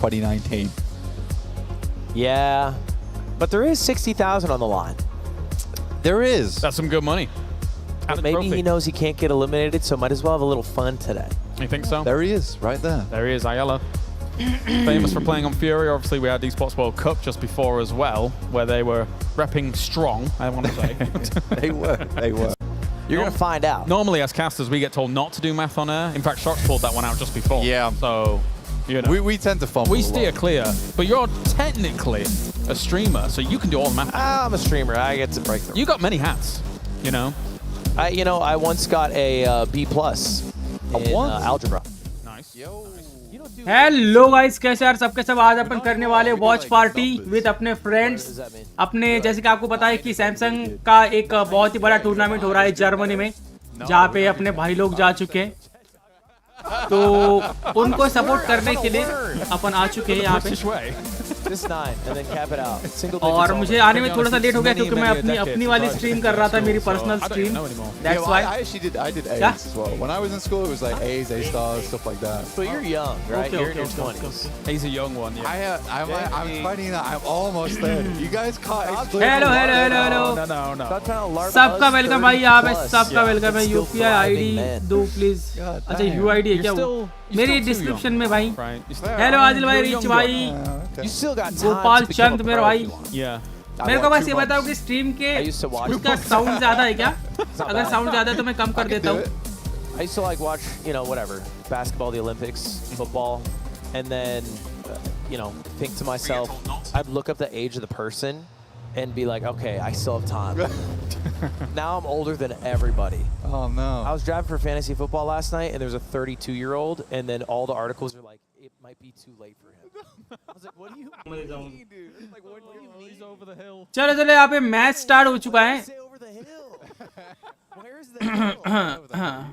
2019. Yeah, but there is 60,000 on the line. There is. That's some good money. But maybe he knows he can't get eliminated, so might as well have a little fun today. You think so? There he is, right there. There he is, Ayala. Famous for playing on Fury. Obviously, we had Esports World Cup just before as well, where they were repping strong, I want to say. They were. They were. You're going to find out. Normally, as casters, we get told not to do math on air. In fact, Shox pulled that one out just before. Yeah. So, you know. We tend to fumble. We steer clear, but you're technically a streamer, so you can do all the math. I'm a streamer. I get to break through. You got many hats, you know. I once got a B+ in algebra. Nice. Hello guys, कैसे यार सबके सब। आज अपन करने वाले watch party with अपने friends. अपने जैसे कि आपको पता है कि सैमसंग का एक बहुत ही बड़ा टूर्नामेंट हो रहा है जर्मनी में, जहाँ पे अपने भाई लोग जा चुके हैं। तो उनको सपोर्ट करने के लिए अपन आ चुके हैं यहाँ पे। और मुझे आने में थोड़ा सा लेट हो गया क्योंकि मैं अपनी वाली स्ट्रीम कर रहा था, मेरी personal stream. That's why. I actually did A's as well. When I was in school, it was like A's, A stars, stuff like that. So you're young, right? You're in your 20s. He's a young one, yeah. I'm fighting that. I'm almost there. You guys can't explain. Hello No. सबका welcome भाई, यहाँ पे सबका welcome है। UPI ID दो please. अच्छा UID है क्या वो? मेरी डिस्क्रिप्शन में भाई। हेलो आदिल भाई, रिच भाई, गोपाल चंद मेरा भाई। मेरे को बस ये बताओ कि स्ट्रीम के उसका साउंड ज्यादा है क्या? अगर साउंड ज्यादा है तो मैं कम कर देता हूँ। I used to like watch, whatever, basketball, the Olympics, football, and then, think to myself, I'd look up the age of the person and be like, okay, I still have time. Now I'm older than everybody. Oh no. I was driving for fantasy football last night, and there's a 32-year-old, and then all the articles are like, it might be too late for him. I was like, what do you mean, dude? Like, what do you mean? He's over the hill. चलो यहाँ पे match start हो चुका है। Say over the hill. Where's the hill?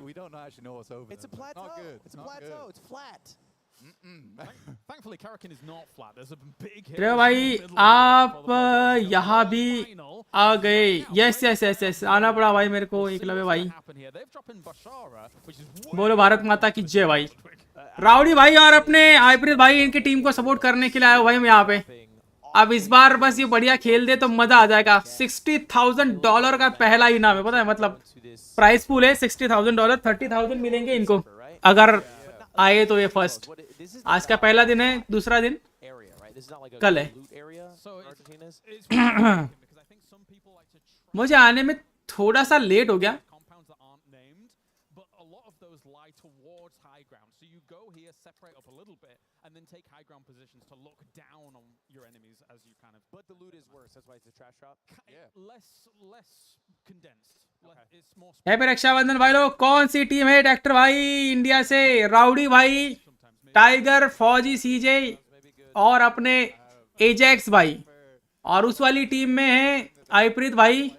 We don't actually know what's over there. It's a plateau. Not good. It's a plateau. It's flat. Thankfully, Karakin is not flat. There's a big hill. रे भाई आप यहाँ भी आ गए। Yes आना पड़ा भाई मेरे को, एकलव्य भाई। बोलो भारत माता की जय भाई। राउडी भाई और अपने हाइब्रिड भाई इनकी टीम को सपोर्ट करने के लिए आए हो भाई मैं यहाँ पे। अब इस बार बस ये बढ़िया खेल दे तो मजा आ जाएगा। $60,000 का पहला इनाम है, पता है, मतलब प्राइस पूल है $60,000। 30,000 मिलेंगे इनको अगर आए तो ये फर्स्ट। आज का पहला दिन है, दूसरा दिन कल है। मुझे आने में थोड़ा सा लेट हो गया। हैप्पी रक्षाबंधन भाई लोग। कौन सी टीम है डॉक्टर भाई? इंडिया से राउडी भाई, टाइगर, फौजी, सीजे और अपने एजेक्स भाई। और उस वाली टीम में है आईप्रीत भाई,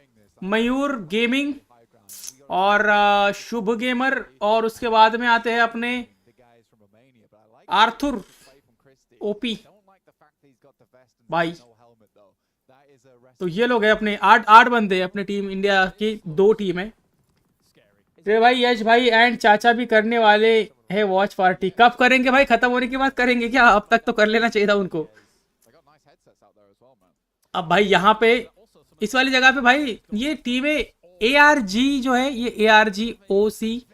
मयूर गेमिंग और शुभ गेमर। और उसके बाद में आते हैं अपने आर्थुर ओपी भाई। तो ये लोग हैं अपने आठ बंदे अपने टीम इंडिया की। 2 टीम है रे भाई। यश भाई एंड चाचा भी करने वाले हैं वॉच पार्टी। कब करेंगे भाई? खत्म होने के बाद करेंगे क्या? अब तक तो कर लेना चाहिए था उनको। अब भाई यहाँ पे इस वाली जगह पे भाई ये टीम है ARG जो है, ये ARGOCTY।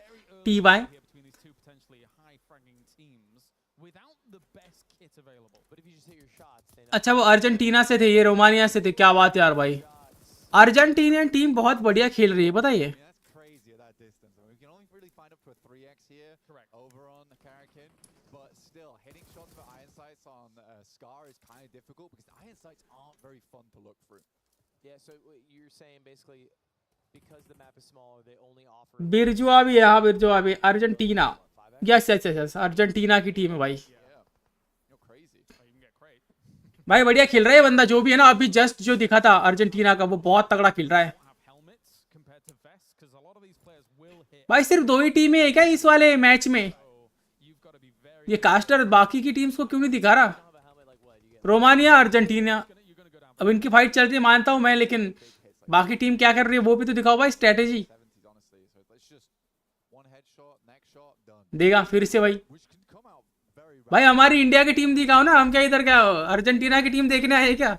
अच्छा वो अर्जेंटीना से थे, ये रोमानिया से थे। क्या बात है यार भाई, अर्जेंटीनियन टीम बहुत बढ़िया खेल रही है, बताइए। बिरजुआ भी है, हाँ बिरजुआ भी। अर्जेंटीना, यस अर्जेंटीना की टीम है भाई। भाई बढ़िया खेल रहा है बंदा जो भी है ना। अभी जस्ट जो दिखा था अर्जेंटीना का, वो बहुत तगड़ा खेल रहा है भाई। सिर्फ 2 ही टीमें है क्या इस वाले मैच में? ये कास्टर बाकी की टीम्स को क्यों नहीं दिखा रहा? रोमानिया, अर्जेंटीना, अब इनकी फाइट चलती है मानता हूं मैं, लेकिन बाकी टीम क्या कर रही है वो भी तो दिखाओ भाई। स्ट्रेटेजी देगा फिर से भाई। भाई हमारी इंडिया की टीम दिखाओ ना, हम क्या इधर क्या अर्जेंटीना की टीम देखने आए हैं क्या?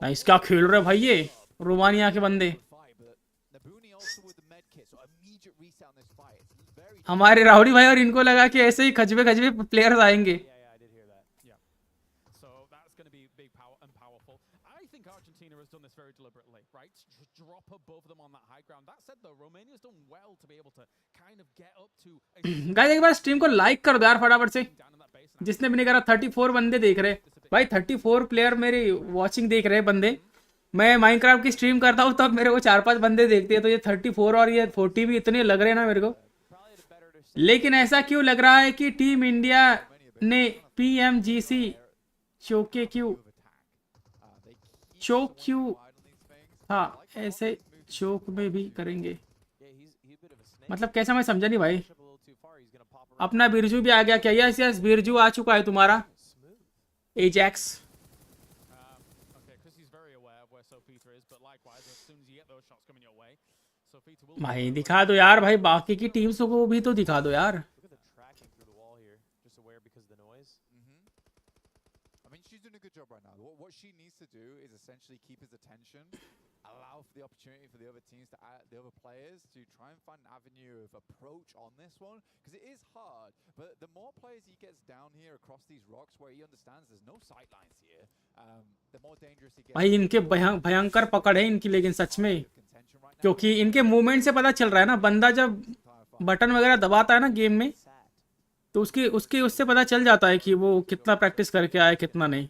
नाइस, क्या खेल रहे भाई ये रोमानिया के बंदे। हमारे राहुल भाई और इनको लगा कि ऐसे ही खजबे खजबे प्लेयर्स आएंगे। गाइस एक बार स्ट्रीम को लाइक कर दो यार फटाफट से, जिसने भी नहीं करा। 34 बंदे देख रहे भाई, 34 प्लेयर मेरी वॉचिंग देख रहे बंदे। मैं माइनक्राफ्ट की स्ट्रीम करता हूँ तब मेरे को 4-5 बंदे देखते हैं, तो ये 34 और ये 40 भी इतने लग रहे हैं ना मेरे को। लेकिन ऐसा क्यों लग रहा है कि टीम इंडिया ने PMGC चौके क्यों हाँ ऐसे चौक में भी करेंगे, मतलब कैसा, मैं समझा नहीं भाई। अपना बिरजू भी आ गया क्या? यस यस, बिरजू आ चुका है तुम्हारा एजैक्स। भाई दिखा दो यार भाई, बाकी की टीम्स को भी तो दिखा दो यार। job right now. What she needs to do is essentially keep his attention, allow for the opportunity for the other teams to the other players to try and find an avenue of approach on this one, because it is hard, but the more players he gets down here across these rocks where he understands there's no sightlines here, the more dangerous he gets. भाई इनके भयंकर पकड़ है इनकी, लेकिन सच में, क्योंकि इनके मूवमेंट से पता चल रहा है ना, बंदा जब बटन वगैरह दबाता है ना गेम में, तो उससे पता चल जाता है कि वो कितना प्रैक्टिस करके आया कितना नहीं।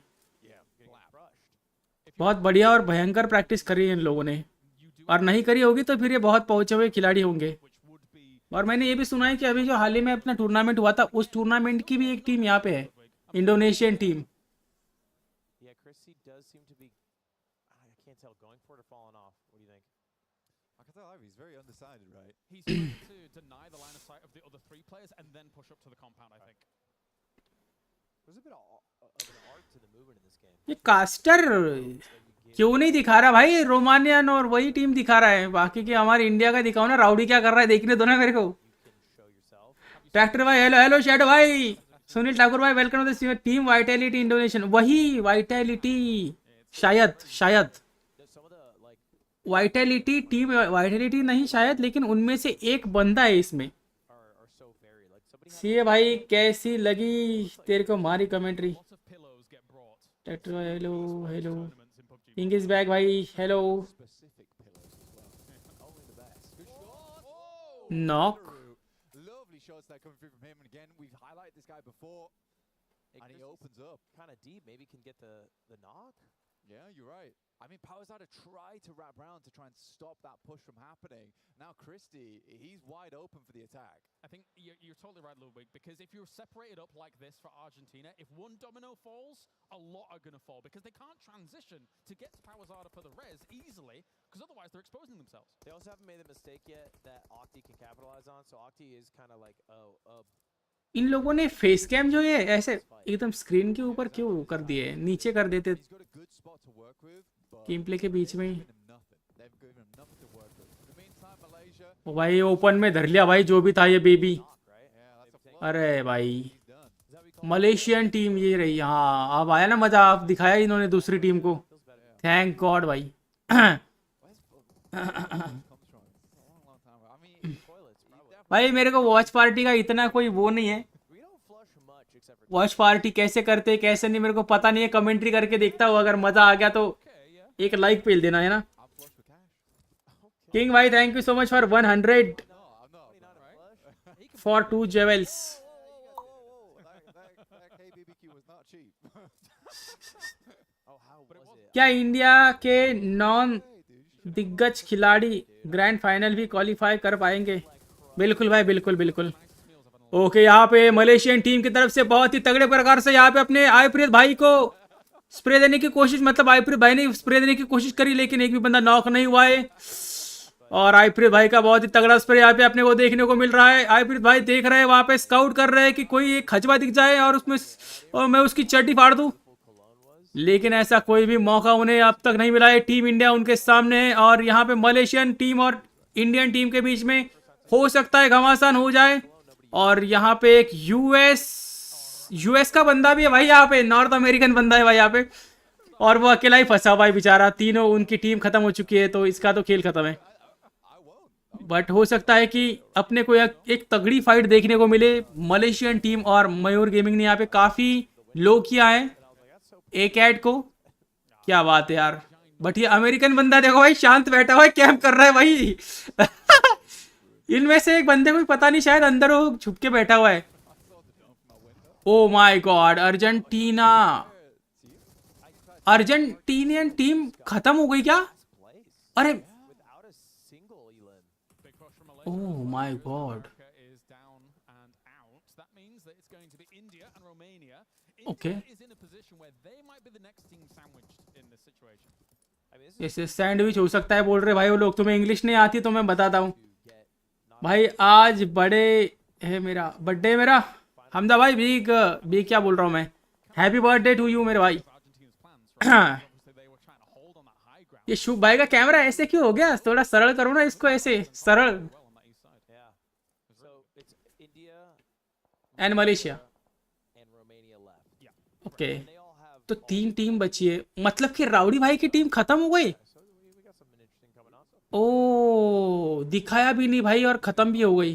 बहुत बढ़िया और भयंकर प्रैक्टिस करी है इन लोगों ने, और नहीं करी होगी तो फिर ये बहुत पहुंचे हुए खिलाड़ी होंगे। और मैंने ये भी सुना है कि अभी जो हाल ही में अपना टूर्नामेंट हुआ था, उस टूर्नामेंट की भी एक टीम यहाँ पे है, इंडोनेशियन टीम। ये कास्टर क्यों नहीं दिखा रहा भाई? रोमानियन और वही टीम दिखा रहा है, बाकी के हमारे इंडिया का दिखाओ ना। राउडी क्या कर रहा है देखने दो ना मेरे को। ट्रैक्टर भाई हेलो हेलो, शेडो भाई, सुनील ठाकुर भाई welcome to the team Vitality Indonesian. वही वाइटैलिटी, शायद वाइटैलिटी टीम, वाइटैलिटी नहीं शायद, लेकिन उनमें से एक बंदा है इसमें। सीए भाई कैसी लगी तेरे को हमारी कमेंट्री? ट्रैक्टर भाई हेलो हेलो, इंग्लिश बैग भाई hello. Knock, And he opens up kind of deep, maybe can get the knock. Yeah, you're right. I mean, Powazada tried to wrap around to try and stop that push from happening. Now Christie, he's wide open for the attack. I think you're totally right, Ludwig, because if you're separated up like this for Argentina, if one domino falls, a lot are going to fall, because they can't transition to get to Powazada for the res easily, because otherwise they're exposing themselves. They also haven't made the mistake yet that Octi can capitalize on, so Octi is kind of like, इन लोगों ने face cam जो है ऐसे एकदम screen के ऊपर क्यों कर दिए? नीचे कर देते गेम प्ले के बीच में ही। ओ भाई ओपन में धर लिया भाई जो भी था ये बेबी। अरे भाई मलेशियन टीम ये रही। हाँ अब आया ना मजा, आप दिखाया इन्होंने दूसरी टीम को, थैंक गॉड भाई। भाई मेरे को वॉच पार्टी का इतना कोई वो नहीं है, वॉच पार्टी कैसे करते कैसे नहीं मेरे को पता नहीं है, कमेंट्री करके देखता हूँ, अगर मजा आ गया तो एक लाइक पेल देना है ना। किंग भाई thank you so much for 100 for 2 jewels. क्या इंडिया के नॉन दिग्गज खिलाड़ी ग्रैंड फाइनल भी क्वालिफाई कर पाएंगे? बिल्कुल भाई बिल्कुल बिल्कुल। ओके यहाँ पे मलेशियन टीम की तरफ से बहुत ही तगड़े प्रकार से यहाँ पे अपने आयप्रीत भाई को स्प्रे देने की कोशिश, मतलब आयप्रीत भाई ने स्प्रे देने की कोशिश करी लेकिन एक भी बंदा नॉक नहीं हुआ है। और आयप्रीत भाई का बहुत ही तगड़ा स्प्रे यहाँ पे अपने को देखने को मिल रहा है। आयप्रीत भाई देख रहे हैं वहां पे, स्काउट कर रहे हैं कि कोई एक खजवा दिख जाए और उसमें और मैं उसकी चड्डी फाड़ दूं, लेकिन ऐसा कोई भी मौका उन्हें अब तक नहीं मिला है। टीम इंडिया उनके सामने है और यहाँ पे मलेशियन टीम और इंडियन टीम के बीच में हो सकता है घमासान हो जाए। और यहाँ पे एक यूएस का बंदा भी है भाई, यहाँ पे नॉर्थ अमेरिकन बंदा है भाई यहाँ पे, और वो अकेला ही फंसा हुआ है बेचारा। तीनों उनकी टीम खत्म हो चुकी है, तो इसका तो खेल खत्म है। बट हो सकता है कि अपने को एक तगड़ी फाइट देखने को मिले। मलेशियन टीम और मयूर गेमिंग ने यहाँ पे काफी लो किया है एक ऐड को। क्या बात है यार। बट ये अमेरिकन बंदा देखो भाई, शांत बैठा हुआ है, कैंप कर रहा है भाई। इनमें से एक बंदे को भी पता नहीं, शायद अंदर वो छुप के बैठा हुआ है। ओ माय गॉड, अर्जेंटीनियन टीम खत्म हो गई क्या? अरे ओह माय गॉड। ओके, ऐसे सैंडविच हो सकता है बोल रहे भाई वो लोग। तुम्हें इंग्लिश नहीं आती तो मैं बताता हूँ भाई। आज बर्थडे मेरा हमदा भाई। बिग क्या बोल रहा हूँ मैं, हैप्पी बर्थडे टू यू मेरे भाई। ये शुभ भाई का कैमरा ऐसे क्यों हो गया? थोड़ा सरल करो ना इसको, ऐसे सरल। And Malaysia, okay. तो 3 टीम बची है, मतलब कि राउडी भाई की टीम खत्म हो गई। ओ, दिखाया भी नहीं भाई और खत्म भी हो गई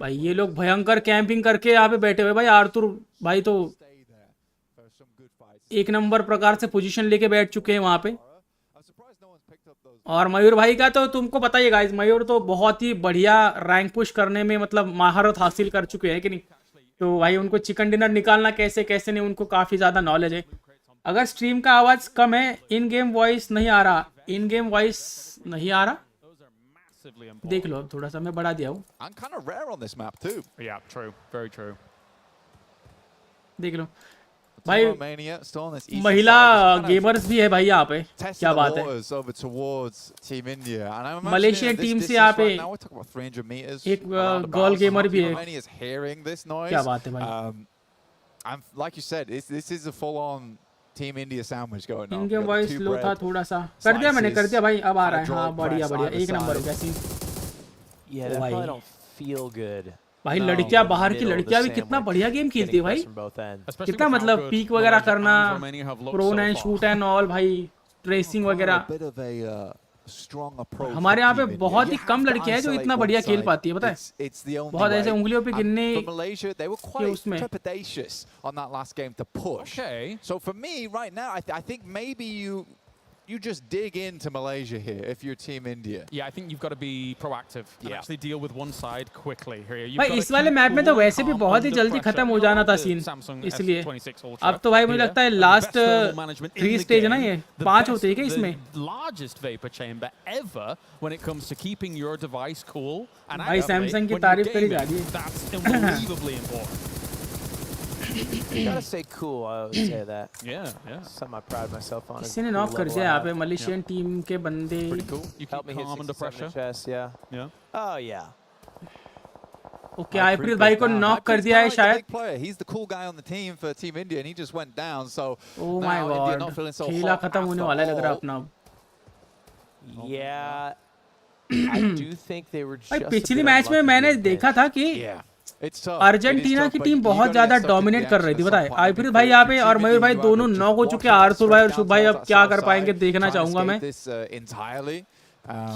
भाई। ये लोग भयंकर कैंपिंग करके यहाँ पे बैठे हुए भाई। आर्थुर भाई तो एक नंबर प्रकार से पोजीशन लेके बैठ चुके हैं वहां पे। और मयूर भाई का तो तुमको पता ही है गाइस, मयूर तो बहुत ही बढ़िया रैंक पुश करने में मतलब महारत हासिल कर चुके हैं कि नहीं। तो भाई उनको चिकन डिनर निकालना कैसे कैसे नहीं, उनको काफी ज्यादा नॉलेज है। अगर स्ट्रीम का आवाज कम है, इन गेम वॉइस नहीं आ रहा, देख लो थोड़ा सा मैं बढ़ा दिया हूँ। देख लो भाई, महिला गेमर्स भी है भाई यहाँ पे। क्या बात है। मलेशियन टीम से यहाँ पे एक गर्ल गेमर भी है। क्या बात है भाई। इनके वॉइस लो था थोड़ा सा, कर दिया मैंने, कर दिया भाई, अब आ रहा है। हाँ बढ़िया बढ़िया, एक नंबर हो गया सीन भाई। लड़कियां, बाहर की लड़कियां भी कितना बढ़िया गेम खेलती है भाई। कितना मतलब पीक वगैरह करना, prone and shoot and all भाई, ट्रेसिंग वगैरह। हमारे यहाँ पे बहुत ही कम लड़कियां हैं जो इतना बढ़िया खेल पाती है, पता है। बहुत ऐसे उंगलियों पे गिनने के उसमें। You just dig into Malaysia here if you're Team India. Yeah, I think you've got to be proactive and actually deal with one side quickly here. भाई इस वाले मैप में तो वैसे भी बहुत ही जल्दी खत्म हो जाना था सीन, इसलिए अब तो भाई मुझे लगता है लास्ट 3 स्टेज है ना, ये 5 होते हैं क्या इसमें? Largest vapor chamber ever when it comes to keeping your device cool and भाई सैमसंग की तारीफ करी जा रही है। That's unbelievably important. You gotta stay cool, I would say that. Yeah. Something I pride myself on. किसी ने knock कर दिया यहाँ पे मलेशियन टीम के बंदे। Pretty cool. You keep calm under pressure. Yeah. Oh yeah. Okay, आईप्रिल भाई को नॉक कर दिया है शायद। He's the cool guy on the team for Team India and he just went down. So oh my god, खेला खत्म होने वाला है लग रहा है अपना। Yeah. I do think they were just भाई पिछली मैच में मैंने देखा था कि अर्जेंटीना की टीम बहुत ज्यादा डोमिनेट कर रही थी, पता है। आईप्रिल भाई यहाँ पे और मयूर भाई दोनों नॉक हो चुके हैं। आर्थुर भाई और शुभ भाई अब क्या कर पाएंगे देखना चाहूंगा मैं,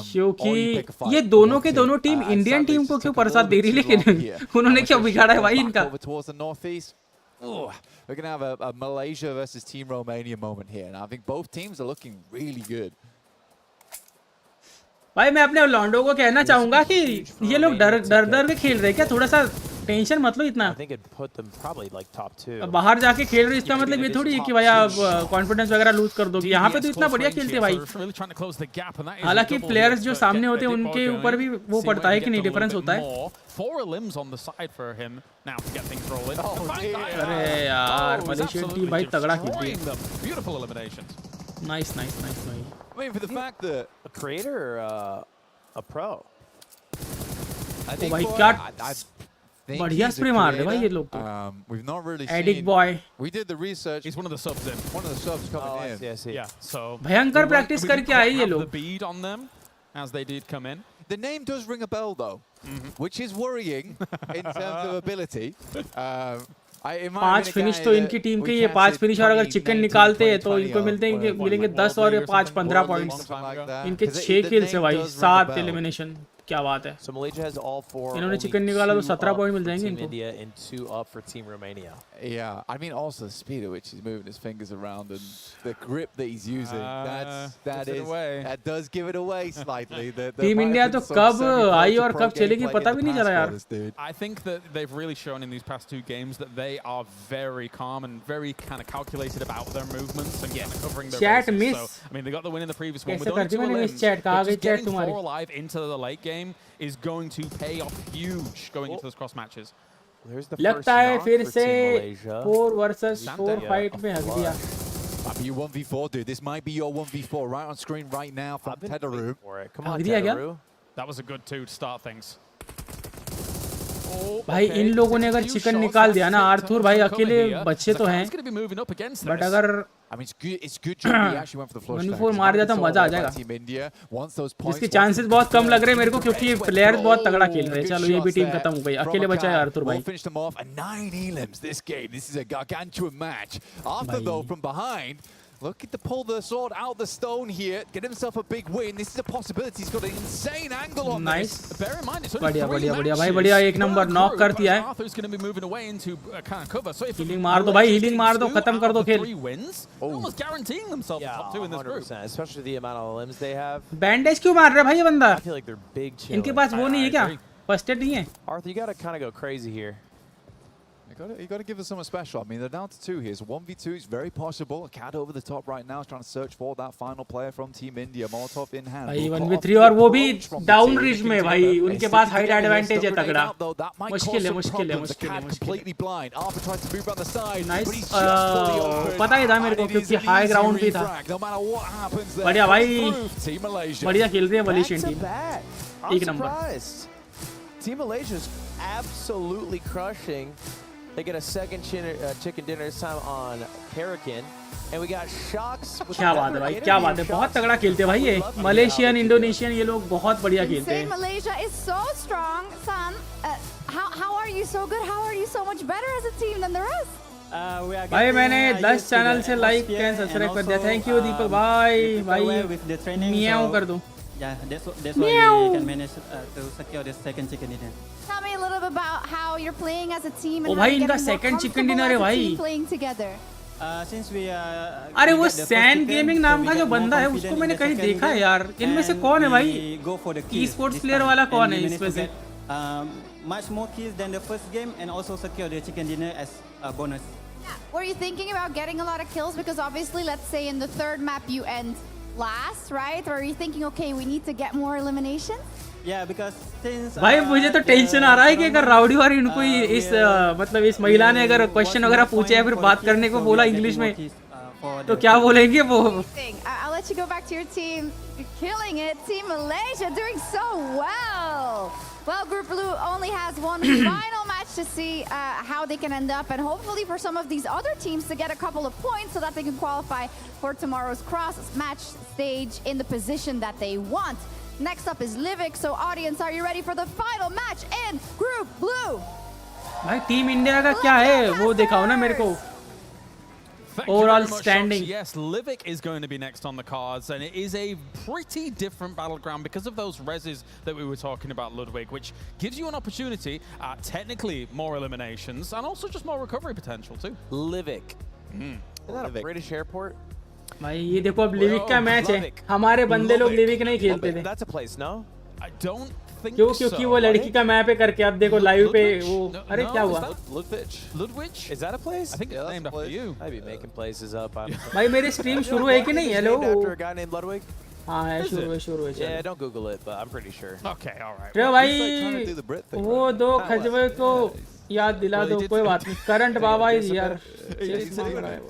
क्योंकि ये दोनों के दोनों टीम इंडियन टीम को क्यों प्रसाद दे रही, लेकिन उन्होंने क्या बिगाड़ा है भाई इनका। We're going to have a Malaysia versus Team Romania moment here. And I think both teams are looking really good. भाई मैं अपने लॉन्डो को कहना चाहूंगा कि ये लोग डर के खेल रहे हैं क्या? थोड़ा सा टेंशन मत लो इतना। बाहर जाके खेल रहे इसका मतलब ये थोड़ी है कि भाई आप कॉन्फिडेंस वगैरह लूज कर दोगे। यहाँ पे तो इतना बढ़िया खेलते हैं भाई। हालांकि प्लेयर्स जो सामने होते हैं उनके ऊपर भी वो पड़ता है कि नहीं, डिफरेंस होता है। अरे यार मलेशियन टीम भाई तगड़ा खेलती है। नाइस भाई। I mean, for the fact that a creator or a pro. I think भाई क्या बढ़िया स्प्रे मार रहे भाई ये लोग तो। We've not really Addict seen. boy. We did the research. He's one of the subs in. One of the subs coming in. I see. Yeah, so भयंकर प्रैक्टिस करके आए ये लोग। the bead on them as they did come in. The name does ring a bell, though, which is worrying in terms of ability. पांच finish तो इनकी team के ये 5 फिनिश और अगर चिकन निकालते हैं तो इनको मिलेंगे 10 और 5 15 पॉइंट्स इनके 6 किल्स है भाई 7 एलिमिनेशन क्या बात है इन्होंने चिकन निकाला तो 17 पॉइंट मिल जाएंगे इनको Yeah, I mean also the speed at which he's moving his fingers around and the grip that he's using. That does give it away slightly. Team India तो कब आई और कब चलेगी पता भी नहीं चला यार. I think that they've really shown in these past 2 games that they are very calm and very kind of calculated about their movements and getting covering their Chat bases. miss. So, I mean, they got the win in the previous one कैसे with only करती 2 मैंने elims, miss chat कहा गई but just chat getting तुम्हारी 4 alive into the late game is going to pay off huge going into those cross matches. लगता है फिर से 4 वर्सेस 4 फाइट में हक दिया. Might be your 1v4, dude. This might be your 1v4 right on screen right now from Tedaru. Come on, Tedaru. That was a good 2 to start things. भाई इन लोगों ने अगर चिकन निकाल दिया ना आर्थर भाई अकेले बच्चे तो हैं बट अगर it's good job he actually went for the flush 1v4 मार दिया तो मजा आ जाएगा. इसके चांसेस बहुत कम लग रहे हैं मेरे को क्योंकि प्लेयर्स बहुत तगड़ा खेल रहे हैं. चलो ये भी टीम खत्म हो गई अकेले बचा है आर्थर भाई. Finish them off and 9 elims this game. This is a gargantuan match. Arthur though from behind looking to pull the sword out the stone here, get himself a big win. This is a possibility. He's got an insane angle on nice. this. Bear in mind, it's only बढ़िया 3 बढ़िया बढ़िया matches भाई बढ़िया एक per number knock group, कर दिया है. Arthur's going to be moving away into kind of cover. So if healing मार दो भाई हीलिंग मार दो खत्म कर दो खेल. 3 wins, almost guaranteeing themselves the top 2 in this group. 100%, especially the amount of limbs they have. Bandage क्यों मार रहा है भाई ये बंदा. I feel like they're big chillin'. इनके पास वो नहीं है क्या फर्स्ट एड नहीं है. Arthur, you gotta kind of go crazy here. You got to give us something special. I mean, they're down to 2 here. So 1v2 is very possible. Cat over the top right now is trying to search for that final player from Team India. Molotov in hand. भाई 1v3 और वो भी down ridge में भाई उनके पास height advantage है तगड़ा. मुश्किल है मुश्किल है मुश्किल है completely blind. Arthur tries to move around the side. Nice पता ही था मेरे को क्योंकि हाई ग्राउंड भी था. बढ़िया भाई बढ़िया खेल रही है मलेशियन टीम एक number. Team Malaysia is absolutely crushing. They get a second chicken dinner this time on Parakin. And we got Shocks. क्या बात है भाई क्या बात है बहुत तगड़ा खेलते हैं भाई ये मलेशियन इंडोनेशियन ये लोग बहुत बढ़िया खेलते हैं. Malaysia is so strong, San. How are you so good? How are you so much better as a team than the rest? भाई मैंने 10 चैनल से लाइक एंड सब्सक्राइब कर दिया. थैंक यू दीपक भाई भाई मियाओ कर दो. Yeah, that's why we can manage to secure this second chicken dinner. Tell me a little bit about how you're playing as a team and O how भाई you're इनका getting more second chicken comfortable dinner है as a भाई. team playing together. Since we अरे वो San gaming नाम का जो बंदा है उसको मैंने कहीं देखा है यार. इनमें से कौन है भाई ई स्पोर्ट्स प्लेयर वाला कौन है इसमें से. Much more kills than the first game and also secure the chicken dinner as a bonus. Were you thinking about getting a lot of kills? Because obviously, let's say in the 3rd map you end last, right? Or are you thinking, okay, we need to get more eliminations? Yeah, because since भाई मुझे तो tension आ रहा है कि अगर rowdy और इनको इस मतलब इस महिला ने अगर क्वेश्चन वगैरह पूछे या फिर बात करने को बोला इंग्लिश में तो क्या बोलेंगे वो. I'll let you go back to your team. You're killing it. Team Malaysia doing so well. Well, Group Blue only has one final match to see how they can end up, and hopefully for some of these other teams to get a couple of points so that they can qualify for tomorrow's cross match stage in the position that they want. Next up is Livik. So audience, are you ready for the final match in Group Blue? भाई team India का क्या है वो दिखाओ ना मेरे को. Overall standing. Yes, Livik is going to be next on the cards, and it is a pretty different battleground because of those reses that we were talking about, Ludwig, which gives you an opportunity at technically more eliminations and also just more recovery potential too. Livik. Isn't that a British airport? भाई ये देखो अब लिविक का match है. हमारे बंदे लोग लिविक नहीं खेलते थे. That's a place, no? I don't think क्यों क्योंकि वो लड़की का मैप है करके अब देखो लाइव पे वो. अरे क्या हुआ Ludwig? Is that a place? I think it's named after you. I'd be making places up. भाई मेरी स्ट्रीम शुरू है कि नहीं. Hello After a guy named Ludwig? हाँ है शुरू है. Yeah, don't Google it, but I'm pretty sure. Okay, all right. रे भाई वो 2 खजवे को याद दिला दो कोई बात नहीं. करंट बाबा ही यार.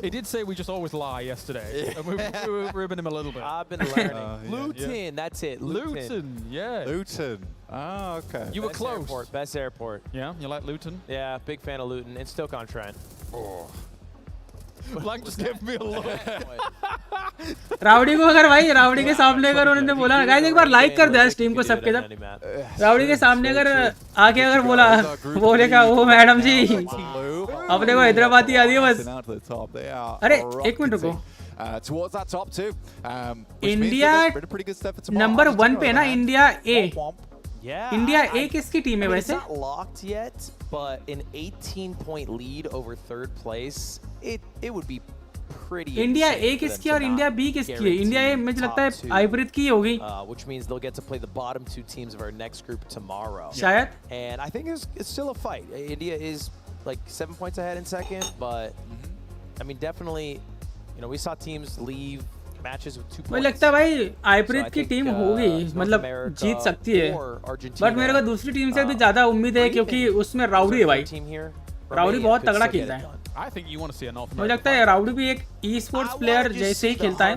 He did say we just always lie yesterday. And we were ribbing him a little bit. I've been learning. Luton, that's it. Luton, yeah. Luton. Ah, okay. You were close. Best airport. Yeah, you like Luton? Yeah, big fan of Luton. And Stoke-on-Trent. Blank just gave me a look. Rowdy को अगर भाई rowdy के सामने अगर उन्होंने बोला guys एक बार like कर दे स्ट्रीम को सबके सब राउडी के सामने अगर आके अगर बोलेगा ओ मैडम जी अपने को हैदराबादी आ रही है बस अरे एक मिनट रुको इंडिया नंबर 1 पे ना इंडिया ए इंडिया ए किसकी टीम है वैसे locked yet but an 18 point lead over third place it would be pretty India ए किसकी और इंडिया बी किसकी है इंडिया ए मुझे लगता है आइब्रिड की होगी which means they'll get to play the bottom 2 teams of our next group tomorrow शायद and I think it's still a fight. India is like 7 points ahead in second but I mean definitely you know we saw teams leave matches with 2 points. मुझे लगता है भाई आइब्रिड की team होगी मतलब जीत सकती है बट मेरे को दूसरी टीम से भी ज्यादा उम्मीद है क्योंकि उसमें राउडी है भाई राउडी बहुत तगड़ा खेलता है मुझे लगता है राउडी भी एक ई स्पोर्ट्स प्लेयर जैसे ही खेलता है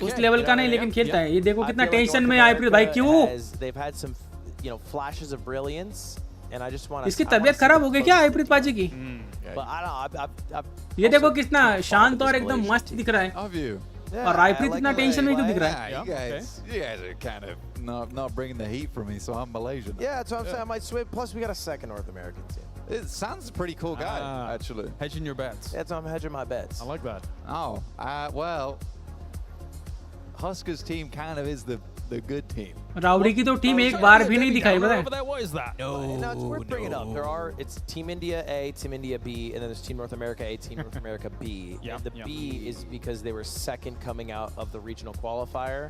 उस लेवल का नहीं लेकिन खेलता है ये देखो कितना टेंशन में आइब्रिड भाई क्यों इसकी तबीयत खराब हो गई क्या आइब्रिड पाजी की ये देखो कितना शांत और एकदम मस्त दिख रहा है और आइब्रिड इतना टेंशन में क्यों दिख रहा है You guys are kind of not bringing the heat for me, so I'm Malaysian. Yeah, that's what I'm saying. I might swim. Plus, we got a second North American team. It sounds a pretty cool guy, actually. Hedging your bets. That's why I'm hedging my bets. I like that. Oh, well, Huskers team kind of is the good team. Rowdy की तो team एक बार भी नहीं दिखाई पता Over there, what is that? No, it's worth bringing up. It's Team India A, Team India B, and then there's Team North America A, Team North America B. And the B is because they were second coming out of the regional qualifier.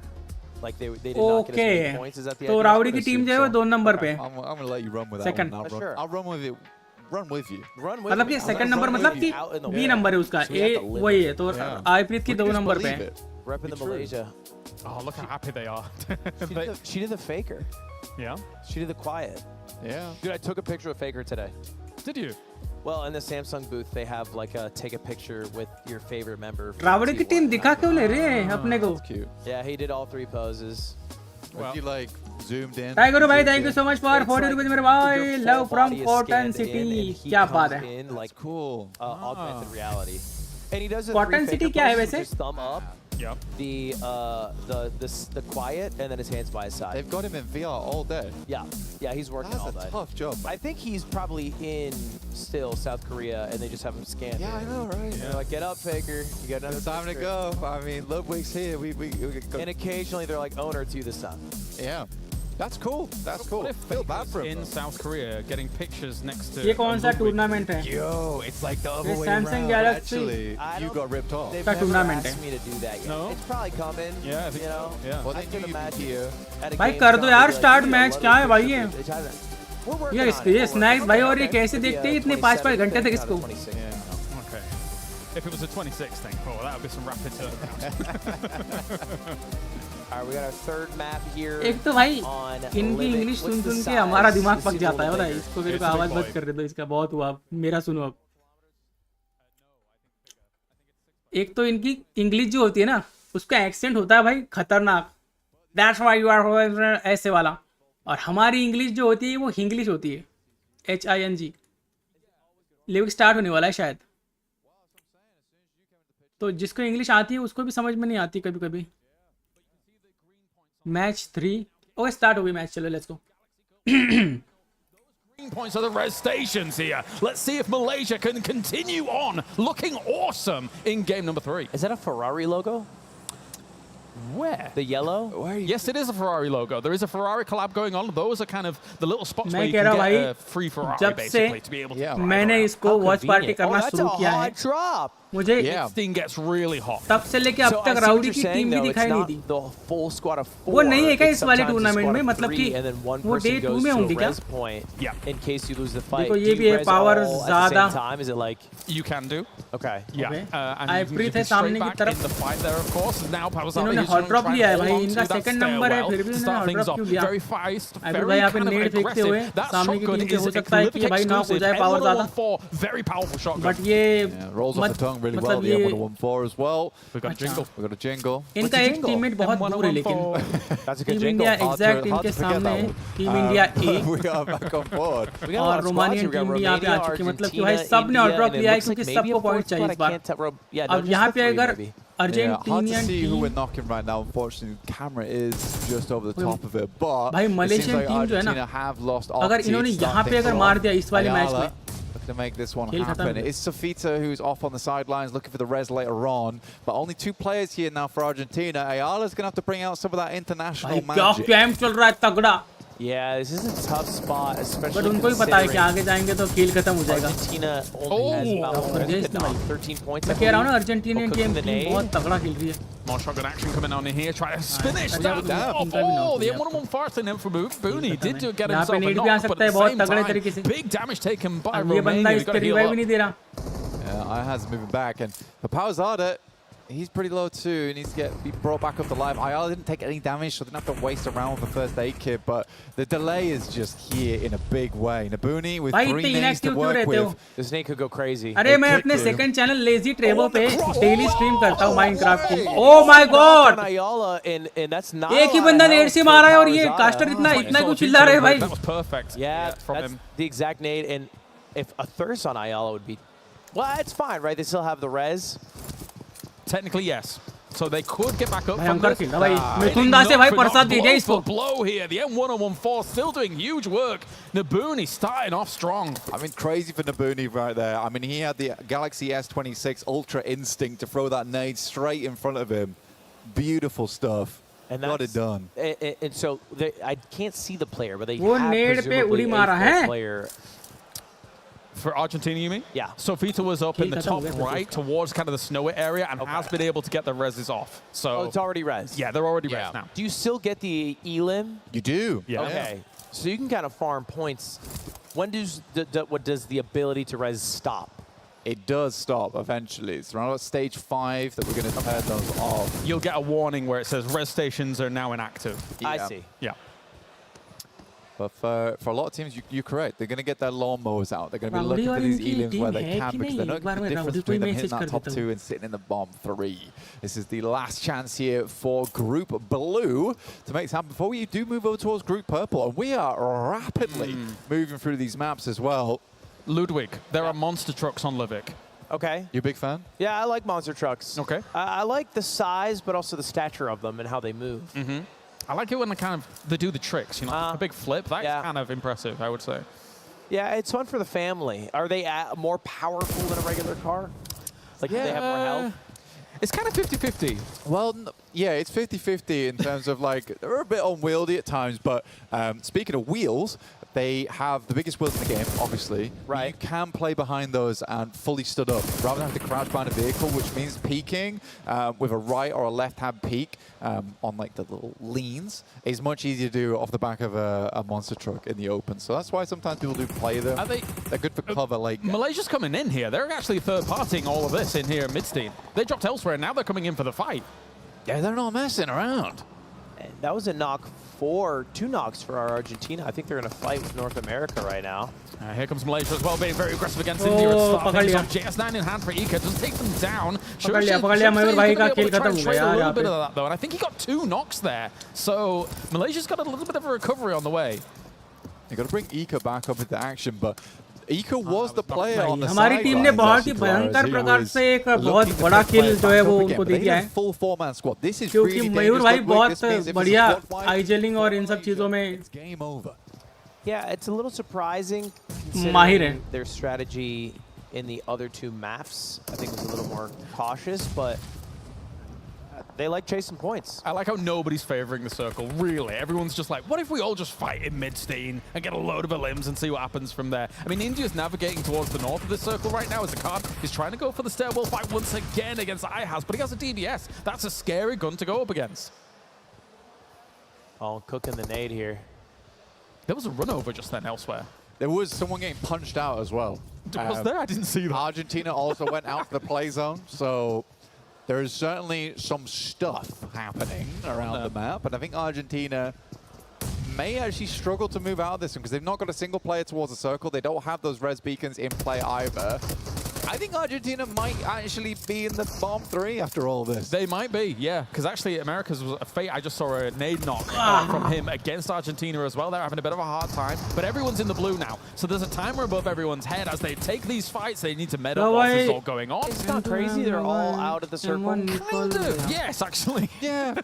Like they did not get as many points as at the end. तो rowdy की team जो है वो 2 number पे I'm going to let you run with that Second. one. I'll run with it. Run with you. मतलब कि second number मतलब कि बी नंबर है उसका ए वही है तो आइब्रिड की 2 नंबर पे है Repping the Malaysia. Oh, look how happy they are. She did the faker. Yeah? She did the quiet. Yeah. Dude, I took a picture of Faker today. Did you? Well, in the Samsung booth, they have like a take a picture with your favorite member. Rowdy की team दिखा क्यों ले रहे हैं अपने को Cute. Yeah, he did all 3 poses. If you like zoomed in. Hi गुरु भाई thank you so much for 40 rupees मेरे भाई लव फ्रॉम कॉटन सिटी क्या बात है Like cool. augmented reality. And he does a Cotton City क्या है वैसे thumb up. Yep. The quiet and then his hands by his side. They've got him in VR all day. Yeah, he's working all That's day. a tough job. I think he's probably in still South Korea, and they just have him scanned. Yeah, I know, right? They're like, get up, Faker. You got another It's time to picture." go. I mean, Ludwig's here. We go. And occasionally they're like, owner to this time. Yeah. That's cool. That's cool. What if Feel bad for him. in though. South Korea getting pictures next to ये कौन सा tournament है Yo, it's like the other ये way Samsung around. Galaxy Actually, I you don't- got ripped off. They've That never tournament asked me to do that yet. No? It's probably coming. Yeah, I think you so. know. Yeah. Well, I they can knew you'd be imagine here. at a भाई game कर दो stop, यार they'll be start like, match, "Yo, क्या है what भाई is ये? it?" We're working ये on इसको ये it. स्नैक्स भाई और ये Okay. कैसे देखते हैं इतने 5-5 घंटे तक इसको Okay. If it was a 26 thing, oh, that would be some rapid turnaround. All right, we got our third map here. एक तो भाई on इनकी Limit. English What's soon the सुन के size? हमारा दिमाग This पक is a जाता है little बताइए bigger. इसको मेरे को It's a big आवाज बंद boy. कर दे दो इसका बहुत हुआ मेरा सुनो अब एक तो इनकी इंग्लिश जो होती है ना उसका एक्सेंट होता है भाई खतरनाक दैट्स व्हाई यू आर ऐसे वाला और हमारी इंग्लिश जो होती है वो हिंग्लिश होती है HING लिविक स्टार्ट होने वाला है शायद तो जिसको इंग्लिश आती है उसको भी समझ में नहीं आती कभी कभी मैच 3 ओके स्टार्ट हो गई मैच चलो let's go Green points are the res stations here. Let's see if Malaysia can continue on looking awesome in game number 3. Is that a Ferrari logo? Where? The yellow? Yes, it is a Ferrari logo. There is a Ferrari collab going on. Those are kind of the little spots मैं where you कह can रहा get भाई, a free Ferrari जब basically से to be able to मैंने इसको watch party करना that's शुरू a किया है hot drop. मुझे Yeah. This thing gets really hot. तब से लेके अब So I तक see what राउडी you're की saying, टीम भी though. दिखाई It's नहीं not the the full squad of 4. वो नहीं है क्या It's इस वाले sometimes a टूर्नामेंट squad में of मतलब 3, कि and then one वो person डे 2 goes में to होंगे a क्या res point Yeah. in case you lose the fight. देखो, Do ये you भी है res power all at the ज़्यादा। same time? Is it like You can do. okay? Yeah. Okay. And I you can breathe be है सामने straight की back तरफ। in the fight there, of course. Now Pavasada इन्होंने is hot gonna drop try and लिया है hold भाई, on to इनका that second number है, stairwell फिर भी to उन्होंने start hot things drop off. क्यों लिया? Very fast, आइब्रिड very भाई यहाँ पे kind of नेट फेंकते हुए aggressive. That सामने की shotgun टीम के is हो सकता है कि Glyphic भाई नॉक हो जाए पावर ज्यादा, M114, very powerful shotgun. But ये Rolls off the tongue really well, मतलब the ये M114 as well. We got a jingle. We got a jingle. इनका एक टीममेट बहुत दूर है, लेकिन That's a good team jingle. India Hard exact to इनके forget सामने that है, one. Team India A We are back on board. We got a lot और of squads Romanian here. We got team भी यहाँ पे आ Romania, चुकी है, मतलब कि Argentina, भाई सब ने hot India, drop and it लिया है looks like क्योंकि maybe सबको a पॉइंट fourth चाहिए spot. इस I bar. can't tell. Yeah, अब no, यहाँ just पे the three अगर maybe. Hard to Argentinian see who we're team knocking right now. Unfortunately, the camera is just over the top of it. But भाई it seems Malaysian like team जो है ना, Argentina have lost अगर Opti इन्होंने to start यहाँ पे things अगर off. मार दिया इस वाले मैच Ayala में, looking to make this one खेल खत्म happen. है. It's Safita who's off on the sidelines looking for the res later on. But only 2 players here now for Argentina. Ayala's going to have to bring out some of that international भाई क्या magic. Camp चल रहा है तगड़ा, Yeah, this is a tough spot, especially but उनको भी पता है कि आगे जाएंगे तो खेल खत्म हो जाएगा. Argentina only has about Oh, what is it, भाई. 13 points. मैं कह रहा हूँ ना, अर्जेंटीनियन टीम बहुत तगड़ा खेल रही है. More shotgun action coming on in here. Try to finish Nice. that Down. off. Oh, the M114 first in for Booney. Did do get यहाँ पे himself a नेट भी आ knock, but सकता है at the बहुत same तगड़े time, तरीके से. big damage taken by अब ये बंदा Romania. इसके रिवाइव भी नहीं दे रहा. Yeah, Ayala's moving back. And for Pawazada, he's pretty low too. He needs to be brought back up to life. Ayala didn't take any damage, so didn't have to waste a round with the first aid kit. But the delay is just here in a big way. Nabuni with भाई 3 इतने names to inactive क्यों work रहते हो? with. The snake could go crazy. अरे मैं अपने second channel lazy Trevor पे daily stream करता हूँ माइनक्राफ्ट की. Oh my God, Ayala, and that's not एक ही बंदा नेट से मारा है और ये कास्टर इतना इतना क्यों चिल्ला रहे हैं भाई? That was perfect. Yeah, from that's him. the exact nade, and if a thirst on Ayala would be, well, it's fine, right? They still have the res. Technically, yes. So they could get back up भाई from अंकर this. खेल रहा भाई, मिथुन से भाई प्रसाद दे दिया इसको. Blow here. The M1014 still doing huge work. Nabuni starting off strong. I mean, crazy for Nabuni right there. I mean, he had the Galaxy S26 Ultra Instinct to throw that nade straight in front of him. Beautiful stuff. And Got it done. And so I can't see the player, but they वो have नेड पे presumably उड़ी मारा a है. full player. For Argentina, you mean? Yeah. Sofita was up in the top खेल खत्म हो गया right towards kind of the snowy area and has been able to get the reses off. So Oh, it's already res. yeah, they're already res now. Do you still get the elim? You do. Yeah. Okay. So you can kind of farm points. When does what does the ability to res stop? It does stop eventually. It's around stage 5 that we're going to turn those off. You'll get a warning where it says res stations are now inactive. I Yeah. see. Yeah. But for a lot of teams, you're correct. They're going to get their lawnmowers out. They're going to be rowdy looking for और these इनकी elims where they team है can कि because नहीं? they're not एक बार the मैं difference rowdy को between them message hitting that कर top देता 2 हूँ. and sitting in the bomb 3. This is the last chance here for Group Blue to make this happen before we do move over towards Group Purple. And we are rapidly moving through these maps as well. Ludwig, there are monster trucks on Livik. Okay. You a big fan? Yeah, I like monster trucks. Okay. I like the size, but also the stature of them and how they move. I like it when they do the tricks, you know, a big flip. That's yeah. kind of impressive, I would say. Yeah, it's fun for the family. Are they more powerful than a regular car? Like, do they have more health? It's kind of 50-50. Well, yeah, it's 50-50 in terms of like, they're a bit unwieldy at times, but speaking of wheels, they have the biggest wheels in the game, obviously. Right. You can play behind those and fully stood up, rather than have to crouch behind a vehicle, which means peaking with a right or a left-hand peak on like the little leans is much easier to do off the back of a monster truck in the open. So that's why sometimes people do play them. They're good for cover. Like Malaysia's coming in here. They're actually third-partying all of this in here, Midstein. They dropped elsewhere, and now they're coming in for the fight. yeah, they're not messing around. And that was a knock for 2 knocks for our Argentina. I think they're going to fight with North America right now. Here comes Malaysia as well, being very aggressive against India at start. पकड़ लिया. JS9 in hand for Ika, just take them down. पकड़ लिया मयूर भाई का खेल खत्म हो गया a यहाँ little पे. bit of that though, and I think he got 2 knocks there. So Malaysia's got a little bit of a recovery on the way. You got to bring Ika back up into action, but Ika was the player on the हमारी team ने बहुत ही भयंकर प्रकार से एक बहुत बड़ा किल जो है वो उनको दे दिया है. full 4-man squad. This is क्योंकि really मयूर भाई dangerous. बहुत बढ़िया आईजेलिंग और इन सब चीजों में It's game over. Yeah, it's a little surprising माहिर है. considering their strategy in the other 2 maps. I think was a little more cautious, but they like chasing points. I like how nobody's favoring the circle, really. Everyone's just like, what if we all just fight in Midstein and get a load of limbs and see what happens from there? I mean, India's navigating towards the north of the circle right now as a card. He's trying to go for the stairwell fight once again against IHAS, but he has a DBS. That's a scary gun to go up against. Oh, cooking the nade here. There was a run over just then elsewhere. There was someone getting punched out as well. Was there? I didn't see that. Argentina also went out for the play zone, so There is certainly some stuff happening around the map, and I think Argentina may actually struggle to move out of this one because they've not got a single player towards the circle. They don't have those res beacons in play either. I think Argentina might actually be in the bottom 3 after all this. They might be, yeah. Because actually, America's was a fate. I just saw a nade knock from him against Argentina as well. They're having a bit of a hard time. But everyone's in the blue now. So there's a timer above everyone's head. As they take these fights, they need to med up whilst it's all going on. It's not crazy. They're all out of the circle. Kind of. Yes, actually. Yeah.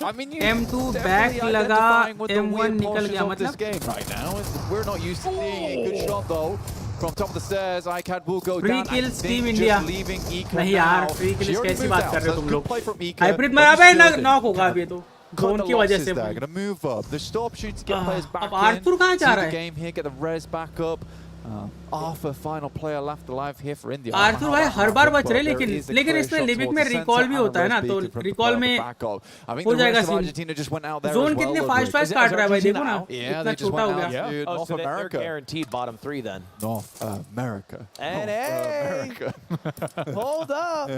I mean, you M2 back definitely लगा, identifying what the M1 weird निकल portions गया, of this मतलब? game right now. We're not used to seeing a good shot though. From top of the stairs, ICAD will go Free down. kills, I think Team just India. leaving Eka नहीं now. यार, free She kills already कैसी moved बात out, कर रहे so हो तुम good लोग? play from Eka. Hybrid में अबे Understood. नॉक होगा अभी तो Cut जोन the की वजह losses से there. Gonna move up. There's still opportunity to get players back अब in. आर्थर कहाँ जा See रहा the है? game here, get the res back up. Arthur, final player left alive here for India. Arthur भाई हर बार बच रहे लेकिन इसमें लिविक में रिकॉल भी होता है ना तो रिकॉल में हो जाएगा सीन जोन कितने फास्ट फास्ट काट रहा है भाई देखो ना इतना छोटा हो गया Oh, so they're guaranteed bottom 3 then. North America. And hey, hold up.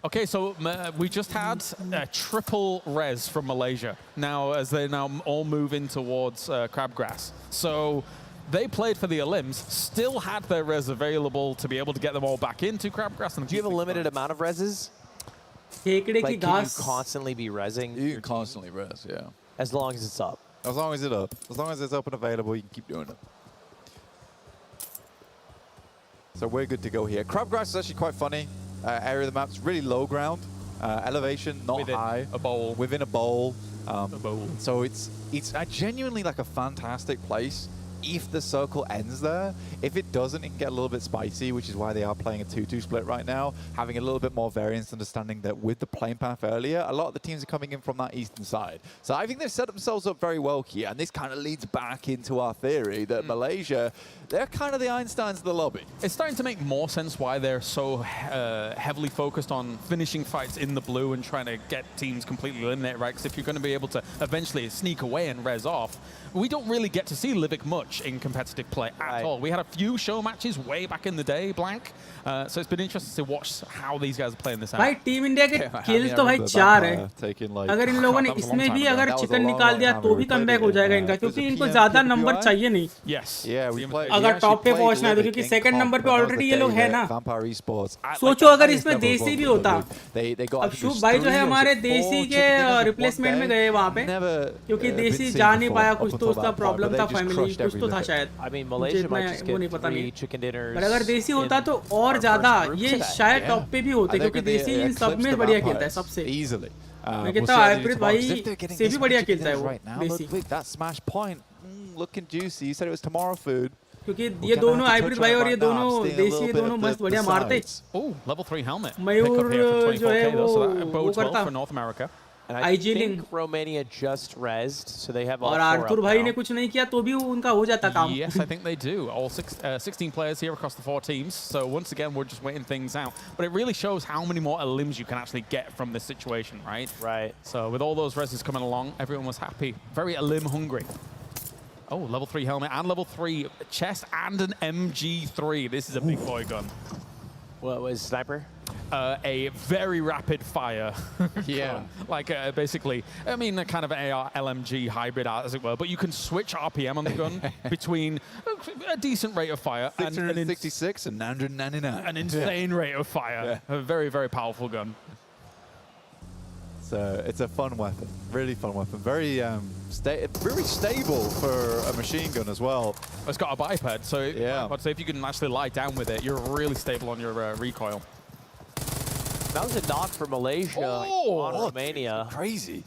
Okay, so we just had a triple res from Malaysia now as they now all move in towards Crabgrass. So they played for the Elims, still had their res available to be able to get them all back into Crabgrass. And Do you have a limited amount of reses? केकड़े की Like, can you घास constantly be resing? You can constantly res, yeah. As long as it's up. As long as it's up. As long as it's up and available, you can keep doing it. So we're good to go here. Crabgrass is actually quite funny. Area of the map's really low ground. Elevation, not Within high. a bowl. Within a bowl. A bowl. So it's genuinely like a fantastic place. If the circle ends there, if it doesn't, it can get a little bit spicy, which is why they are playing a 2-2 split right now, having a little bit more variance, understanding that with the plane path earlier, a lot of the teams are coming in from that eastern side. So I think they've set themselves up very well here, and this kind of leads back into our theory that Malaysia, they're kind of the Einsteins of the lobby. It's starting to make more sense why they're so heavily focused on finishing fights in the blue and trying to get teams completely eliminated, right? Because if you're going to be able to eventually sneak away and res off, we don't really get to see Livic much in competitive play at all. We had a few show matches way back in the day, Blank. So it's been interesting to watch how these guys are playing this out. भाई team India के kills तो भाई 4 है अगर इन लोगों ने इसमें भी अगर चिकन निकाल दिया तो भी कमबैक हो जाएगा इनका क्योंकि इनको ज्यादा नंबर चाहिए नहीं अगर टॉप पे पहुंचना है तो क्योंकि सेकंड नंबर पे ऑलरेडी ये लोग है ना सोचो अगर इसमें देसी भी होता अब शुभ भाई जो है हमारे देसी के रिप्लेसमेंट में गए वहां पे क्योंकि देसी जा नहीं पाया कुछ तो उसका प्रॉब्लम था फैमिली कुछ तो था शायद मुझे इतना वो नहीं पता नहीं पर अगर देसी होता तो और ज्यादा ये शायद टॉप पे भी होते क्योंकि देसी इन सब में बढ़िया खेलता है सबसे मैं कहता हूँ हाइब्रिड भाई से भी बढ़िया खेलता है वो देसी looking juicy. You said it was tomorrow food. क्योंकि ये दोनों हाइब्रिड भाई और ये दोनों देसी ये दोनों मस्त बढ़िया मारते Oh, level 3 helmet. मयूर जो है वो करता for North America. And I think Romania just rezzed, so they have all और 4 आर्थर भाई ने कुछ नहीं किया तो भी उनका हो जाता काम Yes, I think they do. All 16 players here across the 4 teams. So once again, we're just waiting things out. But it really shows how many more elims you can actually get from this situation, right? Right. So with all those reses coming along, everyone was happy. Very elim hungry. Oh, level 3 helmet and level 3 chest and an MG3. This is a big boy gun. What was sniper? A very rapid fire. Yeah. Like basically, I mean, a kind of AR LMG hybrid, as it were, but you can switch RPM on the gun between a decent rate of fire 666 and 999. An insane rate of fire. Yeah. A very, very powerful gun. So it's a fun weapon, really fun weapon. Very very stable for a machine gun as well. It's got a biped, so yeah. I'd say if you can actually lie down with it, you're really stable on your recoil. That was a knock for Malaysia on Romania. Crazy.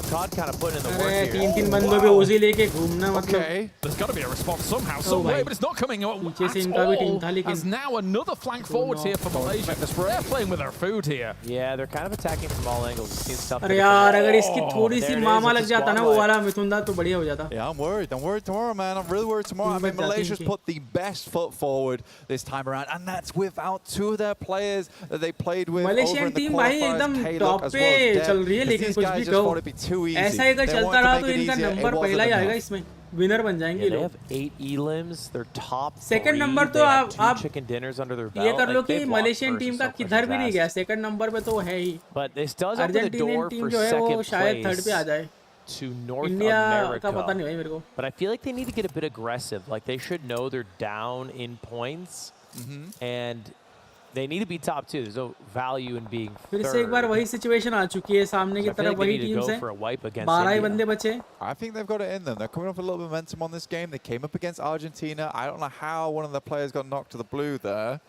Todd kind of put in the work अरे here. 3 बंदों पे उसी लेके घूमना मतलब Okay. There's got to be a response somehow, some way, but it's not coming at all. As now another flank forwards here for Malaysia. They're playing with their food here. Yeah, they're kind of attacking from all angles. It seems tough. अरे यार अगर इसकी थोड़ी सी मामा लग जाता ना वो वाला मिथुनदा तो बढ़िया हो जाता Yeah, I'm worried. I'm worried tomorrow, man. I'm really worried tomorrow. I mean, Malaysia's put the best foot forward this time around, and that's without 2 of their players that they played with over in the qualifiers, Caleb as well as Deb. These guys just thought it'd be too easy. ऐसा ही अगर चलता रहा तो इनका number पहला ही आएगा इसमें winner बन जाएंगे ये They लोग. have 8 elims. They're top Second 3. number तो They have आप 2 chicken dinners under their belt. ये कर लो Like, कि they've lost Malaysian team versus का so किधर भी नहीं गया. fast. सेकंड नंबर पे तो है ही. But this does open the Argentinian door team for जो है वो second शायद थर्ड पे आ place जाए. to North India America. का पता नहीं भाई मेरे को. But I feel like they need to get a bit aggressive. Like they should know they're down in points, and they need to be top 2. There's no value in being फिर से एक बार third. वही situation आ चुकी है सामने की So I feel तरफ like they वही need to टीम go से. for a wipe against 12 he India. बंदे बचे. I think they've got it in them. They're coming off a little momentum on this game. They came up against Argentina. I don't know how one of the players got knocked to the blue there.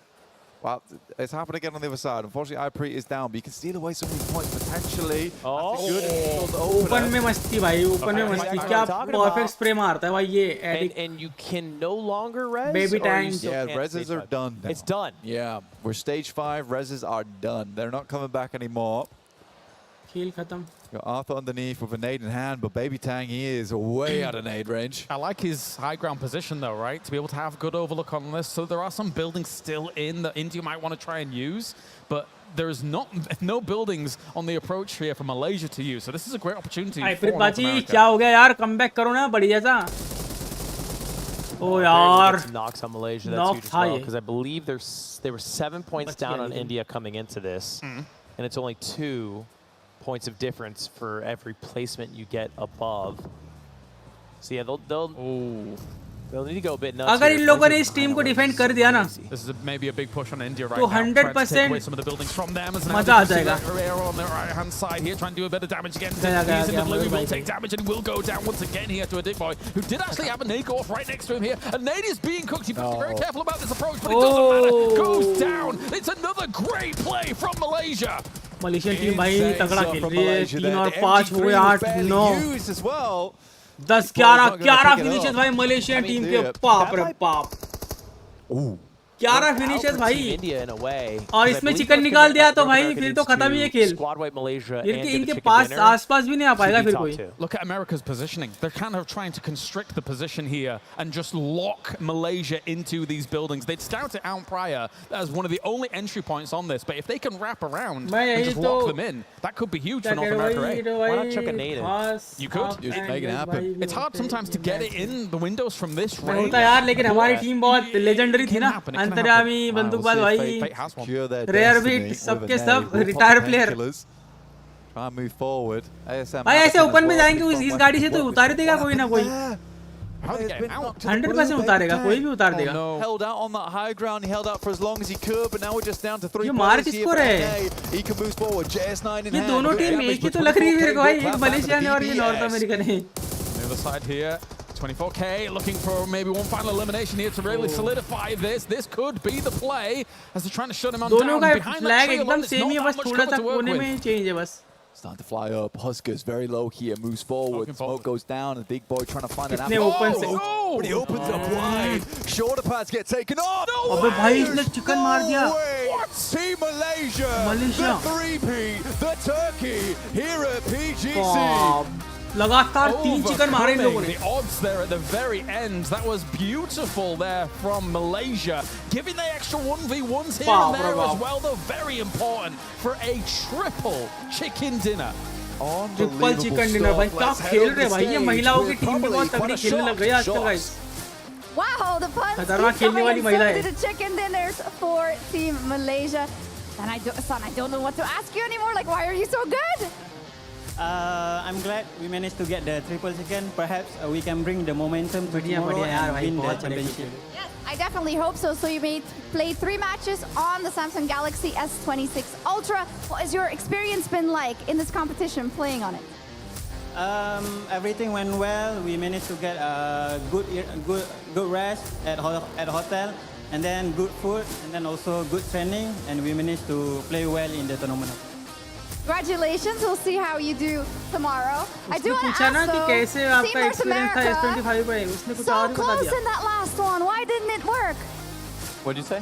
But it's happened again on the other side. Unfortunately, Ipreet is down, but you can steal away some of these points potentially. Oh. That's a good open में मस्ती भाई, open में मस्ती. क्या perfect spray मारता है भाई ये edict. And you can no longer res. Baby or you tank. still Yeah, can't reses stay are touched? done now. It's done. Yeah, we're stage 5. Reses are done. They're not coming back anymore. खेल खत्म. Got Arthur underneath with a nade in hand, but Baby Tang, he is way out of nade range. I like his high ground position though, right? To be able to have good overlook on this. So there are some buildings still in that India might want to try and use, but there's no buildings on the approach here for Malaysia to use. So this is a great opportunity for आईप्रीत North बाजी America. क्या हो गया यार, comeback करो ना बढ़िया सा. ओ यार Knocks on Malaysia. That's Knock huge as high. well because I believe they were 7 points Bach down gaya on lekin. India coming into this, and it's only 2 points of difference for every placement you get above. So yeah, they'll need to go a bit nuts. अगर here. इन लोगों ने Malaysia इस team को finally defend is कर दिया ना, easy. This is maybe a big push on India right तो now. Trying to take 100% away some of the buildings from them. As मजा आ जाएगा. on the right hand side here, trying to do a bit of damage against गया, him. गया, He's in the गया, blue. He will भाई. take damage and will go down once again here to a Dick Boy, who did actually have a nade go off right next to him here. A nade is being cooked. You've got to be very careful about this approach, but it doesn't matter. Goes down. It's another great play from Malaysia. Malaysian team भाई Insane तगड़ा stuff खेल from रही है. Malaysia 3 there. और The 5 हो गए, MG3 was 8 barely 9 used as well. 10 Ball's not 11 gonna 11 pick it finishes up. भाई Malaysian I mean, team do के. it. बाप रे बाप, Ooh. 11 Out फिनिशेस for भाई. Team India in a way. और I इसमें believe चिकन North निकाल दिया तो America भाई needs फिर तो खत्म ही है to खेल. squad wipe Malaysia and इनके get a इनके chicken पास dinner आसपास भी नहीं आ to पाएगा be फिर top कोई. 2. Look at America's positioning. They're kind of trying to constrict the position here and just lock Malaysia into these buildings. They'd scouted out prior as one of the only entry points on this, but if they can wrap around मैं and यही just तो lock them in, that could be huge for North America. Eh? Why not chuck a nade in? You could. Just make it happen. It's hard sometimes to get it in the windows from this range. होता यार, लेकिन हमारी team बहुत legendary थी ना. It can happen. अंतर्यामी Wow, बंदूकबाज we'll see if भाई. Fate has one. secure their Rare destiny beat, with सबके a सब nade. We'll pop retire the player. painkillers. Try and move forward. ASM भाई ऐसे Madison open as में well, जाएंगे pretty इस fun गाड़ी से way. तो उतार देगा कोई ना कोई. How are they getting out? 100% उतारेगा, कोई भी उतार देगा. no. Held out on that high ground. He held out for as long as he could, but now we're just down to 3 ये मार players here किसको for रहे हैं? NA. He can move forward. JS9 in ये hand. दोनों Good team damage एक ही तो with लग रही है मेरे को भाई. 24K एक back मलेशियन है और ये नॉर्थ BBS. अमेरिकन है. On the other side here, 24K looking for maybe one final elimination here to really solidify this. This could be the play as they're trying to shut him on दोनों down. का Behind that flag tree एकदम alone, it's same ही है, not बस that much थोड़ा cover सा to work कोने with. में ही change है बस. Starting to fly up. Huskers very low here. Moves forward. Looking Smoke forward. goes down. And Big Boy trying to find an कितने avenue. open से. Oh! But he opens up wide. Shoulder pads get taken off. अबे भाई इसने chicken मार दिया. Team Malaysia. Malaysia. The 3P. The Turkey. Here at PGC. बाप. लगातार 3 chicken मारे इन लोगों ने. The odds there at the very end. That was beautiful there from Malaysia. Giving the extra 1v1s here and there as well, though very important for a triple chicken dinner. Triple chicken dinner भाई. क्या खेल रहे भाई ये महिलाओं की team भी बहुत तगड़ी खेलने लग गई आजकल गाइस. Wow, the puns खतरनाक keep खेलने coming वाली in. महिला So है. did the chicken dinners for Team Malaysia. And Son, I don't know what to ask you anymore. Like, why are you so good? I'm glad we managed to get the triple chicken. Perhaps we can bring the momentum to बढ़िया tomorrow बढ़िया यार and भाई win the बहुत बढ़िया championship. खेले. Yes, I definitely hope so. So you may play 3 matches on the Samsung Galaxy S26 Ultra. What has your experience been like in this competition playing on it? Everything went well. We managed to get a good rest at hotel, and then good food, and then also good training, and we managed to play well in the tournament. Congratulations. We'll see how you do tomorrow. I do उसने want to पूछा ना ask कि though, कैसे Team आपका North experience था America, S25 पे. उसने कुछ so और ही बता close दिया. in that last one. Why didn't it work? What'd you say?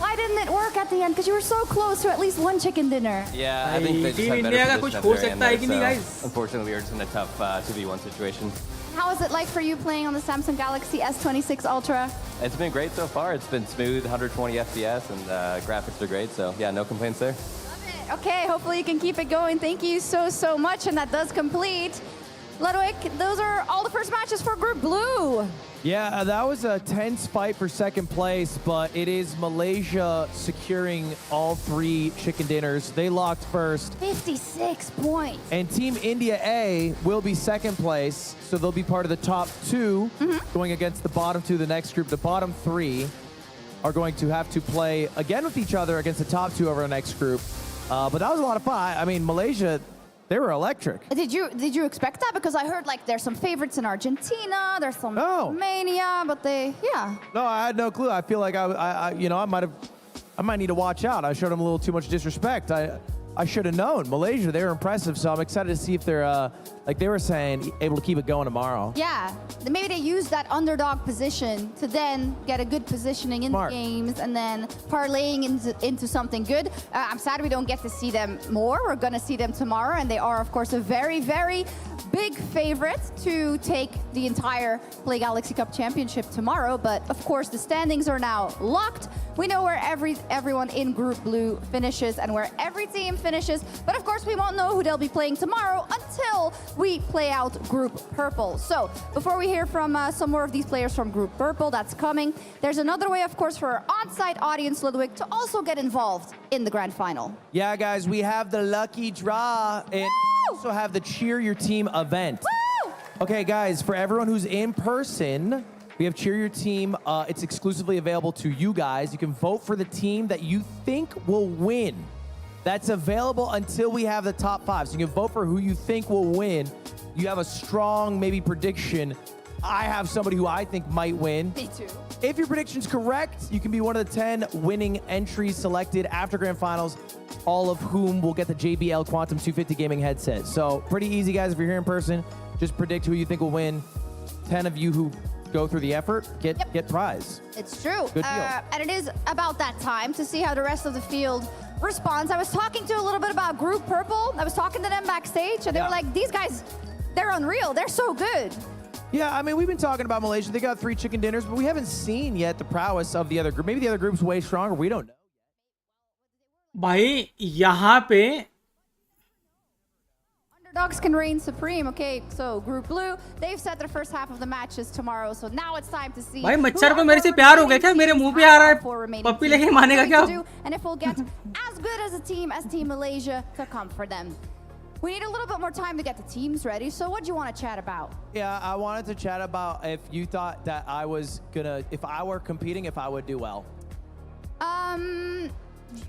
Why didn't it work at the end? Because you were so close to at least 1 chicken dinner. Yeah, I think they just Team had India better का कुछ position हो at the सकता है very कि end नहीं there, guys? so unfortunately we were just in a tough 2v1 situation. How was it like for you playing on the Samsung Galaxy S26 Ultra? It's been great so far. It's been smooth, 120 FPS, and graphics are great, so yeah, no complaints there. Okay, hopefully you can keep it going. Thank you so much. And that does complete Ludwig, those are all the first matches for Group Blue. Yeah, that was a tense fight for second place, but it is Malaysia securing all 3 chicken dinners. They locked first. 56 points. And Team India A will be second place, so they'll be part of the top 2 going against the bottom 2 of the next group. The bottom 3 are going to have to play again with each other against the top 2 of our next group. But that was a lot of fun. I mean, Malaysia, they were electric. Did you expect that? Because I heard like there's some favorites in Argentina, there's some Romania, but No, I had no clue. I feel like I might need to watch out. I showed them a little too much disrespect. I should have known. Malaysia, they were impressive, so I'm excited to see if they're, like they were saying, able to keep it going tomorrow. Yeah, maybe they use that underdog position to then get a good positioning in the games and then parlaying into something good. I'm sad we don't get to see them more. We're going to see them tomorrow, and they are, of course, a very, very big favorite to take the entire Play Galaxy Cup Championship tomorrow. But, of course, the standings are now locked. We know where everyone in Group Blue finishes and where every team finishes. But, of course, we won't know who they'll be playing tomorrow until we play out Group Purple. So, before we hear from some more of these players from Group Purple, that's coming, there's another way, of course, for our on-site audience, Ludwig, to also get involved in the grand final. Yeah, guys, we have the lucky draw and also have the Cheer Your Team event. Woo! Okay, guys, for everyone who's in person, we have Cheer Your Team. It's exclusively available to you guys. You can vote for the team that you think will win. That's available until we have the top 5. So you can vote for who you think will win. You have a strong, maybe, prediction. I have somebody who I think might win. Me too. If your prediction's correct, you can be one of the 10 winning entries selected after Grand Finals, all of whom will get the JBL Quantum 250 gaming headset. So pretty easy, guys. If you're here in person, just predict who you think will win. 10 of you who go through the effort get prize. It's true. Good deal. And it is about that time to see how the rest of the field responds. I was talking to a little bit about Group Purple. I was talking to them backstage, and they were like, these guys, they're unreal. They're so good. Yeah, I mean, we've been talking about Malaysia. They got 3 chicken dinners, but we haven't seen yet the prowess of the other group. Maybe the other group's way stronger. We don't know. भाई यहाँ पे Underdogs can reign supreme. Okay, so Group Blue, they've set their first half of the matches tomorrow, so now it's time to see. भाई मच्छर को मेरे से प्यार हो गया क्या? मेरे मुंह पे आ रहा है पप्पी लेके मानेगा क्या? And if we'll get as good as a team as Team Malaysia to come for them. We need a little bit more time to get the teams ready, so what do you want to chat about? Yeah, I wanted to chat about if you thought that I was gonna, if I were competing, if I would do well.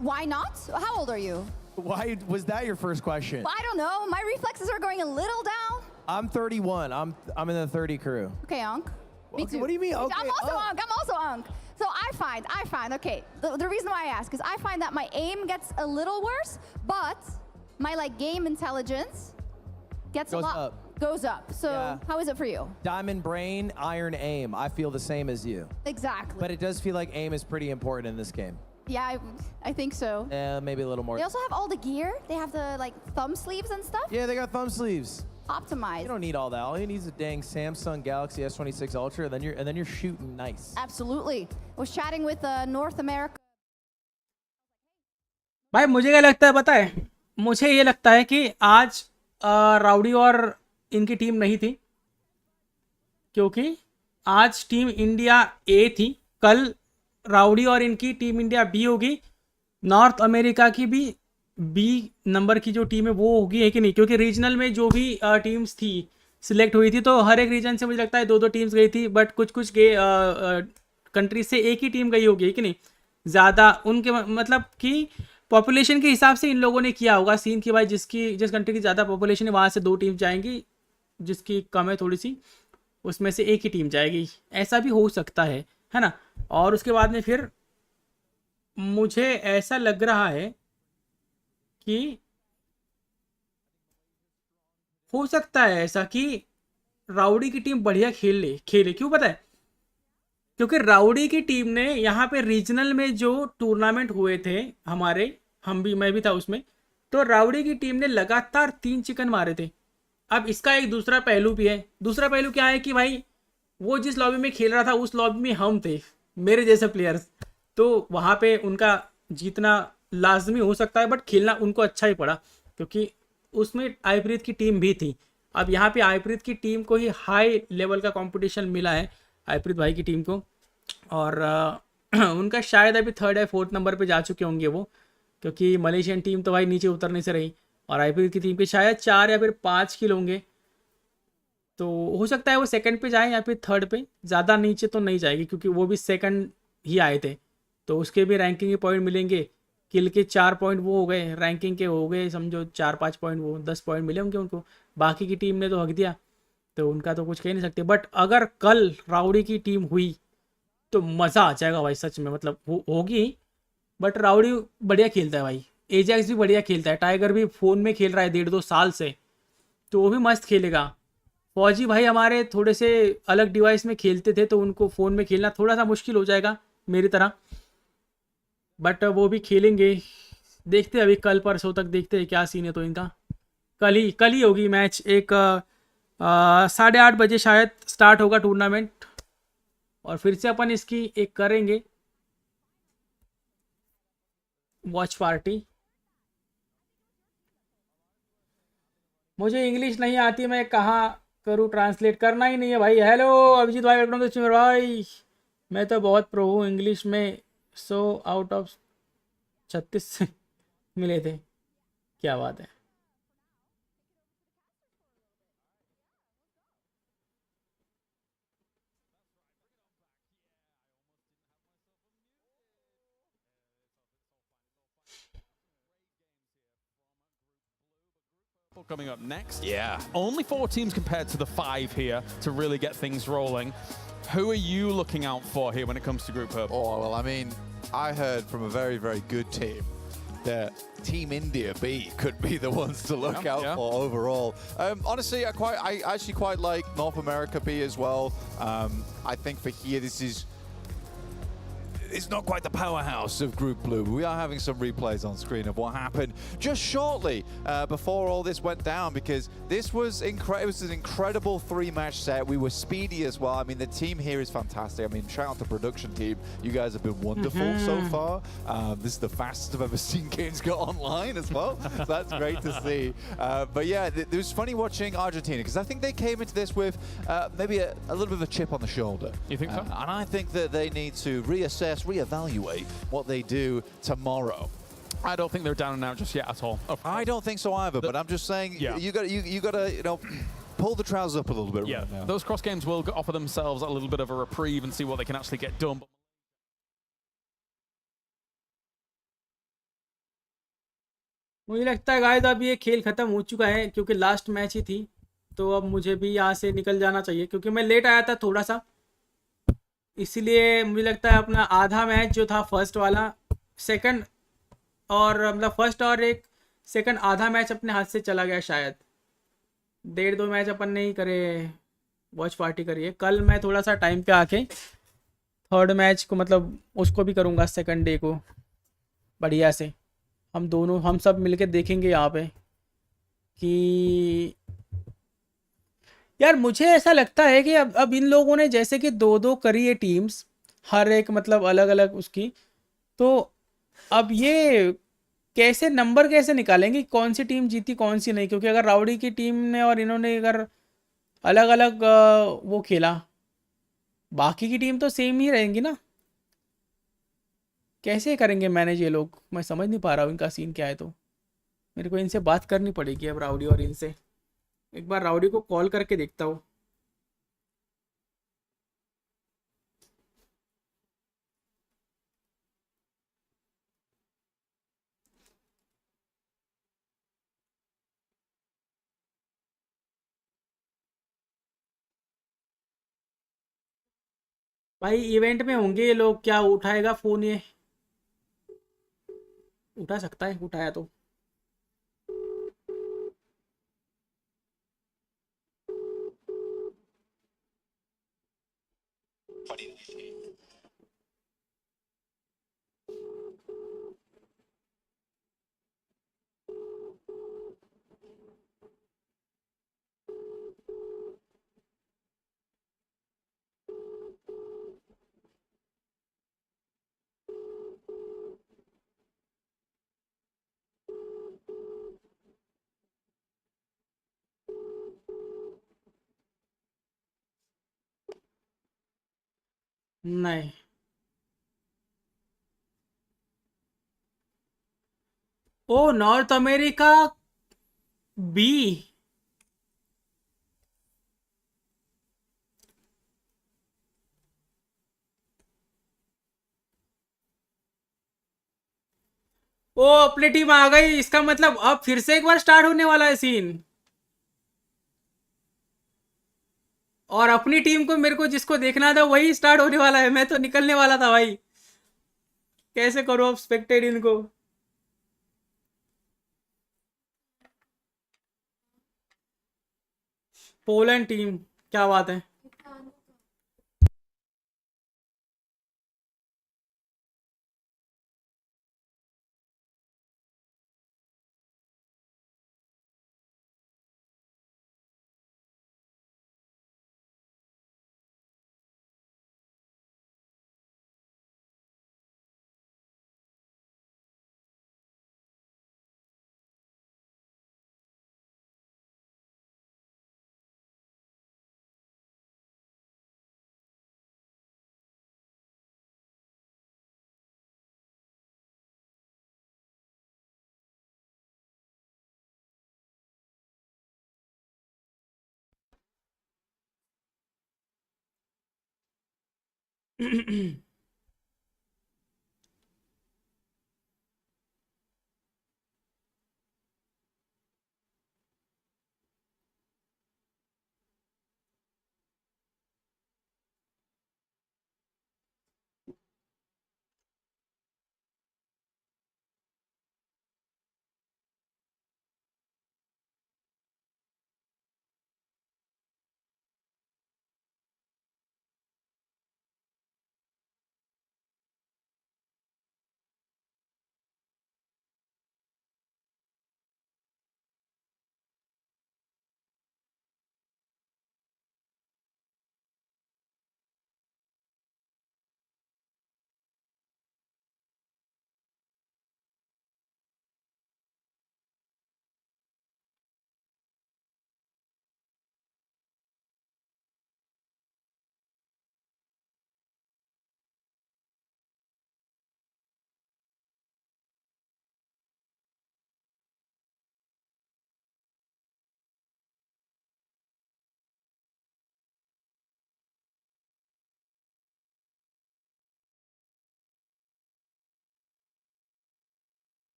Why not? How old are you? Why was that your first question? Well, I don't know. My reflexes are going a little down. I'm 31. I'm in the 30 crew. Okay, Unc. Me too. What do you mean? Okay, I'm also Unc. I'm also Unc. So I find, okay, the reason why I ask is I find that my aim gets a little worse, but my game intelligence gets goes up. So yeah. How is it for you? Diamond brain, iron aim. I feel the same as you. Exactly. But it does feel like aim is pretty important in this game. Yeah, I think so. Yeah, maybe a little more. They also have all the gear. They have the thumb sleeves and stuff. Yeah, they got thumb sleeves. Optimized. You don't need all that. All you need is a dang Samsung Galaxy S26 Ultra, and then you're shooting nice. Absolutely. I was chatting with North America. भाई मुझे क्या लगता है पता है? मुझे ये लगता है कि आज राउडी और इनकी टीम नहीं थी, क्योंकि आज टीम इंडिया ए थी, कल राउडी और इनकी टीम इंडिया बी होगी, नॉर्थ अमेरिका की भी बी नंबर की जो टीम है वो होगी, है कि नहीं? क्योंकि रीजनल में जो भी टीम्स थी सिलेक्ट हुई थी, तो हर एक रीजन से मुझे लगता है 2-2 टीम्स गई थी, बट कुछ कंट्री से एक ही टीम गई होगी, है कि नहीं? ज़्यादा उनके मतलब कि पॉपुलेशन के हिसाब से इन लोगों ने किया होगा सीन कि भाई जिस कंट्री की ज़्यादा पॉपुलेशन है वहाँ से 2 टीम जाएंगी, जिसकी कम है थोड़ी सी उसमें से एक ही टीम जाएगी, ऐसा भी हो सकता है ना? और उसके बाद में फिर मुझे ऐसा लग रहा है कि हो सकता है ऐसा कि राउडी की टीम बढ़िया खेले। क्यों पता है? क्योंकि राउडी की टीम ने यहाँ पे रीजनल में जो टूर्नामेंट हुए थे मैं भी था उसमें, तो राउडी की टीम ने लगातार 3 चिकन मारे थे। अब इसका एक दूसरा पहलू भी है। दूसरा पहलू क्या है कि भाई वो जिस लॉबी में खेल रहा था उस लॉबी में हम थे, मेरे जैसे प्लेयर्स, तो वहाँ पे उनका जीतना लाजमी हो सकता है, बट खेलना उनको अच्छा ही पड़ा क्योंकि उसमें आईप्रीत की टीम भी थी। अब यहाँ पे आईप्रीत की टीम को ही हाई लेवल का कंपटीशन मिला है, आईप्रीत भाई की टीम को, और उनका शायद अभी 3rd या 4th नंबर पे जा चुके होंगे वो, क्योंकि मलेशियन टीम तो भाई नीचे उतरने से रही, और आईपीएल की टीम के शायद 4 या फिर 5 किल होंगे। तो हो सकता है वो सेकंड पे जाए या फिर थर्ड पे, ज़्यादा नीचे तो नहीं जाएगी क्योंकि वो भी सेकंड ही आए थे, तो उसके भी रैंकिंग के पॉइंट मिलेंगे। किल के 4 पॉइंट वो हो गए, रैंकिंग के हो गए समझो 4-5 पॉइंट, वो 10 पॉइंट मिले होंगे उनको। बाकी की टीम ने तो हक दिया, तो उनका तो कुछ कह नहीं सकते। बट अगर कल राउडी की टीम हुई तो मज़ा आ जाएगा भाई सच में, मतलब होगी। बट राउडी बढ़िया खेलता है भाई, एजैक्स भी बढ़िया खेलता है, टाइगर भी फ़ोन में खेल रहा है 1.5-2 साल से, तो वो भी मस्त खेलेगा। फौजी भाई हमारे थोड़े से अलग डिवाइस में खेलते थे, तो उनको फ़ोन में खेलना थोड़ा सा मुश्किल हो जाएगा मेरी तरह, बट वो भी खेलेंगे। देखते हैं अभी कल परसों तक, देखते हैं क्या सीन है। तो इनका कल ही होगी मैच, एक 8:30 बजे शायद स्टार्ट होगा टूर्नामेंट, और फिर से अपन इसकी एक करेंगे वॉच पार्टी। मुझे इंग्लिश नहीं आती, मैं कहाँ करूँ ट्रांसलेट, करना ही नहीं है भाई। हेलो अभिजीत भाई, वेलकम टू स्ट्रीमर भाई। मैं तो बहुत प्रो हूँ इंग्लिश में, 100 आउट ऑफ 36 मिले थे, क्या बात है। Coming up next. Yeah. Only 4 teams compared to the 5 here to really get things rolling. Who are you looking out for here when it comes to Group Purple? Oh, well, I mean, I heard from a very, very good team that Team India B could be the ones to look out for overall. Honestly, I actually quite like North America B as well. I think for here, it's not quite the powerhouse of Group Blue. We are having some replays on screen of what happened just shortly before all this went down, because this was it was an incredible 3-match set. We were speedy as well. I mean, the team here is fantastic. I mean, shout out to production team. You guys have been wonderful so far. This is the fastest I've ever seen games go online as well. So that's great to see. But yeah, it was funny watching Argentina, because I think they came into this with maybe a little bit of a chip on the shoulder. You think so? And I think that they need to reevaluate what they do tomorrow. I don't think they're down and out just yet at all. I don't think so either, but I'm just saying you got to pull the trousers up a little bit right now. Those cross games will offer themselves a little bit of a reprieve and see what they can actually get done. मुझे लगता है guys अब ये खेल ख़त्म हो चुका है, क्योंकि लास्ट मैच ही थी, तो अब मुझे भी यहाँ से निकल जाना चाहिए, क्योंकि मैं लेट आया था थोड़ा सा, इसीलिए मुझे लगता है अपना आधा मैच जो था फर्स्ट वाला, सेकंड और मतलब फर्स्ट और एक सेकंड आधा मैच अपने हाथ से चला गया शायद। 1.5-2 मैच अपन नहीं करे, वॉच पार्टी करिए। कल मैं थोड़ा सा टाइम पे आके थर्ड मैच को मतलब उसको भी करूँगा सेकंड डे को बढ़िया से। हम सब मिलके देखेंगे यहाँ पे कि यार मुझे ऐसा लगता है कि अब इन लोगों ने जैसे कि 2-2 करी है टीम्स, हर एक मतलब अलग अलग उसकी, तो अब ये कैसे नंबर कैसे निकालेंगे कौन सी टीम जीती कौन सी नहीं, क्योंकि अगर राउडी की टीम ने और इन्होंने अगर अलग अलग वो खेला, बाकी की टीम तो सेम ही रहेंगी ना, कैसे करेंगे मैनेज ये लोग, मैं समझ नहीं पा रहा हूँ इनका सीन क्या है। तो मेरे को इनसे बात करनी पड़ेगी अब, राउडी और इनसे एक बार राउडी को कॉल करके देखता हूँ। भाई इवेंट में होंगे ये लोग, क्या उठाएगा फ़ोन, ये उठा सकता है, उठाया तो। नहीं, ओ नॉर्थ अमेरिका बी। ओ अपनी टीम आ गई, इसका मतलब अब फिर से एक बार स्टार्ट होने वाला है सीन। और अपनी टीम को मेरे को जिसको देखना था वही स्टार्ट होने वाला है। मैं तो निकलने वाला था भाई, कैसे करूँ अब स्पेक्टेट इनको। पोलैंड टीम, क्या बात है।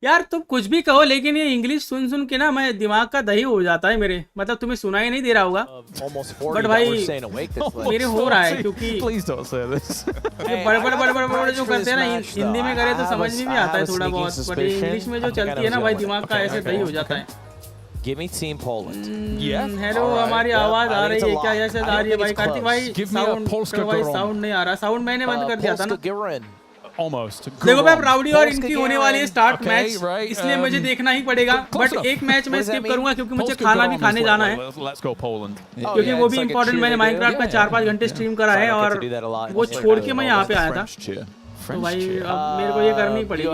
यार तुम कुछ भी कहो, लेकिन ये इंग्लिश सुन सुन के ना मैं दिमाग का दही हो जाता है मेरे। मतलब तुम्हें सुनाई नहीं दे रहा होगा, बट भाई मेरे हो रहा है, क्योंकि ये बड़े बड़े जो करते हैं ना हिंदी में करे तो समझ में भी आता है थोड़ा बहुत, बट इंग्लिश में जो चलती है ना भाई दिमाग का ऐसे दही हो जाता है। Give me Team Poland. Hello, हमारी आवाज आ रही है क्या? ऐसे आ रही है भाई। कार्तिक भाई साउंड नहीं आ रहा। साउंड मैंने बंद कर दिया था ना। Almost. देखो भाई, राउडी और इनकी होने वाली है स्टार्ट मैच, इसलिए मुझे देखना ही पड़ेगा। बट एक मैच मैं स्किप करूंगा क्योंकि मुझे खाना भी खाने जाना है, क्योंकि वो भी इम्पोर्टेंट। मैंने माइनक्राफ्ट में 4-5 घंटे स्ट्रीम करा है और वो छोड़ के मैं यहाँ पे आया था, तो भाई अब मेरे को ये करनी पड़ेगी।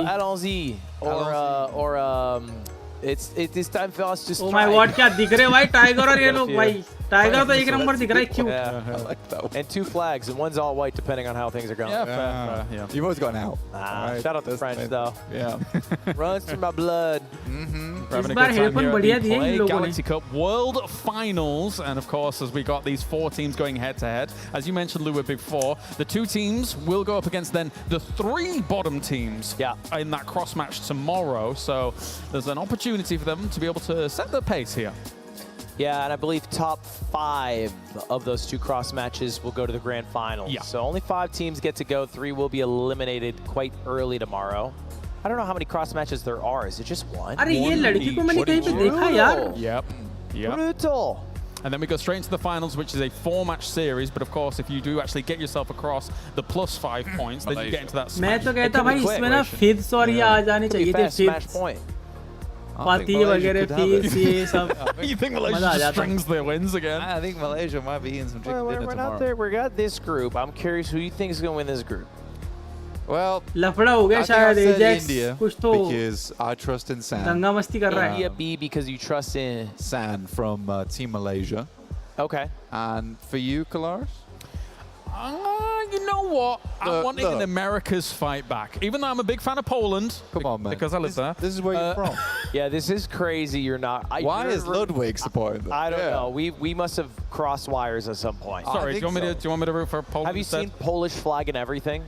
It is time for us to strike. Oh my God, क्या दिख रहे भाई टाइगर और ये लोग भाई। टाइगर तो एक नंबर दिख रहा है क्यों Yeah. I like that one. And 2 flags, and one's all white depending on how things are going. Yeah, fair, yeah. You've always gone out. Ah, shout out to French though. Yeah. Runs through my blood. We're having a bar good time headphone here at बढ़िया the दिए इन Play लोगों ने। Galaxy Cup World Finals, and of course, as we got these 4 teams going head-to-head, as you mentioned, Lou, with Big 4, the 2 teams will go up against then the 3 bottom teams in that cross match tomorrow. So there's an opportunity for them to be able to set the pace here. Yeah, and I believe top 5 of those 2 cross matches will go to the grand finals. Yeah. So only 5 teams get to go. 3 will be eliminated quite early tomorrow. I don't know how many cross matches there are. Is it just 1? अरे ये लड़की को मैंने कहीं पे देखा यार Yep. Brutal. And then we go straight into the finals, which is a 4-match series. But of course, if you do actually get yourself across the +5 points, then you get into that मैं smash. तो कहता भाई इसमें ना फिद्स और ये आ जाने चाहिए थे Smash फिद्स point. पाती वगैरह फिद्स ये सब You think मजा आ Malaysia जाता strings their wins again? I think Malaysia might be in some chicken Well, dinner we're tomorrow. out there. We got this group. I'm curious who you think is going to win this group. Well, लफड़ा हो गया I think I शायद said Ajax India कुछ तो because I trust in San. दंगा मस्ती कर रहा है India B because you trust in. San from Team Malaysia. Okay. And for you, Kalaris? You know what? I'm Look, wanting an look. America's fight back. Even though I'm a big fan of Poland. Come on, man. Because I live there. This is where you're from. Yeah, this is crazy. You're not. Why is Ludwig supporting them? I don't Yeah. know. We must have crossed wires at some point. Sorry, do you, want me to, so. do you want me to root for Poland Have you instead? seen Polish flag and everything?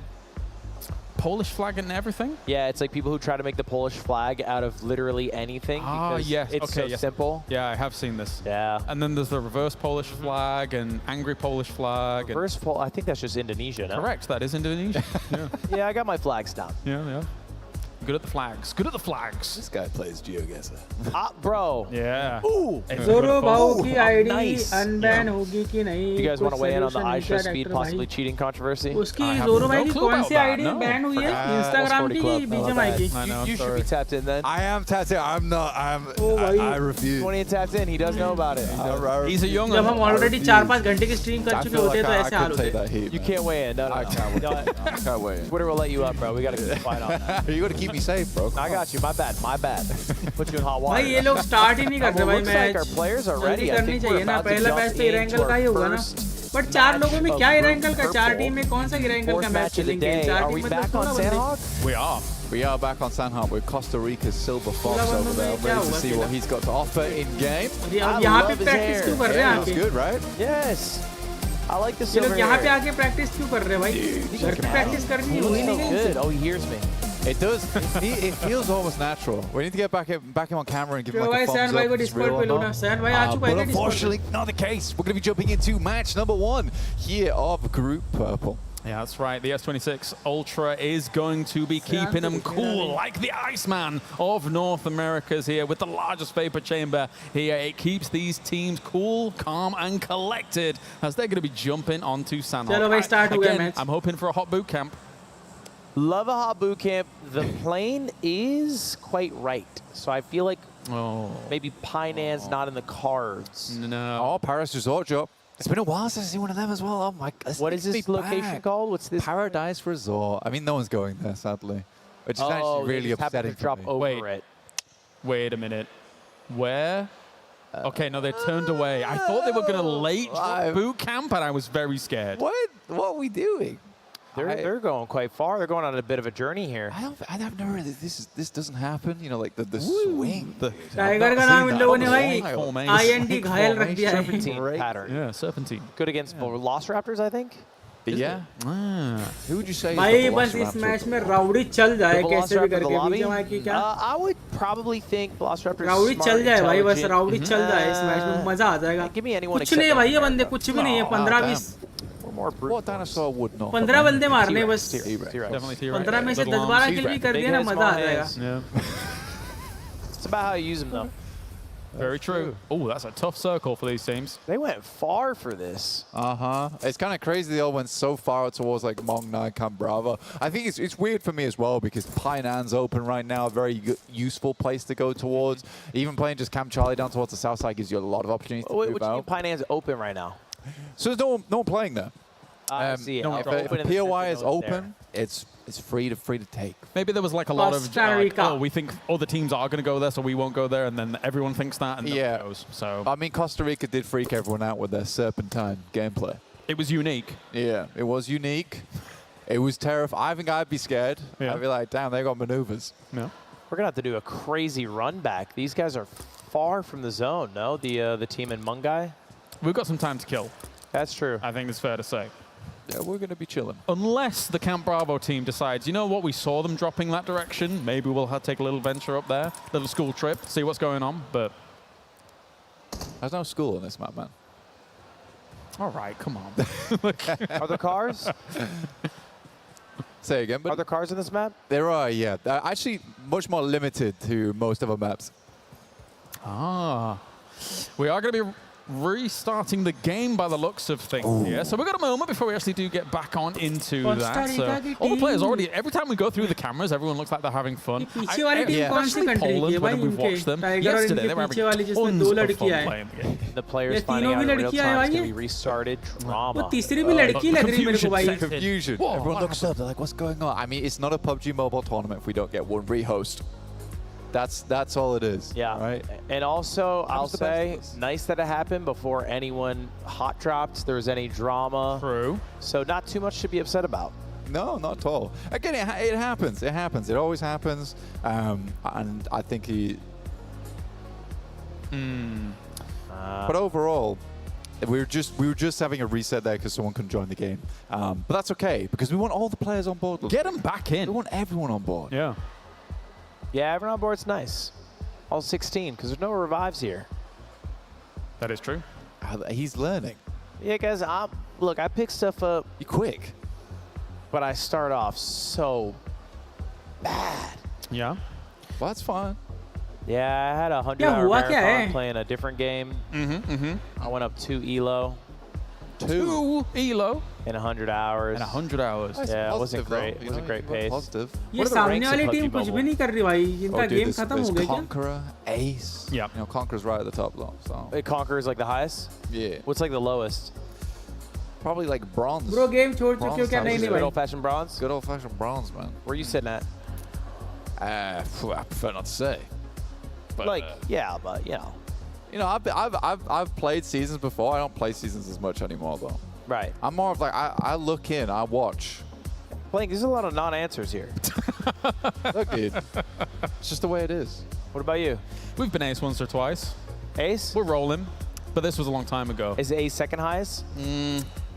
Polish flag and everything? Yeah, it's like people who try to make the Polish flag out of literally anything Ah, because yes. it's Okay, so yes. simple. Yeah, I have seen this. Yeah. And then there's the reverse Polish flag and angry Polish flag. And First of all, I think that's just Indonesia, no? correct, that is Indonesia. yeah. Yeah, I got my flags down. Yeah. Good at the flags. Good at the flags. This guy plays GeoGuessr. Bro. Yeah. Ooh. जोरो भाव की ID nice. Unban होगी कि नहीं You guys want to कुछ weigh in on the solution iShow नहीं speed क्या possibly doctor cheating controversy? भाई उसकी I have जोरो no भाई की clue कौन about सी that, आईडी no. बैन हुई है इंस्टाग्राम की Club, कि my बीजेएमआई bad. की I know, You should sorry. be tapped in then. I am tattooed. I'm not. Oh, भाई. I refuse. 20 and tapped in. He does know about it. He's a young जब हम already 4-5 घंटे की stream कर I चुके feel होते like तो I ऐसे हाल could होते take that heat. You man. can't weigh in. No, I can't no. I can't wait. Twitter will let you up, bro. We got to get a fight on that. You got to keep me safe, bro. I got you. My bad. My bad. Put you in hot water. भाई ये लोग start ही नहीं करते Well, भाई looks like match our players are जल्दी ready. I करनी think we're चाहिए ना about to पहला jump मैच तो इरेंगल into का ही our होगा ना first बट 4 लोगों में match क्या of इरेंगल का Group 4 Purple. टीम में कौन सा इरेंगल का Fourth match match of the खेलेंगे day. 4 Are टीम we में back 10 on बंदे Sandhawk? We are. We are back on Sandhawk with Costa Rica's Silver Fox पूरा over बंदों there, में क्या ready to होगा see what he's got to offer in game. और I यहाँ पे love his प्रैक्टिस hair. क्यों कर रहे हैं Yeah, that's आके good, right? Yes. I like the ये silver लोग यहाँ पे hair. आके प्रैक्टिस क्यों कर रहे हैं भाई घर पे प्रैक्टिस करनी He होगी looks so नहीं good. Oh, he hears me. It does. It feels almost natural. We need to get back him on camera and give him क्यों like भाई a सैन thumbs भाई up को if it's Discord real पे or लो ना not. San भाई आ चुका But है Discord unfortunately, not the case. We're going to be jumping into match number 1 here of Group Purple. Yeah, that's right. The S26 Ultra is going to be keeping them cool, like the Iceman of North America's here with the largest vapor chamber here. It keeps these teams cool, calm, and collected as they're going to be jumping onto Sandhawk. चलो भाई start हो गया Again, match I'm hoping for a hot boot camp. Love a hot boot camp. The plane is quite right. So I feel like maybe Pinan's not in the cards. No. Oh, Paris Resort Job. It's been a while since I've seen one of them as well. Oh my God. What is this location called? What's this? Paradise Resort. I mean, no one's going there, sadly. Which is actually they really just happened upsetting to drop for me. over Wait. it. Wait a minute. Where? Okay, no, they turned away. I thought they were going to late drop boot camp, and I was very scared. What are we doing? They're going quite far. They're going on a bit of a journey here. I've never heard that this doesn't happen. You know, like the swing. Tiger का नाम इन लोगों ने भाई Formation. IND घायल रख दिया है Serpentine pattern. Yeah, Serpentine. Good against Velociraptors, I think. Yeah. Who would you say? भाई बस इस मैच में राउडी चल जाए The कैसे भी Velociraptor, the करके lobby? बीजेएमआई की क्या I would probably think Velociraptor is rowdy smart, चल जाए भाई बस intelligent. राउडी चल जाए इस मैच में मजा आ जाएगा Give me anyone कुछ except नहीं है भाई ये North बंदे America. कुछ भी नहीं है 15-20 We're more brute What dinosaur would not? 15 बंदे मारने हैं बस T-Rex. Definitely T-Rex. 15 में से Little 10-12 arms. किल भी कर Big दिया ना head, मजा आ small जाएगा hands. Yeah. It's about how you use them, though. Very true. Oh, that's a tough circle for these teams. They went far for this. It's kind of crazy they all went so far towards like Mong Nai Camp Bravo. I think it's weird for me as well because Pinan's open right now, a very useful place to go towards. Even playing just Camp Charlie down towards the south side gives you a lot of opportunities to What move do you mean out. Pinan's open right now? So there's no one playing there. I see it. no, If open open If in the POI center, is no one's open, it's It's free to take. Maybe there was like a lot of, Costa Rica. oh, we think other teams are going to go there, so we won't go there, and then everyone thinks that, and Yeah. goes. So I mean, Costa Rica did freak everyone out with their serpentine gameplay. it was unique. Yeah, it was unique. It was terrifying. I think I'd be scared. Yeah. I'd be like, damn, they got maneuvers. Yeah. We're gonna have to do a crazy run back. These guys are far from the zone. No, the team in Mungai. We've got some time to kill. That's true. I think it's fair to say. Yeah, we're going to be chilling. Unless the Camp Bravo team decides, you know what, we saw them dropping that direction. Maybe we'll take a little venture up there, little school trip, see what's going on. But There's no school in this map, man. all right, come on. Are there cars? Say again, but Are there cars in this map? there are, yeah. They're actually much more limited to most of our maps. We are going to be restarting the game by the looks of things here. So we've got a moment before we actually do get back on into Costa that. So Rica की all the players team. already, every time we go through the cameras, everyone looks like they're having fun. ये पीछे वाली team कौन सी Especially country की है Poland, भाई when we've उनके watched them. Tiger और Yesterday, इनके they were पीछे having वाली जिसमें tons दो of लड़कियां fun हैं playing the game. The players ये finding तीनों out भी in real लड़कियां time हैं it's भाई going ये? to be restarted. वो Drama. तीसरी भी लड़की लग रही है मेरे को भाई Confusion. Confusion. Whoa, Everyone what looks up. They're like, what's going on? I mean, it's not a PUBG Mobile tournament if we don't get one rehost. That's all it is. Yeah. Right? And also, I'll the best say, of us. nice that it happened before anyone hot dropped. There was any drama. True. So not too much to be upset about. No, not at all. Again, it happens. It happens. It always happens. And I think he... But overall, we were just having a reset there because someone couldn't join the game. But that's okay because we want all the players on board. Get them back We in. want everyone on board. Yeah. Yeah, everyone on board's nice. All 16, because there's no revives here. That is true. He's learning. Yeah, guys, look, I pick stuff up, You're quick. but I start off so bad. Yeah. Well, that's fine. Yeah, I had a 100 क्या hour हुआ क्या marathon है? playing a different game. I went up 2 ELO Two ELO in 100 hours. in 100 hours. Yeah, it wasn't Positive, though. great. It You wasn't know, great you got pace. Positive. ये What are the सामने ranks in वाली PUBG team कुछ Mobile? भी नहीं कर रही भाई इनका Oh, dude, गेम खत्म हो there's गया क्या Conqueror, Ace. Yep. You know, Conqueror's right at the top, though. So, It Conqueror's like the highest? yeah. What's like the lowest? Probably like bronze. Bro game छोड़ चुके हो क्या Bronze नहीं नहीं Good भाई old fashioned bronze? Good old-fashioned bronze, man. Where you sitting at? I prefer not to say. But, Like, yeah, but you know. you know, I've played seasons before. I don't play seasons as much anymore, though. Right. I'm more of like, I look in, I watch. Blake, there's a lot of non-answers here. Look, dude. It's just the way it is. What about you? We've been ace once or twice. Ace? We're rolling, but this was a long time ago. Is Ace second highest?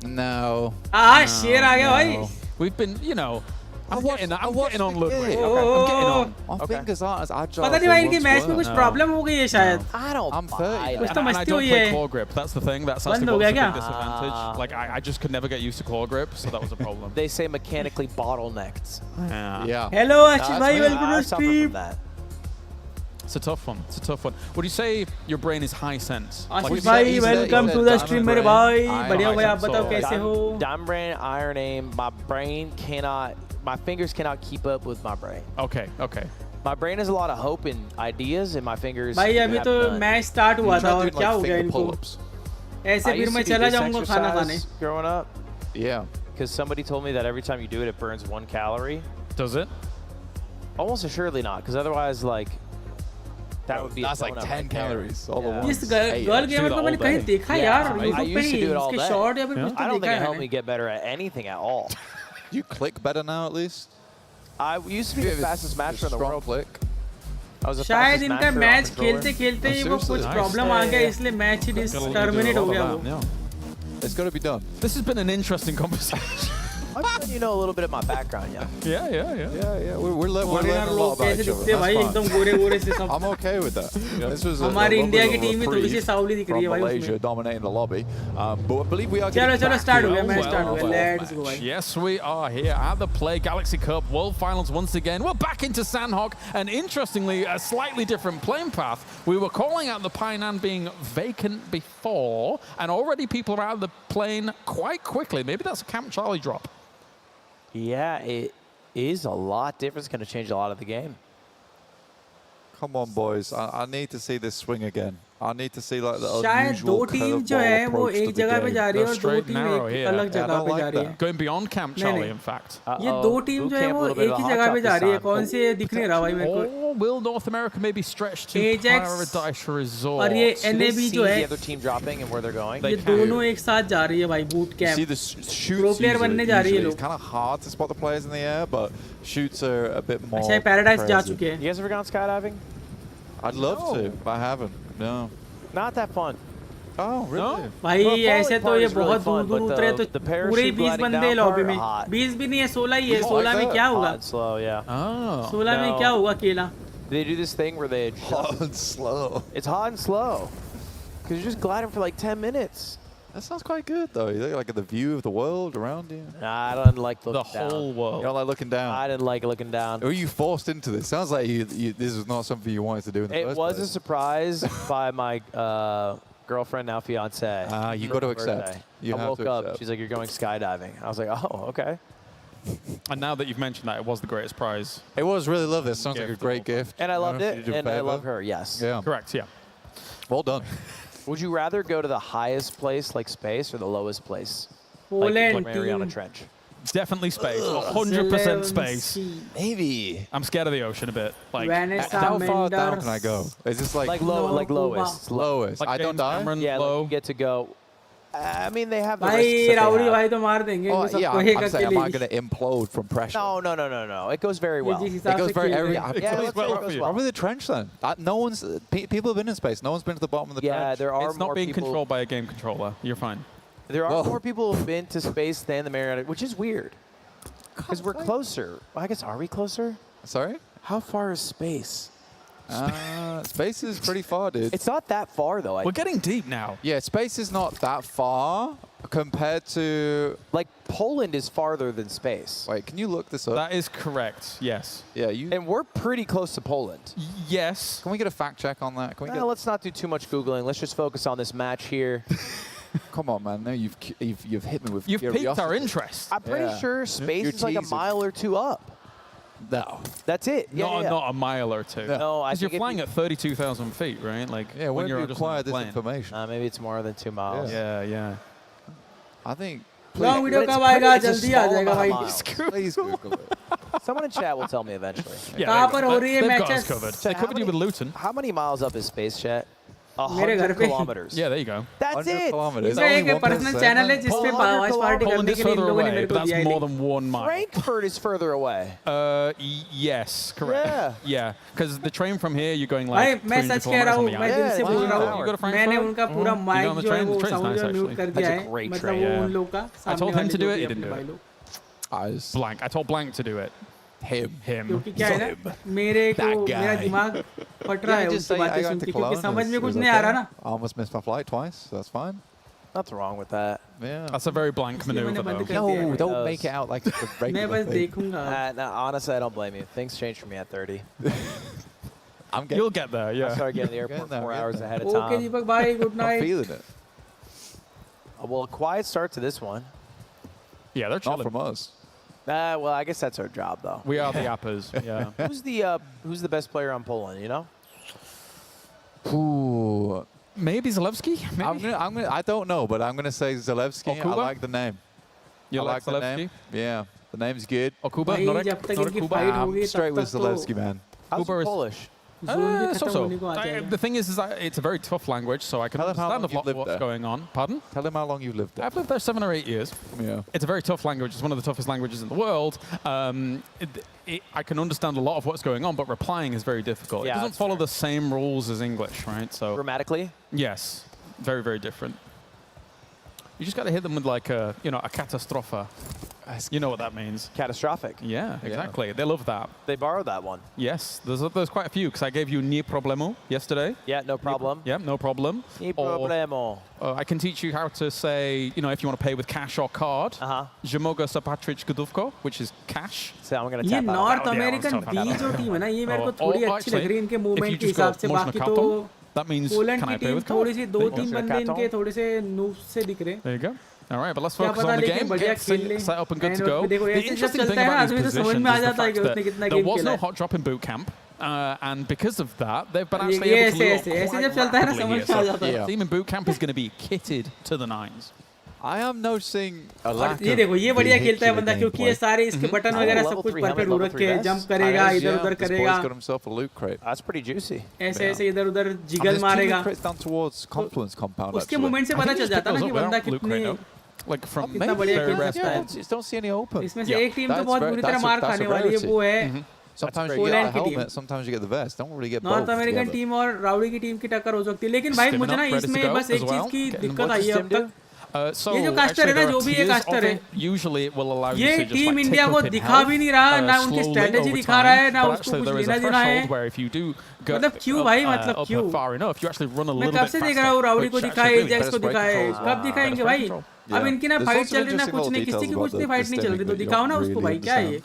No. हाँ शेर आ गया भाई We've been, you know, I'm getting on the Ludwig. game. I'm getting on. My Okay. fingers aren't as agile पता as नहीं they भाई इनके once match में were. कुछ प्रॉब्लम हो गई है शायद I don't I'm buy 30. that. कुछ तो And I मस्ती don't हुई play है claw grip. That's the thing. That's बंद actually हो what's a गया big क्या? disadvantage. Like, I just could never get used to claw grip, so that was a problem. They say mechanically bottlenecked. Yeah. Hello Ashish भाई me. Welcome to I suffer stream from that. It's a tough one. It's a tough one. Would you say your brain is high sense? Ashish he's भाई a- welcome he's a to the diamond stream मेरे brain. भाई I- बढ़िया हो भाई I आप think बताओ so. कैसे हो Diamond brain, iron aim. My brain cannot. My fingers cannot keep up with my brain. Okay, okay. My brain has a lot of hope and ideas, and my fingers. भाई अभी have तो none. Match start हुआ था Try और doing, क्या like, हो गया finger इनको pull-ups. ऐसे I फिर used मैं to do चला this जाऊंगा खाना खाने exercise growing up Yeah. because somebody told me that every time you do it, it burns 1 calorie. Does it? Almost assuredly not, because otherwise, like, that would be. That's a like donut 10 right there. calories. All the Yeah. ones. इस Hey, girl do gamer that को मैंने all कहीं day. देखा Yeah, यार I YouTube पे used to he do it all इसके day. Short या फिर कुछ I तो don't देखा think it है helped me मैंने get better at anything at all. You click better now, at least? I used to be the fastest matcher in the Strong world. click. I was the शायद fastest इनका matcher on match controller. खेलते खेलते ही वो seriously? कुछ Nice. Problem आ गया Yeah. इसलिए match he Gotta do a terminate lot हो of गया that, वो yeah. It's got to be done. This has been an interesting conversation. I'm glad you know a little bit of my background, yeah. Yeah. Yeah. We're learning foreigner a lot लोग about कैसे each other. दिखते हैं भाई That's एकदम fine. गोरे गोरे से सब I'm okay with that. This was हमारी a India की lovely टीम ही थोड़ी सी reprieve सावली दिख रही है from भाई Malaysia उसमें dominating the lobby. But I believe we are चलो getting चलो back स्टार्ट to हो गया it. मैच स्टार्ट हो गया well, लेट्स गो भाई Yes, we are here at the Play Galaxy Cup World Finals once again. We're back into Sandhawk, and interestingly, a slightly different playing path. We were calling out the Painan being vacant before, and already people are out of the plane quite quickly. Maybe that's a Camp Charlie drop. Yeah, it is a lot different. It's going to change a lot of the game. Come on, boys. I need to see this swing again. I need to see like the शायद दो unusual team जो curveball है वो approach to एक the जगह पे game. जा रही है Go और दो straight टीम narrow एक here. अलग Yeah, I जगह don't पे like जा रही है. Going beyond Camp नहीं, Charlie, नहीं. in fact. ये दो टीम जो है वो एक ही जगह पे जा रही है. कौन सी दिख नहीं रहा भाई मेरे को. Or will North America maybe stretch to Ajax Paradise Resort? और ये Do they NAB see जो the है other team dropping and where they're going? They ये can. दोनों एक साथ जा रही है भाई boot You see camp. the shoots Pro player बनने जा रही है usually. लोग. It's kind of hard to spot the players in the air, but shoots are a bit more. अच्छा ये पैराडाइज जा crazy. चुके हैं. You guys ever gone skydiving? I'd love to, but I haven't. No. Not that fun. Oh, really? भाई Well, ऐसे falling तो part ये is really बहुत दूर fun, दूर but उतरे तो the parachute पूरे ही 20 gliding बंदे down लॉबी part, में. hot. 20 भी नहीं है 16 ही है. Oh, 16 में like क्या that? होगा. Hot and slow, yeah. Oh. 16 में No. क्या होगा अकेला. They do this thing where they just, Hot and slow. it's hot and slow. Because you're just gliding for like 10 minutes. That sounds quite good, though. You look like at the view of the world around you. Nah, I don't like The looking down. whole You world. don't like looking down. I didn't like looking down. Were you forced into this? Sounds like this was not something you wanted to do in the It first was a place. surprise by my girlfriend, now fiance. You for got to her accept. birthday. You I have woke to up. accept. She's like, "You're going skydiving." I was like, "Oh, okay." And now that you've mentioned that, it was the greatest prize. It was really lovely. It sounds like a Gift great or- gift. And I You loved know, it, you did a and I favor. love her. Yes. Yeah. Correct, yeah. Well done. Would you rather go to the highest place like space or the lowest place? Poland like Mariana team. Trench. Definitely space. 100% space. Maybe. I'm scared of the ocean a bit. Like, Vanessa How far down Menders. can I go? Is this like, Like low, No, like lowest. lowest? like I don't James die? Cameron, Yeah, low. like you get to go. I mean, they have the भाई risks that rowdy they have. भाई तो मार देंगे. Oh, वो सब yeah, को I'm एक saying, am I अकेले. going to implode from pressure? No. It goes very well. जिस It हिसाब goes से very खेल every. रहे हैं. Yeah, It let's goes well go. for you. Probably the trench then. No one's. People have been in space. No one's been to the bottom of the Yeah, trench. there are It's more not being people. controlled by a game controller. You're fine. There are Whoa. more people who've been to space than the Mariana, which is weird. Because we're closer. Well, I guess, are we closer? Sorry? How far is space? Space is pretty far, dude. It's not that far, though. We're getting deep now. Yeah, space is not that far compared to. Like, Poland is farther than space. Wait, can you look this up? That is correct, yes. Yeah, you. And we're pretty close to Poland. Yes. Can we get a fact check on that? Can we Well, let's not do too much Googling. Let's just focus on this match here. Come on, man. No, you've hit me with. You've piqued our curiosity. interest. I'm pretty Yeah. sure space You're is like a teasing. mile or two up. No. That's it. Yeah, yeah. Not a mile or two. No, I Because you're think if flying you- at 32,000 feet, right? Like, Yeah, when you're you just on a acquire this plane. information, Maybe it's more than 2 miles. Yeah. I think. Long video But कब it's आएगा. it's a जल्दी आ small जाएगा amount of भाई. miles. Please Google it. Someone in chat will tell me eventually. Yeah, कहाँ they- पर हो रही है they've got us matches? covered. So They how covered you many- with Luton. How many miles up is space, chat? मेरे घर 100 पे. kilometers. Yeah, there you go. That's 100 it. kilometers. इसमें Only एक पर्सनल 1%. चैनल है जिस पे आवाज party Poland करने is के लिए इन further लोगों ने away, मेरे but को that's दिया है more link. than 1 mile. Frankfurt is further away. Yes, correct. Yeah, because the train from here, you're going भाई like मैं 300 सच कह रहा हूँ. kilometers on the मैं hour. दिल से Yeah, बोल रहा wow. You go to हूँ. Frankfurt? मैंने उनका पूरा You go mic on the जो है train? वो The train's साउंड nice, जो म्यूट actually. कर That's दिया a है. great मतलब train, वो yeah. उन लोग का I told सामने him वाले to do जो it, भी he didn't अपने do भाई it. लोग. Blank. I told Blank to do it. Him. Him. क्योंकि क्या है ना मेरे को That मेरा guy. दिमाग फट रहा है Yeah, उनकी just say I बातें went सुन to के क्योंकि Cologne. समझ में It कुछ was नहीं आ रहा okay. ना. I almost missed my flight twice. So that's fine. Nothing wrong with that. Yeah. That's a very blank इसलिए मैंने maneuver, बंद though. कर दिया No, है. don't Those. make it out like it's a मैं regular बस thing. देखूंगा. No, honestly, I don't blame you. Things change for me at 30. I'm getting. You'll get there, I yeah. started getting to the airport there, 4 getting hours there. ahead of okay time. दीपक भाई good I'm night. feeling it. Well, a quiet start to this one. Yeah, they're Not chilling. from us. Well, I guess that's our job, though. We are the uppers, yeah. Who's the best player on Poland? You know? Ooh. Maybe Zalewski? Maybe? I don't know, but I'm gonna say Zalewski. I Kuba? like the name. You I like the name. Zalewski? Yeah, the name's good. Or Kuba? भाई Norek? जब तक Norek इनकी Kuba? Fight I'm होगी straight तब with तक Zalewski, तो man. How's Uber your is- Polish? Zone भी खत्म So-so. होने को आ जाएगा. The thing is that it's a very tough language, so I can Tell them how understand long a you've lot lived what's there. going on. Pardon? Tell him how long you've lived there. I've lived there 7 or 8 years. Yeah. It's a very tough language. It's one of the toughest languages in the world. I can understand a lot of what's going on, but replying is very difficult. Yeah, It doesn't that's follow fair. the same rules as English, right? So Grammatically? yes, very, very different. You just got to hit them with like a catastrophe. You know what that means. Catastrophic. Yeah, exactly. They love that. They borrowed that one. Yes, there's quite a few because I gave you ni problemu yesterday. Yeah, no problem. Yeah, no problem. Ni Or, problemo. I can teach you how to say, if you want to pay with cash or card. Uh-huh. Je moga zapatrić gotówką, which is cash. So I'm going to ये tap out. North Yeah, American let's talk the about जो team है ना ये मेरे को Or थोड़ी अच्छी लग actually, रही है इनके if you मूवमेंट के just go हिसाब से. Można बाकी तो karton, that means Poland can की I pay टीम with थोड़ी सी card? 2-3 Można बंदे इनके karton? थोड़े से नूब से दिख रहे हैं. There you go. All right, but let's क्या focus पता on the लेकिन game. बढ़िया Get खेल ले. set up and good to And go. देखो The ऐसे जब interesting thing चलता है ना about आदमी his तो समझ position में आ is the जाता है fact कि उसने that कितना there गेम was खेला no है. hot drop in boot camp. And because of that, they've been actually ये able to ऐसे move ऐसे quite जब चलता है ना rapidly समझ here. में आ So जाता है। Yeah. Team in boot camp is going to be kitted to the nines. I am noticing a और lack ये of देखो ये बढ़िया खेलता है vehicular बंदा क्योंकि ये gameplay. सारे इसके बटन वगैरह सब level कुछ 3 परफेक्ट helmet, रख level के 3 जंप vest. करेगा Yes, इधर yeah, उधर this boy's करेगा got himself a loot crate. That's pretty juicy. ऐसे Yeah. ऐसे इधर उधर I mean, jiggle there's two मारेगा loot crates down towards Confluence compound. उसके actually. मूवमेंट से I पता think चल he just जाता है goes ना up कि without बंदा loot कितने crate, no? Like from कितना बढ़िया very खेल rare सकता है। spots. Just don't see any open. इसमें से Yeah. एक टीम तो That's बहुत very- बुरी तरह that's a- मार that's a खाने वाली है rarity. वो है Sometimes you Poland get a की team. helmet, sometimes you get the vest. Don't really get both north American together. Team और राउडी की टीम की टक्कर हो सकती है लेकिन भाई Stimming मुझे ना up, ready to इसमें go बस एक as well. चीज की Getting दिक्कत what आई does है अब Stim तक So ये जो actually caster है ना, there जो are भी ये tiers caster of है, it. Usually it will allow you ये to just team like India tick को up in दिखा health, भी नहीं रहा ना उनकी slowly स्ट्रेटेजी over दिखा रहा है time, ना but उसको actually कुछ there is a लेना देना है threshold where if you do go मतलब क्यों भाई up, मतलब up क्यों far enough, you actually run a मैं little कब bit से देख faster, रहा हूँ राउडी को which दिखाए actually really एजेक्स को better दिखाए spray control. कब दिखाएंगे better भाई spray control. अब इनकी ना There's फाइट also चल रही ना interesting कुछ नहीं little किसी की details कुछ नहीं about फाइट the नहीं चल रही तो stimming दिखाओ ना that you उसको don't भाई क्या है really ये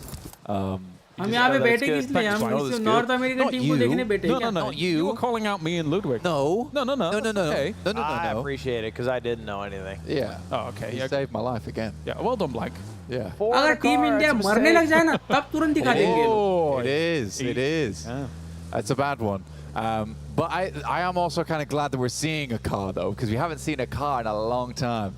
understand. हम यहाँ पे that's बैठे good. किस लिए Thanks, हम Ryan. इस That's north good. American Not team को you. देखने बैठे No, क्या no, no. Not You you. were calling out me and Ludwig. No. No, no, no. No, no, no. Okay. No, no, no, I no. appreciate it because I didn't know anything. Yeah. Oh, okay. He Yeah, saved my life again. yeah. Well done, Blank. Yeah. अगर team India मरने लग जाए ना तब तुरंत दिखा देंगे ये लोग। Oh, It is. It is. Yeah. That's a bad one. But I am also kind of glad that we're seeing a car, though, because we haven't seen a car in a long time.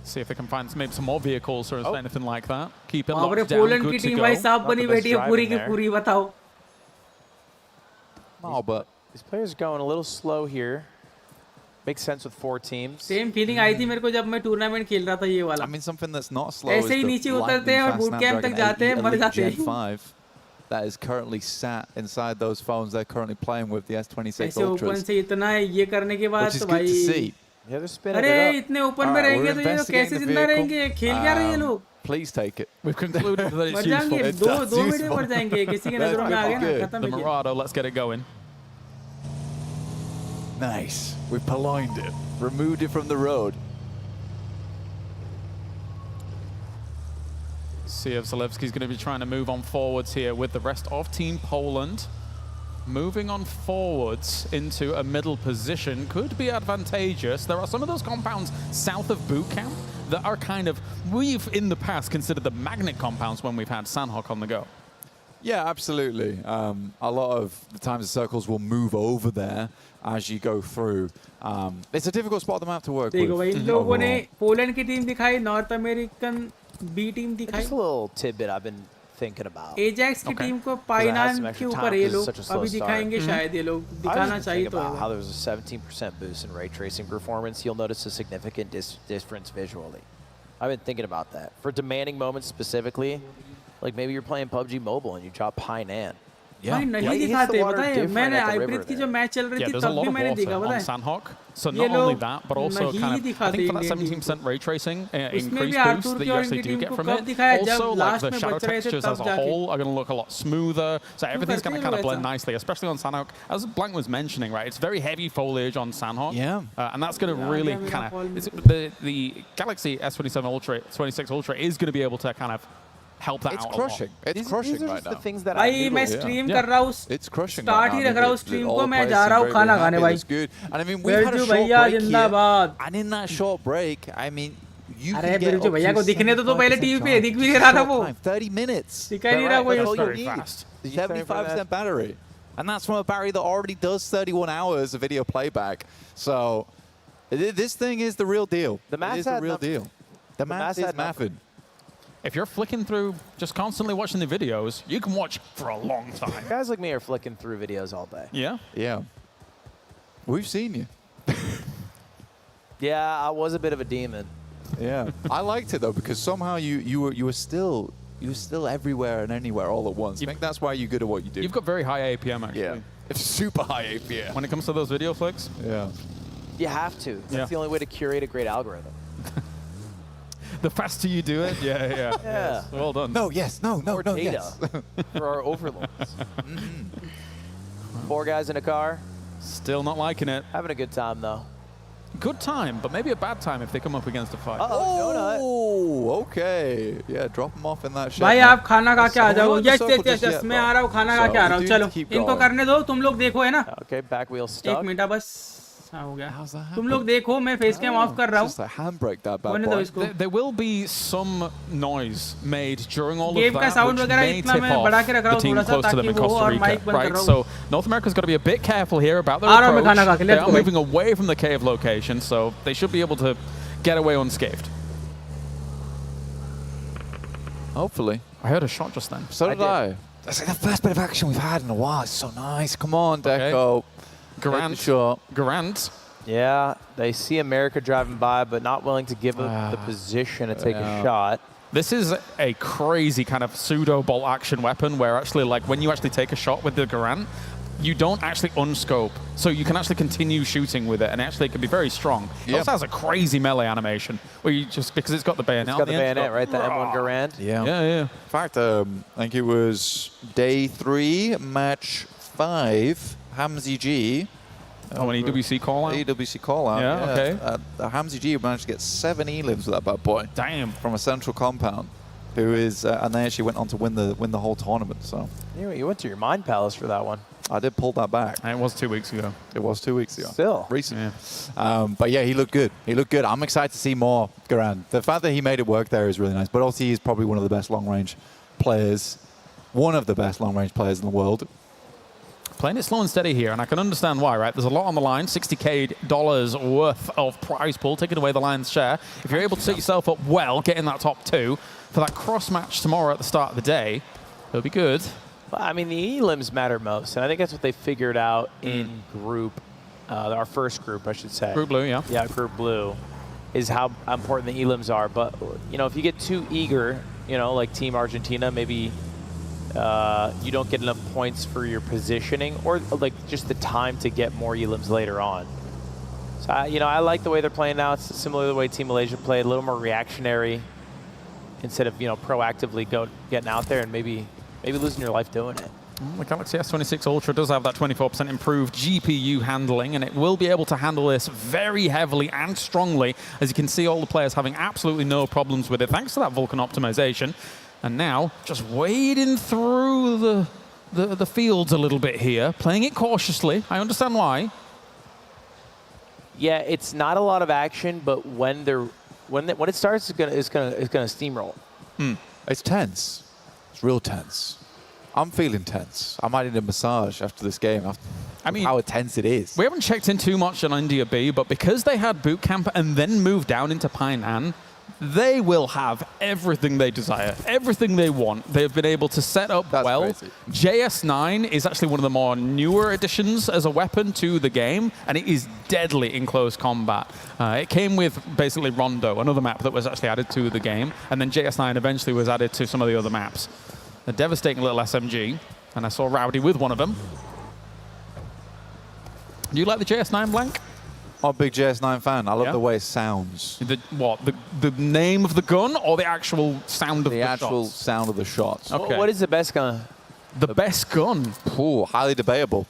See if they can find maybe some more vehicles or anything like that. Keep it वहाँ पर locked down. Poland की Good to team go. भाई साफ Not बनी the best बैठी है पूरी driving की there. पूरी बताओ No, but These players are going a little slow here. Makes sense with 4 teams. Same feeling आई थी मेरे को जब मैं टूर्नामेंट खेल रहा था ये वाला I mean something that's not slow ऐसे is ही the नीचे lightning उतरते हैं और fast boot camp तक Snapdragon जाते हैं, 8 मर Elite जाते हैं। Gen 5 that is currently sat inside those phones they're currently playing with, the S26 ऐसे ओपन Ultras, से इतना ये करने के बाद which is तो good to भाई see. Yeah, they're spinning अरे it up. इतने ओपन में Alright, रहेंगे we're तो ये लोग investigating कैसे the जिंदा vehicle. रहेंगे खेल क्या रहे हैं ये लोग Please take it. We've concluded that मर it's जाएंगे useful. दो That's दो useful. वीडियो मर जाएंगे किसी के That's नजरों में आ गया ना good. खत्म The है खेल। Murado, let's get it going. Nice. We purloined it. Removed it from the road. See if Zalewski's going to be trying to move on forwards here with the rest of Team Poland. Moving on forwards into a middle position could be advantageous. There are some of those compounds south of boot camp that are kind of, we've in the past considered the magnet compounds when we've had Sandhawk on the go. Yeah, absolutely. A lot of the times the circles will move over there as you go through. It's a difficult spot the map to work देखो भाई with. इन लोगों ने overall. Poland की team दिखाई north American B team दिखाई Just a little tidbit I've been thinking about. Ajax की Okay. Team को some पाइनान के extra ऊपर time ये 'cause it's लोग such a slow अभी start. दिखाएंगे शायद ये लोग I was दिखाना just चाहिए thinking तो about how there was a 17% boost in ray tracing performance. You'll notice a significant difference visually. I've been thinking about that. For demanding moments specifically, like maybe you're playing PUBG Mobile and you drop Hainan. Yeah. भाई नहीं Yeah, he hits दिखाते the water पता है different मैंने at the hybrid river की there. जो match चल रही Yeah, थी there's a तब lot भी of मैंने water देखा पता on है Sandhawk. So ये not only लोग that, but also नहीं kind of, I दिखाते think for that Indian team 17% ray tracing उसमें भी increased आर्थर boost that की you और actually इनकी do टीम get को from कब it. दिखाया जब Also, like लास्ट the में shadow बच रहे थे textures तब as a जाके whole are going to look a lot smoother. So everything's going to kind of blend ऐसा? nicely, especially on Sandhawk. As Blank was mentioning, right, it's very heavy foliage on Sandhawk. Yeah. And that's going to Yeah, really yeah, kind yeah, of, the Galaxy S27 Ultra, 26 Ultra is going to be able to kind of help that It's out crushing. It's These crushing are right just the now. things that I भाई मैं noodle. Stream Yeah. कर रहा हूँ It's crushing start right he now. रख रहा हूँ The- stream all को the मैं players जा seem रहा हूँ very, खाना very खाने happy. भाई That's good. And I mean, we've had a Birju short भैया break here. जिंदाबाद And in that short break, I mean, you अरे can get बिरजू up भैया to को दिखने तो पहले 75% टीवी पे charge. दिख भी नहीं रहा था Short वो time, 30 minutes. दिखाई नहीं रहा कोई That's all That's you very need. fast. Did you say for 75% battery. And that's from a battery that already does 31 hours of video playback. So this thing is the real deal. The maths it is the add real up. deal. The math maths is add up. mathing. If you're flicking through, just constantly watching the videos, you can watch for a long time. Guys like me are flicking through videos all day. Yeah? Yeah. We've seen you. Yeah, I was a bit of a demon. Yeah. I liked it though because somehow you were still everywhere and anywhere all at once. I think that's why you're good at what you do. You've got very high APM, actually. yeah. It's super high APM. When it comes to those video flicks. Yeah. You have to. That's Yeah. the only way to curate a great algorithm. The faster you do it, yeah. Yeah. Well done. No, yes, no, More data yes. for our overlords. 4 guys in a car, Still not liking it. having a good time though. Good time, but maybe a bad time if they come up against a fight. Oh, okay. Yeah, drop them off in that shit. भाई man. आप खाना खा के आ Let's जाओ hold the yes circle yes just yes yet, मैं though. आ रहा हूँ खाना खा So के आ we रहा हूँ do चलो need to keep इनको going. करने दो तुम लोग देखो है ना Okay, back wheel एक stuck. मिनट बस अच्छा हो गया How's that तुम happen? लोग देखो मैं फेस कैम ऑफ कर रहा Just हूँ like handbrake that bad होने दो boy. इसको There will be some noise made during all Game of का that, sound which वगैरह may इतना tip मैं बढ़ा के रख रहा off the हूँ team थोड़ा सा close to them ताकि in वो Costa और Rica, माइक बंद कर right? रहा हूँ So North America's got to be a bit careful here about their आ रहा हूँ मैं approach. खाना खा के, They let's are go. moving away from the cave location, so they should be able to get away unscathed. Hopefully. I heard a shot just then. So did I. That's like the first bit of action we've had in a while. It's so nice. Come on, Deco. Garant. Sure. Garant. Yeah, they see America driving by, but not willing to give up the position to take a shot. This is a crazy kind of pseudo bolt action weapon where actually, like, when you actually take a shot with the Garant, you don't actually unscope. So you can actually continue shooting with it, and actually it can be very strong. It also has a crazy melee animation where you just, because it's got the bayonet. It's got the bayonet, right? The M1 Garand. Yeah. Yeah. In fact, I think it was day 3, match 5, Hamzy G. Oh, an EWC call out? EWC call out. Yeah, okay. Hamzy G managed to get 7 elims with that bad boy. Damn. From a central compound. Who is, and they actually went on to win the whole tournament. So You went to your Mind Palace for that one. I did pull that back. And it was 2 weeks ago. It was 2 weeks ago. Still. Recent. Yeah. But yeah, he looked good. He looked good. I'm excited to see more Garand. The fact that he made it work there is really nice. But also he's probably one of the best long-range players. One of the best long-range players in the world. Playing it slow and steady here, and I can understand why, right? There's a lot on the line, $60K worth of prize pool, taking away the lion's share. If you're able to set yourself up well, get in that top 2 for that cross match tomorrow at the start of the day, it'll be good. Well, I mean, the elims matter most, and I think that's what they figured out in group, our first group, I should say. Group Blue, yeah. Yeah, Group Blue, is how important the elims are. But, you know, if you get too eager, you know, like Team Argentina, maybe you don't get enough points for your positioning or, like, just the time to get more elims later on. So, you know, I like the way they're playing now. It's similar to the way Team Malaysia played, a little more reactionary instead of, you know, proactively getting out there and maybe losing your life doing it. The Galaxy S26 Ultra does have that 24% improved GPU handling, and it will be able to handle this very heavily and strongly. As you can see, all the players having absolutely no problems with it, thanks to that Vulcan optimization. And now, just wading through the fields a little bit here, playing it cautiously. I understand why. Yeah, it's not a lot of action, but when it starts, it's gonna steamroll. It's tense. It's real tense. I'm feeling tense. I might need a massage after this game. I mean, how tense it is. We haven't checked in too much on India B, but because they had boot camp and then moved down into Painan, they will have everything they desire, everything they want. They've been able to set up well. Crazy. JS9 is actually one of the more newer additions as a weapon to the game, and it is deadly in close combat. It came with basically Rondo, another map that was actually added to the game, and then JS9 eventually was added to some of the other maps. A devastating little SMG, and I saw Rowdy with one of them. Do you like the JS9, Blank? I'm a big JS9 fan. I love the way it sounds. The name of the gun or the actual sound of the shots? The actual sound of the shots. Okay. What is the best gun? The best gun? Ooh, highly debatable.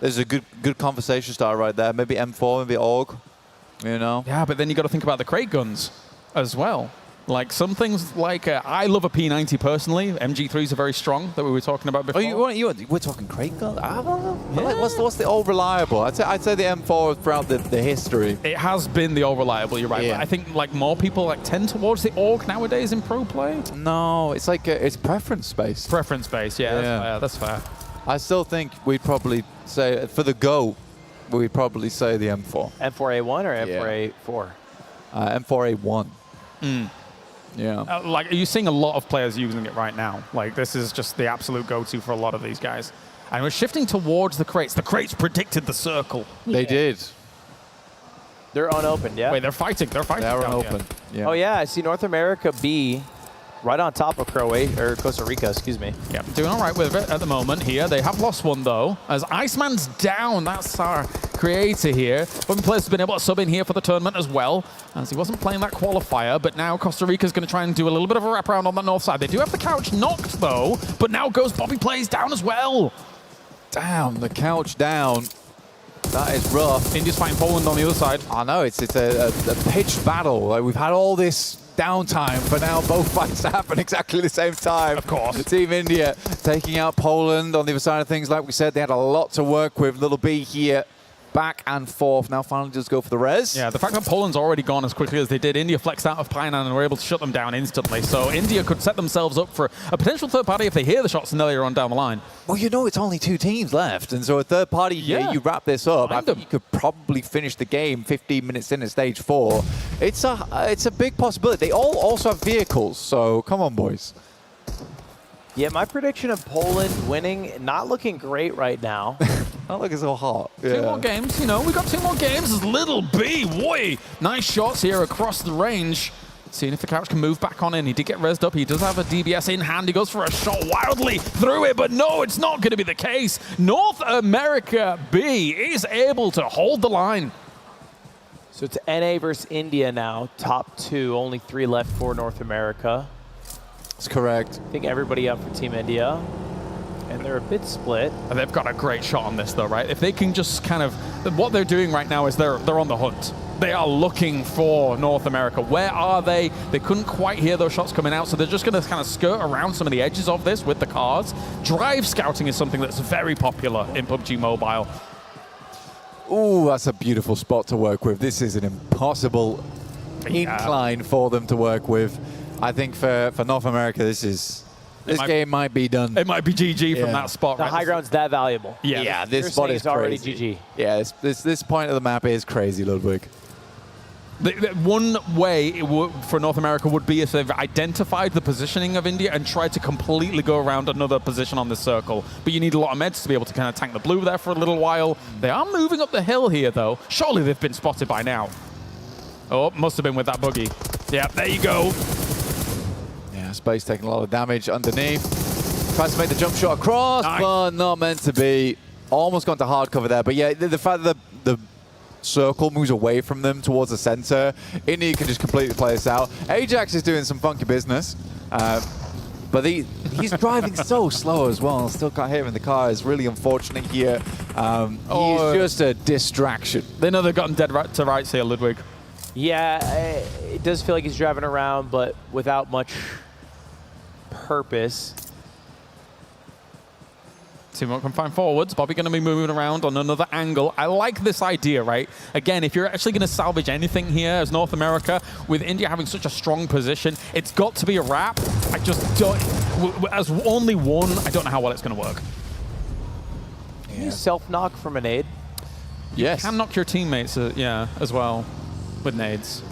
There's a good conversation starter right there. Maybe M4, maybe AUG, you know? Yeah, but then you got to think about the crate guns as well. Like some things like, I love a P90 personally. MG3s are very strong that we were talking about before. We're talking crate gun? I don't know. Yeah. Like, what's the old reliable? I'd say the M4 throughout the history. It has been the all reliable, you're right. Yeah. But I think like more people like tend towards the AUG nowadays in pro play. No, it's like it's preference based. Preference based, yeah. That's fair. I still think we'd probably say, for the GO, we'd probably say the M4. M4A1 or M4A4? M4A1. Yeah. Like, are you seeing a lot of players using it right now? Like, this is just the absolute go-to for a lot of these guys. And we're shifting towards the crates. The crates predicted the circle. They did. They're unopened, yeah? Wait, they're fighting. They're fighting. They're down unopened. here. Yeah. Oh, yeah, I see North America B right on top of Costa Rica, excuse me. Yeah, doing all right with it at the moment here. They have lost one, though, as Iceman's down. That's our creator here. One player's been able to sub in here for the tournament as well, as he wasn't playing that qualifier, but now Costa Rica's going to try and do a little bit of a wraparound on the north side. They do have the couch knocked, though, but now goes Bobby Plays down as well. Damn, the couch down. That is rough. India's fighting Poland on the other side. I know, it's a pitched battle. Like, we've had all this downtime, but now both fights happen exactly the same time. Of course. Team India taking out Poland on the other side of things. Like we said, they had a lot to work with. Little B here back and forth. Now finally just go for the res. Yeah, the fact that Poland's already gone as quickly as they did, India flexed out of Painan and were able to shut them down instantly. So India could set themselves up for a potential third party if they hear the shots earlier on down the line. Well, you know, it's only 2 teams left. And so a third party, Yeah. you wrap this up. I Mind think them. you could probably finish the game 15 minutes in at stage 4. It's a big possibility. They all also have vehicles. So come on, boys. Yeah, my prediction of Poland winning, not looking great right now. Not looking so hot. 2 more games, you know, we got 2 more games as Little B. Boy, nice shots here across the range. Seeing if the couch can move back on in. He did get rezzed up. He does have a DBS in hand. He goes for a shot wildly through it, but no, it's not going to be the case. North America B is able to hold the line. So it's NA versus India now, top 2, only 3 left for North America. That's correct. I think everybody up for Team India. And they're a bit split. And they've got a great shot on this, though, right? If they can just kind of... What they're doing right now is they're on the hunt. They are looking for North America. Where are they? They couldn't quite hear those shots coming out, so they're just going to kind of skirt around some of the edges of this with the cars. Drive scouting is something that's very popular in PUBG Mobile. Ooh, that's a beautiful spot to work with. This is an impossible incline for them to work with. I think for North America, this game might be done. It might be GG from that spot. The right? high ground's that valuable. Yeah, this You're spot saying is it's already crazy. GG. Yeah, this point of the map is crazy, Ludwig. The one way for North America would be if they've identified the positioning of India and tried to completely go around another position on the circle. But you need a lot of meds to be able to kind of tank the blue there for a little while. They are moving up the hill here, though. Surely they've been spotted by now. Oh, must have been with that buggy. Yeah, there you go. Yeah, Space taking a lot of damage underneath. Tries to make the jump shot across, Nice. but not meant to be. Almost gone to hard cover there. But yeah, the fact that the circle moves away from them towards the center, India can just completely play this out. Ajax is doing some funky business. But he's driving so slow as well. Still can't hit him in the car. It's really unfortunate here. He's just a distraction. They know they've gotten dead right to rights here, Ludwig. Yeah, it does feel like he's driving around, but without much purpose. Team can find forwards. Bobby going to be moving around on another angle. I like this idea, right? Again, if you're actually going to salvage anything here as North America, with India having such a strong position, it's got to be a wrap. I just don't... As only one, I don't know how well it's going to work. Can you self-knock from a nade? Yes. Can knock your teammates, yeah, as well, with nades.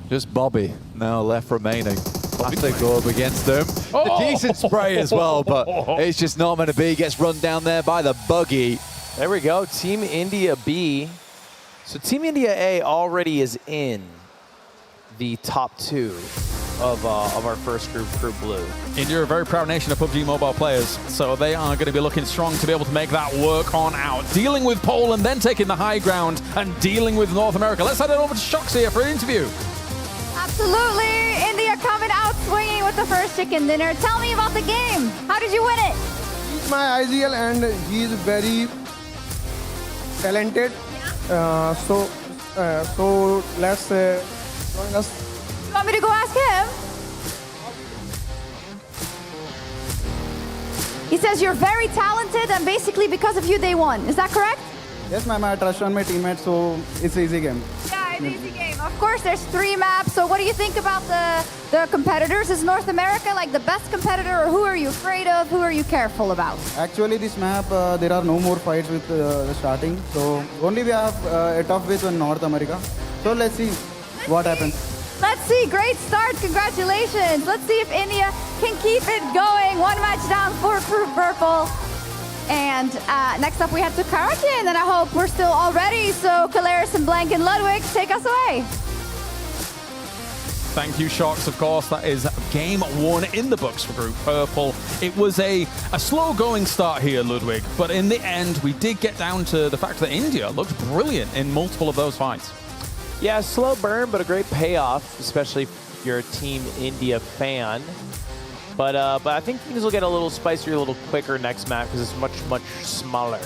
Just Bobby now left remaining. Plastic Orb against them. Oh! A decent spray as well, but it's just not meant to be. Gets run down there by the buggy. There we go, Team India B. So Team India A already is in the top 2 of our first group, Group Blue. India are a very proud nation of PUBG Mobile players, so they are going to be looking strong to be able to make that work on out. Dealing with Poland, then taking the high ground, and dealing with North America. Let's head over to Shox here for an interview. Absolutely. India coming out swinging with the first chicken dinner. Tell me about the game. How did you win it? He's my IGL and he's very talented. So let's join us. You want me to go ask him? He says you're very talented and basically because of you they won. Is that correct? Yes, ma'am. I trust on my teammates, so it's an easy game. Yeah, it's an easy game. Of course, there's 3 maps. So what do you think about the competitors? Is North America like the best competitor, or who are you afraid of? Who are you careful about? Actually, this map, there are no more fights with the starting. So only we have a tough with North America. So let's see what happens. Let's see. Great start. Congratulations. Let's see if India can keep it going. 1 match down for Group Purple. And next up we have to Karakin, and I hope we're still all ready. So Kalaris and Blank and Ludwig, take us away. Thank you, Shox. Of course, that is game 1 in the books for Group Purple. It was a slow-going start here, Ludwig, but in the end, we did get down to the fact that India looked brilliant in multiple of those fights. Yeah, slow burn, but a great payoff, especially if you're a Team India fan. But I think things will get a little spicier, a little quicker next map because it's much, much smaller.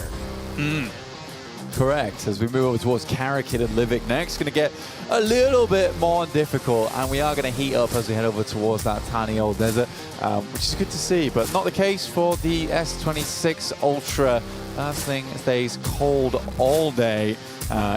Correct. As we move over towards Karakin and Livik next, going to get a little bit more difficult, and we are going to heat up as we head over towards that tiny old desert, which is good to see, but not the case for the S26 Ultra. That thing stays cold all day,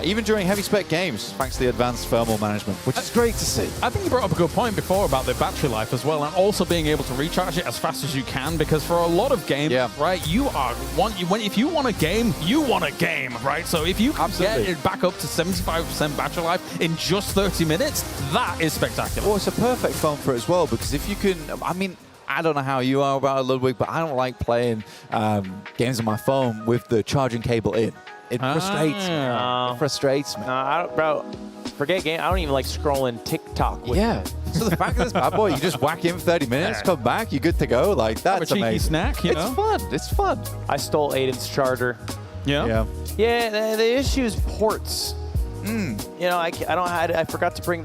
even during heavy spec games, thanks to the advanced thermal management, which is great to see. I think you brought up a good point before about the battery life as well, and also being able to recharge it as fast as you can, because for a lot of games, right, if you want a game, you want a game, right? So if you can get it back up to 75% battery life in just 30 minutes, that is spectacular. Well, it's a perfect phone for it as well, because if you can, I mean, I don't know how you are about it, Ludwig, but I don't like playing games on my phone with the charging cable in. It frustrates me. It frustrates me. Bro, forget game. I don't even like scrolling TikTok with it. So the fact of this bad boy, you just whack in 30 minutes, come back, you're good to go. Like, that's Have a cheeky amazing. snack, you know? It's fun. It's fun. I stole Aiden's charger. Yeah. The issue is ports. You know, I forgot to bring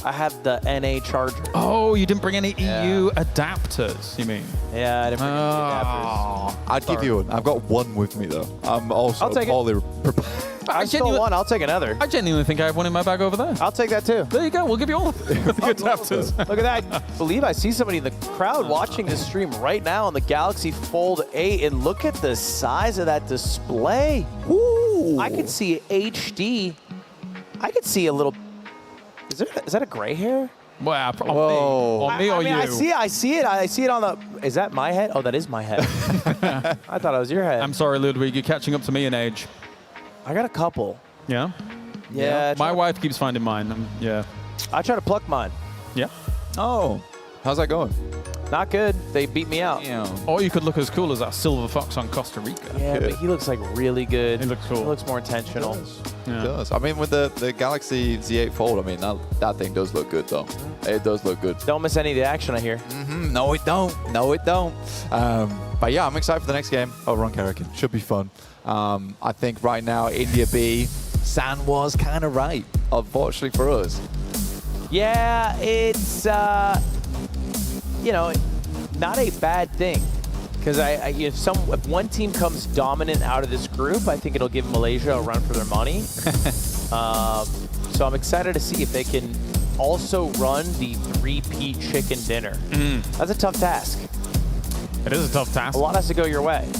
I have the NA charger. Oh, you didn't bring any EU adapters, you mean? Yeah, I didn't bring any adapters. I'd give you one. I've got one with me, though. I'm also poorly prepared. I stole one. I'll take another. I genuinely think I have one in my bag over there. I'll take that too. There you go. We'll give you all of the adapters. Look at that. I believe I see somebody in the crowd watching this stream right now on the Galaxy Fold 8, and look at the size of that display. Ooh. I can see HD. I can see a little. Is that a gray hair? Well, on me or you? I see it. I see it on the. Is that my head? Oh, that is my head. I thought it was your head. I'm sorry, Ludwig. You're catching up to me in age. I got a couple. Yeah? Yeah. My wife keeps finding mine. Yeah. I try to pluck mine. Yeah. Oh. How's that going? Not good. They beat me out. Or you could look as cool as that silver fox on Costa Rica. Yeah, but he looks like really good. He looks cool. He looks more intentional. It does. I mean, with the Galaxy Z8 Fold, I mean, that thing does look good, though. It does look good. Don't miss any of the action, I hear. No, it don't. No, it don't. But yeah, I'm excited for the next game over on Karakin. Should be fun. I think right now, India B, San was kind of right, unfortunately for us. Yeah, it's, you know, not a bad thing. Because if one team comes dominant out of this group, I think it'll give Malaysia a run for their money. So I'm excited to see if they can also run the 3P chicken dinner. That's a tough task. It is a tough task. A lot has to go your way.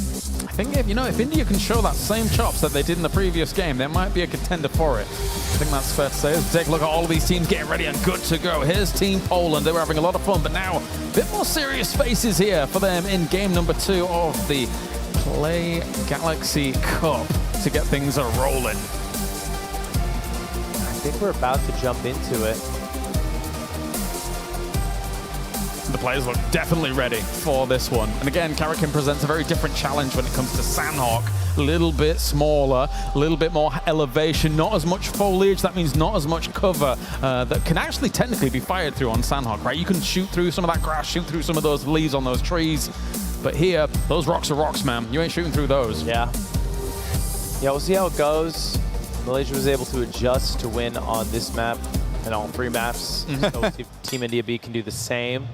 I think if India can show that same chops that they did in the previous game, there might be a contender for it. I think that's fair to say. Let's take a look at all of these teams getting ready and good to go. Here's Team Poland. They were having a lot of fun, but now a bit more serious faces here for them in game number 2 of the Play Galaxy Cup to get things rolling. I think we're about to jump into it. The players look definitely ready for this one. And again, Karakin presents a very different challenge when it comes to Sandhawk. A little bit smaller, a little bit more elevation, not as much foliage. That means not as much cover that can actually technically be fired through on Sandhawk, right? You can shoot through some of that grass, shoot through some of those leaves on those trees. But here, those rocks are rocks, man. You ain't shooting through those. Yeah. Yeah, we'll see how it goes. Malaysia was able to adjust to win on this map and all 3 maps. So we'll see if Team India B can do the same.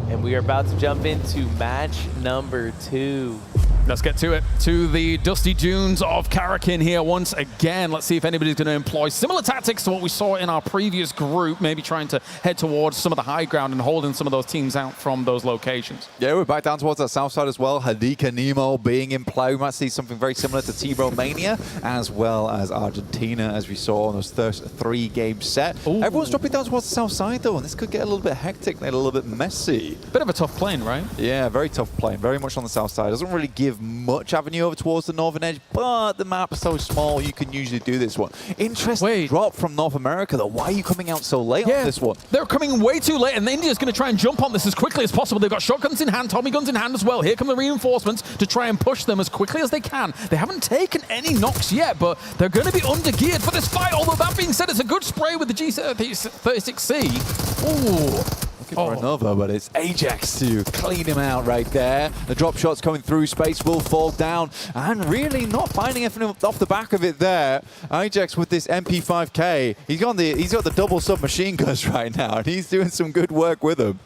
And we are about to jump into match number 2. Let's get to it. To the dusty dunes of Karakin here once again. Let's see if anybody's going to employ similar tactics to what we saw in our previous group, maybe trying to head towards some of the high ground and holding some of those teams out from those locations. Yeah, we're back down towards that south side as well. Hadika Nemo being in play. We might see something very similar to T-Romania as well as Argentina, as we saw on those first 3-game set. Ooh. Everyone's dropping down towards the south side, though, and this could get a little bit hectic and a little bit messy. Bit of a tough plane, right? Yeah, very tough plane. Very much on the south side. Doesn't really give much avenue over towards the northern edge, but the map is so small you can usually do this one. Interesting drop from North America, though. Why are you coming out so late on this one? They're coming way too late, and India's going to try and jump on this as quickly as possible. They've got shotguns in hand, Tommy guns in hand as well. Here come the reinforcements to try and push them as quickly as they can. They haven't taken any knocks yet, but they're going to be under-geared for this fight. Although that being said, it's a good spray with the G36C. Ooh. For another, but it's Ajax to clean him out right there. The drop shots coming through, space will fall down, and really not finding anything off the back of it there. Ajax with this MP5K, he's got the double submachine guns right now, and he's doing some good work with them.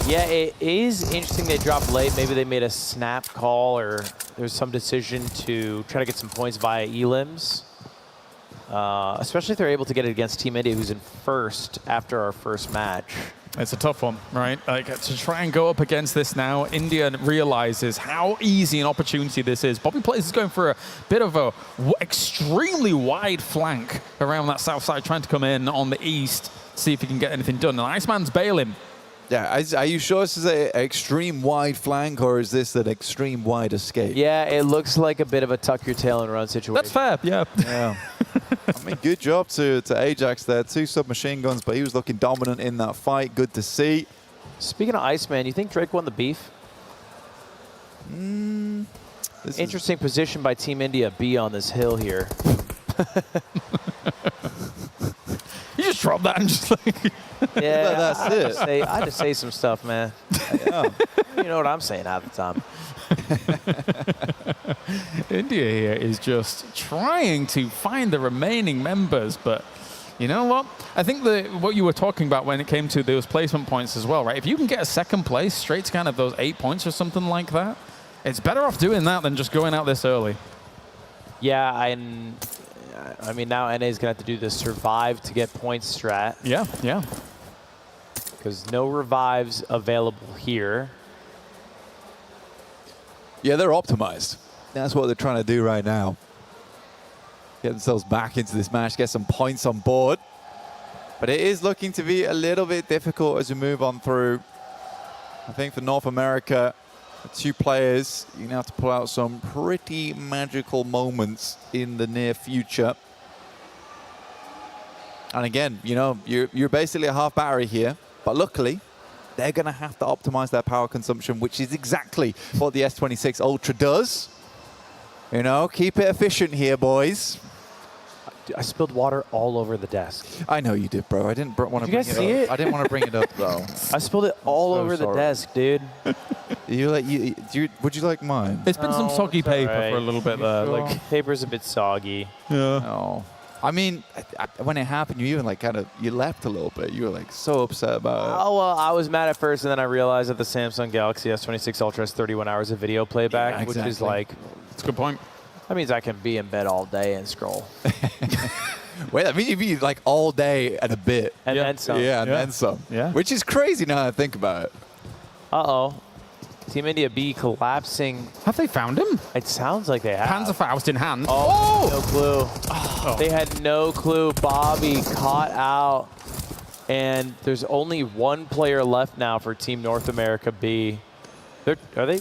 Yeah, it is interesting they dropped late. Maybe they made a snap call or there's some decision to try to get some points via elims. Especially if they're able to get it against Team India, who's in first after our first match. It's a tough one, right? Like, to try and go up against this now, India realizes how easy an opportunity this is. Bobby Plays is going for a bit of a extremely wide flank around that south side, trying to come in on the east, see if he can get anything done. And Iceman's bailing. Yeah, are you sure this is an extreme wide flank, or is this an extreme wide escape? Yeah, it looks like a bit of a tuck your tail and run situation. That's fair, yeah. Yeah. I mean, good job to Ajax there. 2 submachine guns, but he was looking dominant in that fight. Good to see. Speaking of Iceman, you think Drake won the beef? Interesting position by Team India B on this hill here. You just dropped that and just like... Yeah, that's it. I just say some stuff, man. Yeah. You know what I'm saying half the time. India here is just trying to find the remaining members, but you know what? I think what you were talking about when it came to those placement points as well, right? If you can get a second place straight to kind of those 8 points or something like that, it's better off doing that than just going out this early. Yeah, I mean, now NA is going to have to do the survive to get points strat. Yeah, yeah. Because no revives available here. Yeah, they're optimized. That's what they're trying to do right now. Get themselves back into this match, get some points on board. But it is looking to be a little bit difficult as we move on through. I think for North America, the 2 players, you're going to have to pull out some pretty magical moments in the near future. And again, you know, you're basically a half battery here. But luckily, they're going to have to optimize their power consumption, which is exactly what the S26 Ultra does. You know, keep it efficient here, boys. I spilled water all over the desk. I know you did, bro. I didn't want to bring it up. I didn't want to bring it up, though. I spilled it all over the desk, dude. Would you like mine? It's been some soggy paper for a little bit there. Sure? Like, paper's a bit soggy. yeah. No. I mean, when it happened, you even like you left a little bit. You were like so upset about it. Oh, well, I was mad at first, and then I realized that the Samsung Galaxy S26 Ultra has 31 hours of video playback, Yeah, exactly. which is like... That's a good point. That means I can be in bed all day and scroll. Wait, I mean, you'd be like all day and a bit. And then some. Yeah, and then some. Yeah. Which is crazy now that I think about it. Uh-oh. Team India B collapsing. Have they found him? It sounds like they have. Panzerfaust in hand. Oh, no clue. Oh. They had no clue. Bobby caught out. And there's only 1 player left now for Team North America B. Are they?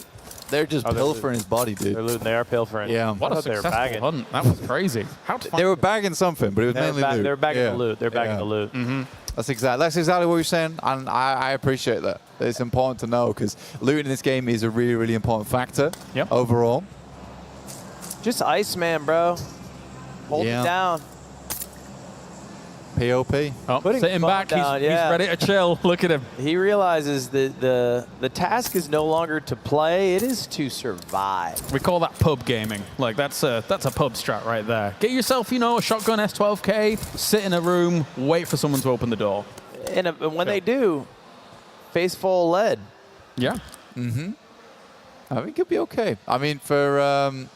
They're just pilfering his body, dude. They're looting. They are pilfering. Yeah. What a successful hunt. That was crazy. How to find They were bagging something, but it was mainly loot. They're bagging the loot. They're bagging the loot. Mm-hmm. That's exactly what you're saying, and I appreciate that. It's important to know because looting in this game is a really, really important factor overall. Just Iceman, bro. Hold it down. POP. Oh, Putting sitting back, down, he's ready to chill. Look at him. He realizes that the task is no longer to play; it is to survive. We call that pub gaming. Like that's a pub strat right there. Get yourself, you know, a shotgun S12K, sit in a room, wait for someone to open the door. And when they do, face full of lead. Yeah. Mm-hmm. I think it'll be okay. I mean, for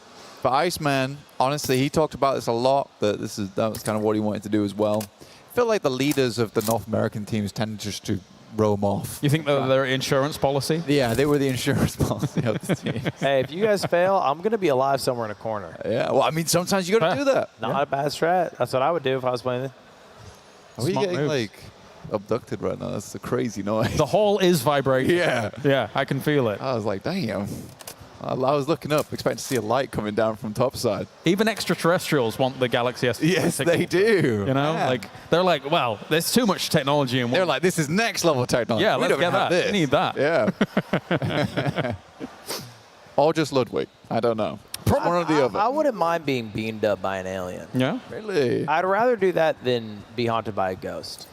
Iceman, honestly, he talked about this a lot. That was kind of what he wanted to do as well. I feel like the leaders of the North American teams tend just to roam off. You think they're their insurance policy? Yeah, they were the insurance policy of the team. Hey, if you guys fail, I'm going to be alive somewhere in a corner. Yeah, well, I mean, sometimes you got to do that. Not a bad strat. That's what I would do if I was playing it. Are we Smart getting, moves. like, abducted right now? That's a crazy noise. The hall is vibrating. Yeah. Yeah, I can feel it. I was like, damn. I was looking up, expecting to see a light coming down from topside. Even extraterrestrials want the Galaxy S6. Yes, they do. You know, Man. like they're like, well, there's too much technology in one. They're like, this is next level technology. Yeah, we let's don't get have that. This. We need that. Yeah. Or just Ludwig. I don't know. One or the other. I wouldn't mind being beamed up by an alien. Yeah. Really? I'd rather do that than be haunted by a ghost.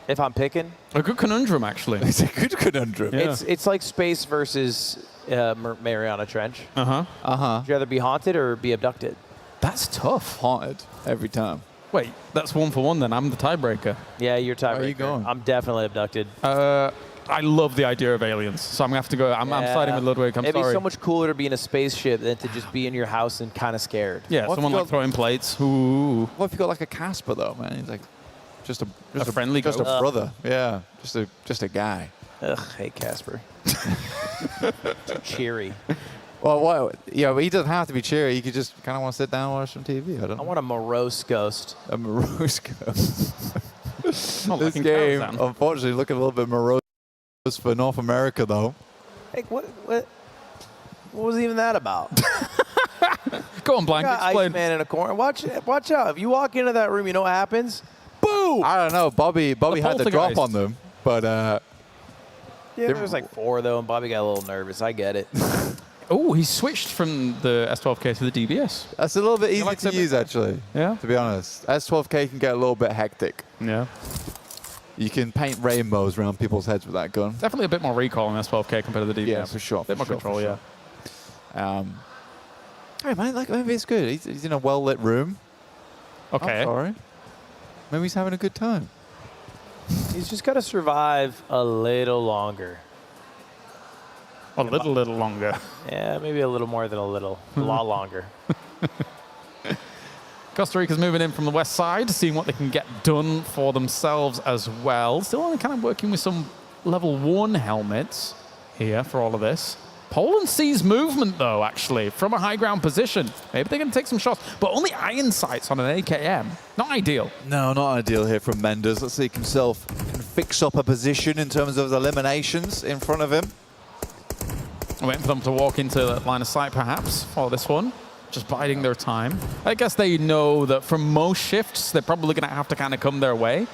If I'm picking. A good conundrum, actually. It's a good conundrum. Yeah. It's like space versus Mariana Trench. Uh-huh. Uh-huh. Would you rather be haunted or be abducted? That's tough. Haunted every time. Wait, that's 1 for 1 then. I'm the tiebreaker. Yeah, you're tiebreaker. Where are you going? I'm definitely abducted. I I love the idea of aliens, so I'm going to have to go. I'm siding with Ludwig. I'm It'd sorry. be so much cooler to be in a spaceship than to just be in your house and kind of scared. Yeah, What someone if you like throwing plates. Ooh. What if you got like a Casper though, man? He's like just a friendly just a ghost. brother. Yeah, just a guy. Ugh, hey Casper. Cheery. Well, what? Yeah, but he doesn't have to be cheery. He could just kind of want to sit down and watch some TV. I don't know. I want a morose ghost. A morose ghost. Not This liking game, Tarzan. unfortunately, looking a little bit morose for North America, though. Hey, what was even that about? Go on, Blank. Got Explain. Iceman in a corner. Watch out. If you walk into that room, you know what happens? Boom! I don't know. Bobby had the drop poltergeist. on them, but Yeah, there was like 4 though, and Bobby got a little nervous. I get it. Oh, he switched from the S12K to the DBS. that's a little bit easy likes to it use, actually. Yeah? To be honest, S12K can get a little bit hectic. Yeah. You can paint rainbows around people's heads with that gun. Definitely a bit more recoil on S12K compared to the DBS. Yeah, for sure. A bit more control, yeah. Hey, man, like maybe it's good. He's in a well-lit room. Okay. I'm sorry. Maybe he's having a good time. He's just got to survive a little longer. A little longer. Yeah, maybe a little more than a little. A lot longer. Costa Rica's moving in from the west side, seeing what they can get done for themselves as well. Still only kind of working with some level 1 helmets here for all of this. Poland sees movement, though, actually, from a high ground position. Maybe they can take some shots, but only iron sights on an AKM. Not ideal. No, not ideal here from Mendes. Let's see if himself can fix up a position in terms of the eliminations in front of him. I'm waiting for them to walk into the line of sight, perhaps, for this one. Just biding their time. I guess they know that for most shifts, they're probably going to have to kind of come their way.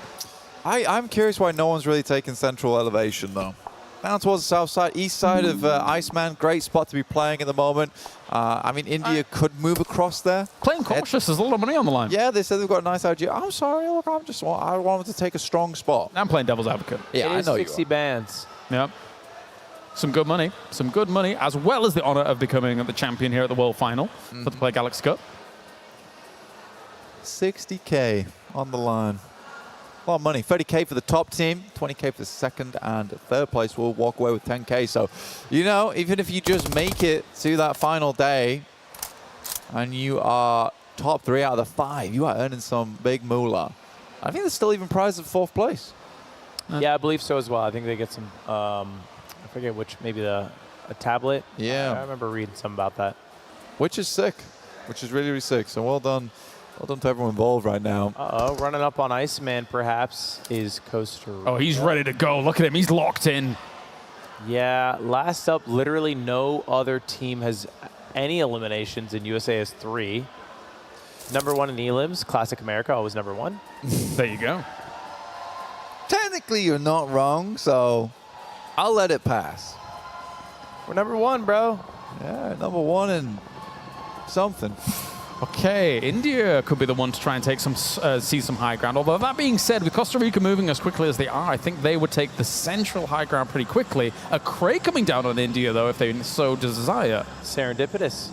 I'm curious why no one's really taken central elevation, though. Down towards the south side, east side of Iceman. Great spot to be playing at the moment. I mean, India could move across there. Playing cautious, there's a lot of money on the line. Yeah, they said they've got a nice idea. I'm sorry, look, I want them to take a strong spot. I'm playing devil's advocate. Yeah, It I is know 60 you are. bands. Yep. Some good money, as well as the honor of becoming the champion here at the World Final for the Play Galaxy Cup. 60K on the line. A lot of money. 30K for the top team, 20K for the second and third place. Will walk away with 10K. So, you know, even if you just make it to that final day and you are top 3 out of the 5, you are earning some big moolah. I think there's still even prizes of 4th place. Yeah, I believe so as well. I think they get some, I forget which, maybe a tablet. Yeah. I remember reading something about that. Which is sick. Which is really, really sick. So well done. Well done to everyone involved right now. Uh-oh, running up on Iceman perhaps is Costa Rica. Oh, he's ready to go. Look at him. He's locked in. Yeah, last up, literally no other team has any eliminations, and USA has 3. Number 1 in elims, Classic America, always number 1. There you go. Technically, you're not wrong, so I'll let it pass. We're number 1, bro. Yeah, number 1 and something. Okay, India could be the one to try and take some, see some high ground. Although that being said, with Costa Rica moving as quickly as they are, I think they would take the central high ground pretty quickly. A Cray coming down on India, though, if they so desire. Serendipitous.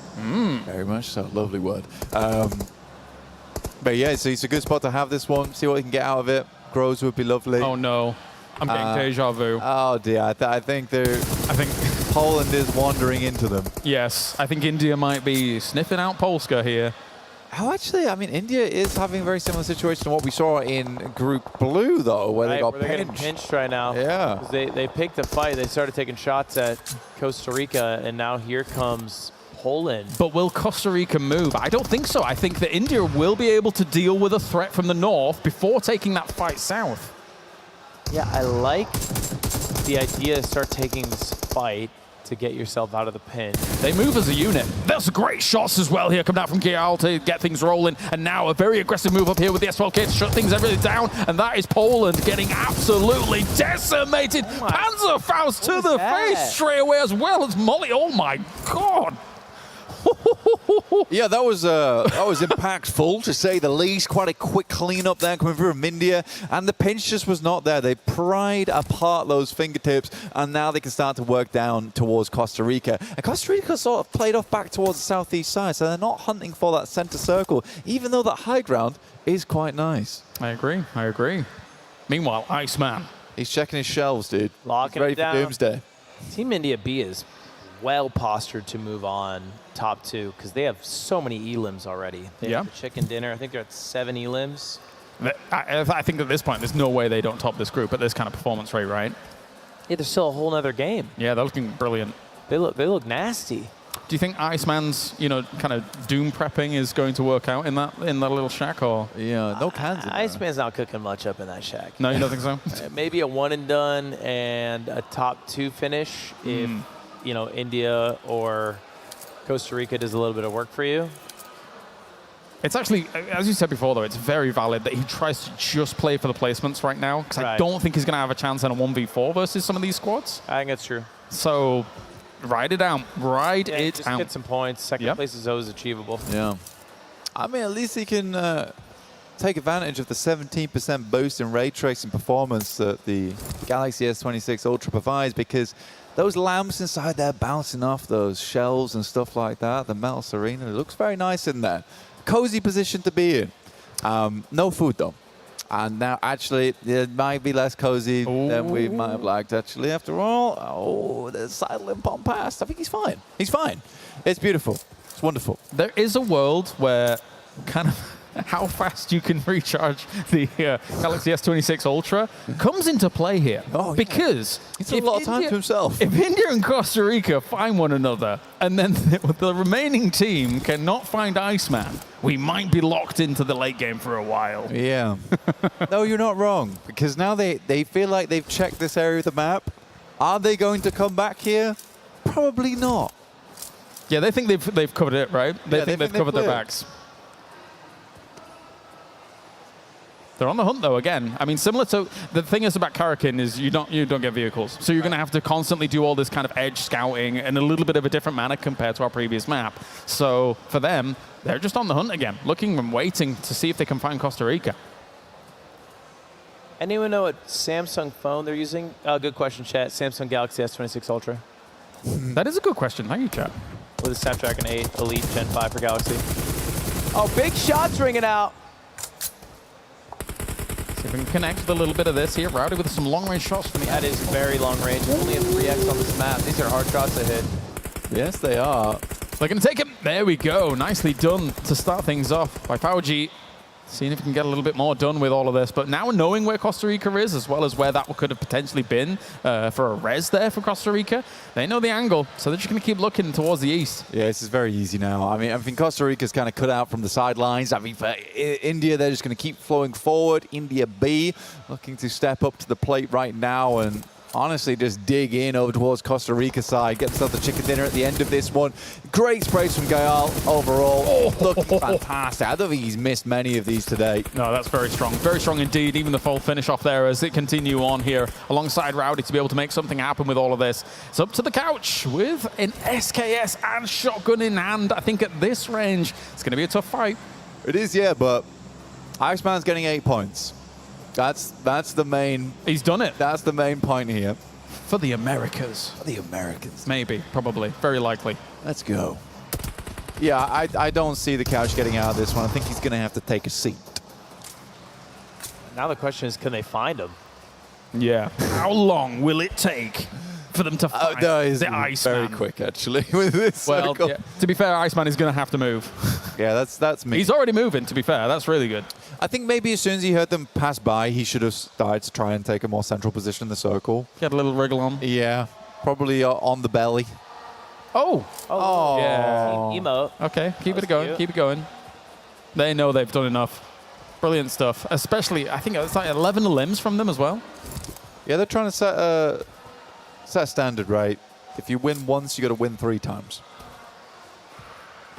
Very much so. Lovely word. But yeah, it's a good spot to have this one. See what you can get out of it. Grows would be lovely. Oh no, I'm getting deja vu. Oh dear, I think Poland is wandering into them. Yes, I think India might be sniffing out Polska here. Oh, actually, I mean, India is having a very similar situation to what we saw in Group Blue, though, where they got they're getting pinched. pinched right now. Yeah. 'Cause they picked a fight. They started taking shots at Costa Rica, and now here comes Poland. But will Costa Rica move? I don't think so. I think that India will be able to deal with a threat from the north before taking that fight south. Yeah, I like the idea to start taking this fight to get yourself out of the pinch. They move as a unit. There's great shots as well here coming out from Kial to get things rolling. And now a very aggressive move up here with the S12K to shut things everything down. And that is Poland getting absolutely decimated. Panzerfaust to the face straight away as well as Molly. Oh my God. Yeah, that was impactful, to say the least. Quite a quick cleanup there coming through from India. And the pinch just was not there. They pried apart those fingertips, and now they can start to work down towards Costa Rica. And Costa Rica sort of played off back towards the southeast side, so they're not hunting for that center circle, even though that high ground is quite nice. I agree. Meanwhile, Iceman. He's checking his shelves, dude. Locking ready it down. for doomsday. Team India B is well postured to move on top 2 because they have so many elims already. They have the chicken dinner. I think they're at 7 elims. I think at this point, there's no way they don't top this group at this kind of performance rate, right? Yeah, there's still a whole nother game. Yeah, they're looking brilliant. They look nasty. Do you think Iceman's, kind of doom prepping is going to work out in that little shack, or? Yeah, no cans in there. Iceman's not cooking much up in that shack. No, you don't think so? Maybe a 1 and done and a top 2 finish if India or Costa Rica does a little bit of work for you. It's actually, as you said before, though, it's very valid that he tries to just play for the placements right now, because I don't think he's going to have a chance in a 1v4 versus some of these squads. I think that's true. So, ride it out. Ride it just out. Get some points. Second place is always achievable. Yeah. I mean, at least he can take advantage of the 17% boost in ray tracing performance that the Galaxy S26 Ultra provides, because those lamps inside there bouncing off those shelves and stuff like that, the metal Serena, it looks very nice in there. Cozy position to be in. No food, though. And now, actually, it might be less cozy than we might have liked, actually. After all, the sidling pump past. I think he's fine. He's fine. It's beautiful. It's wonderful. There is a world where kind of how fast you can recharge the Galaxy S26 Ultra comes into play here. Oh, because he's a lot of time to himself. If India and Costa Rica find one another, and then the remaining team cannot find Iceman, we might be locked into the late game for a while. Yeah. No, you're not wrong. Because now they feel like they've checked this area of the map. Are they going to come back here? Probably not. Yeah, they think they've covered it, right? They think they've covered their cleared. backs. They're on the hunt, though, again. I mean, similar to the thing is about Karakin is you don't get vehicles. So you're going to have to constantly do all this kind of edge scouting in a little bit of a different manner compared to our previous map. So for them, they're just on the hunt again, looking and waiting to see if they can find Costa Rica. Anyone know what Samsung phone they're using? Good question, chat. Samsung Galaxy S26 Ultra. That is a good question. Thank you, chat. With a Snapdragon 8 Elite Gen 5 for Galaxy. Oh, big shots ringing out. See if we can connect with a little bit of this here. Rowdy with some long-range shots from the That is very long range. Only a 3x on this map. These are hard shots to hit. Yes, they are. They're going to take him. There we go. Nicely done to start things off by PowerG. Seeing if we can get a little bit more done with all of this. But now knowing where Costa Rica is, as well as where that could have potentially been for a res there for Costa Rica, they know the angle. So they're just going to keep looking towards the east. Yeah, this is very easy now. I mean, I think Costa Rica's kind of cut out from the sidelines. I mean, for India, they're just going to keep flowing forward. India B looking to step up to the plate right now and honestly just dig in over towards Costa Rica side, get themselves a chicken dinner at the end of this one. Great sprays from Gael overall. Looking fantastic. I don't think he's missed many of these today. No, that's very strong. Very strong indeed. Even the full finish off there as they continue on here alongside Rowdy to be able to make something happen with all of this. It's up to the couch with an SKS and shotgun in hand. I think at this range, it's going to be a tough fight. It is, yeah, but Iceman's getting 8 points. That's the main... He's done it. That's the main point here. For the Americas. For the Americans. Maybe, probably, very likely. Let's go. Yeah, I don't see the couch getting out of this one. I think he's going to have to take a seat. Now the question is, can they find him? Yeah. How long will it take for them to find the Iceman? Very quick, actually, with this Well, circle. yeah, to be fair, Iceman is going to have to move. Yeah, that's me. He's already moving, to be fair. That's really good. I think maybe as soon as he heard them pass by, he should have started to try and take a more central position in the circle. Get a little wriggle on. Yeah, probably on the belly. Oh. Oh. Yeah. Emote. Okay, keep it going. Cute. Keep it going. They know they've done enough. Brilliant stuff. Especially, I think it's like 11 limbs from them as well. Yeah, they're trying to set a standard, right? If you win once, you got to win 3 times.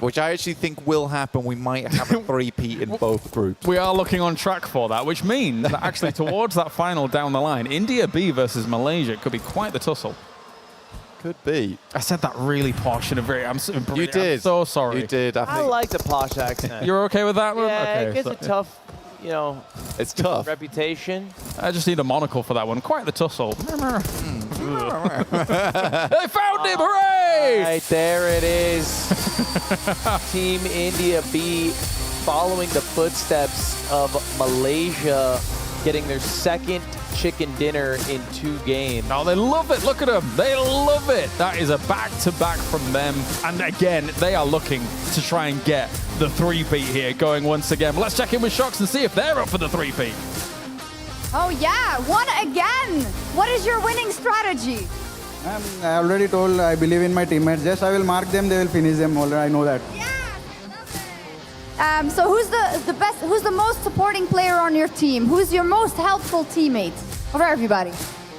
Which I actually think will happen. We might have a 3-peat in both groups. We are looking on track for that, which means that actually towards that final down the line, India B versus Malaysia could be quite the tussle. Could be. I said that really posh and You did. I'm so sorry. You did. I like the posh accent. You're okay with that one? Yeah, Okay, it gets so- a tough, It's tough. reputation. I just need a monocle for that one. Quite the tussle. They found him! Hooray! Right, there it is. Team India B following the footsteps of Malaysia getting their second chicken dinner in 2 games. Oh, they love it. Look at them. They love it. That is a back-to-back from them. And again, they are looking to try and get the 3-peat here going once again. But let's check in with Shox and see if they're up for the 3-peat. Oh yeah, won again. What is your winning strategy? I already told I believe in my teammates. Just I will mark them, they will finish them already. I know that. So who's the best, who's the most supporting player on your team? Who's your most helpful teammate for everybody?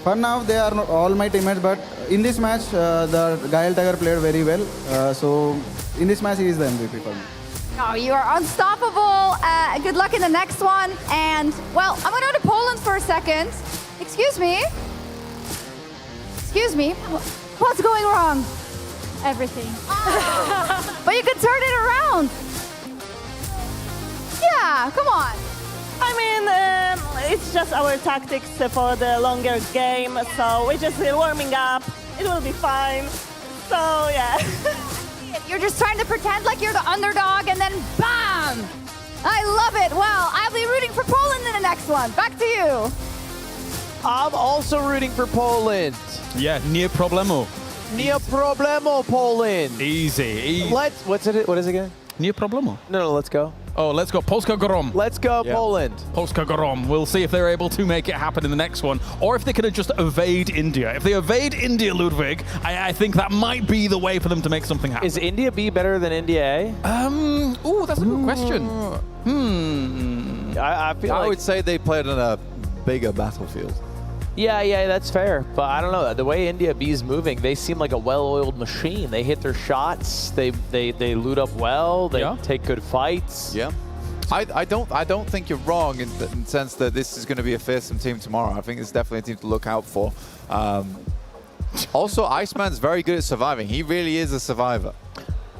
For now, they are not all my teammates, but in this match, the Gael Tiger played very well. So in this match, he is the MVP for me. Oh, you are unstoppable. Good luck in the next one. And, well, I'm going to go to Poland for a second. Excuse me. Excuse me. What's going wrong? Everything. But you could turn it around. Yeah, come on. I mean, it's just our tactics for the longer game, so we're just warming up. It will be fine. So, yeah. You're just trying to pretend like you're the underdog and then BAM! I love it. Well, I'll be rooting for Poland in the next one. Back to you. I'm also rooting for Poland. Yeah, nie problemu. Nie problemo, Poland. Easy. What is it again? Nie problemu. No, let's go. Oh, let's go. Polska Grom. Let's go, Poland. Polska Grom. We'll see if they're able to make it happen in the next one, or if they can just evade India. If they evade India, Ludwig, I think that might be the way for them to make something happen. Is India B better than India A? That's a good question. I feel I like... would say they played on a bigger battlefield. Yeah, that's fair. But I don't know. The way India B is moving, they seem like a well-oiled machine. They hit their shots. They loot up well. They take good fights. Yeah. I don't think you're wrong in the sense that this is going to be a fearsome team tomorrow. I think it's definitely a team to look out for. Also, Iceman's very good at surviving. He really is a survivor.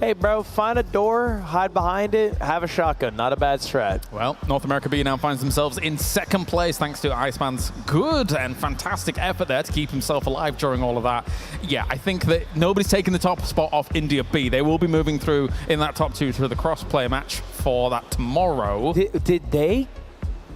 Hey, bro, find a door, hide behind it, have a shotgun. Not a bad strat. Well, North America B now finds themselves in 2nd place thanks to Iceman's good and fantastic effort there to keep himself alive during all of that. Yeah, I think that nobody's taking the top spot off India B. They will be moving through in that top 2 to the cross-play match for that tomorrow. Did they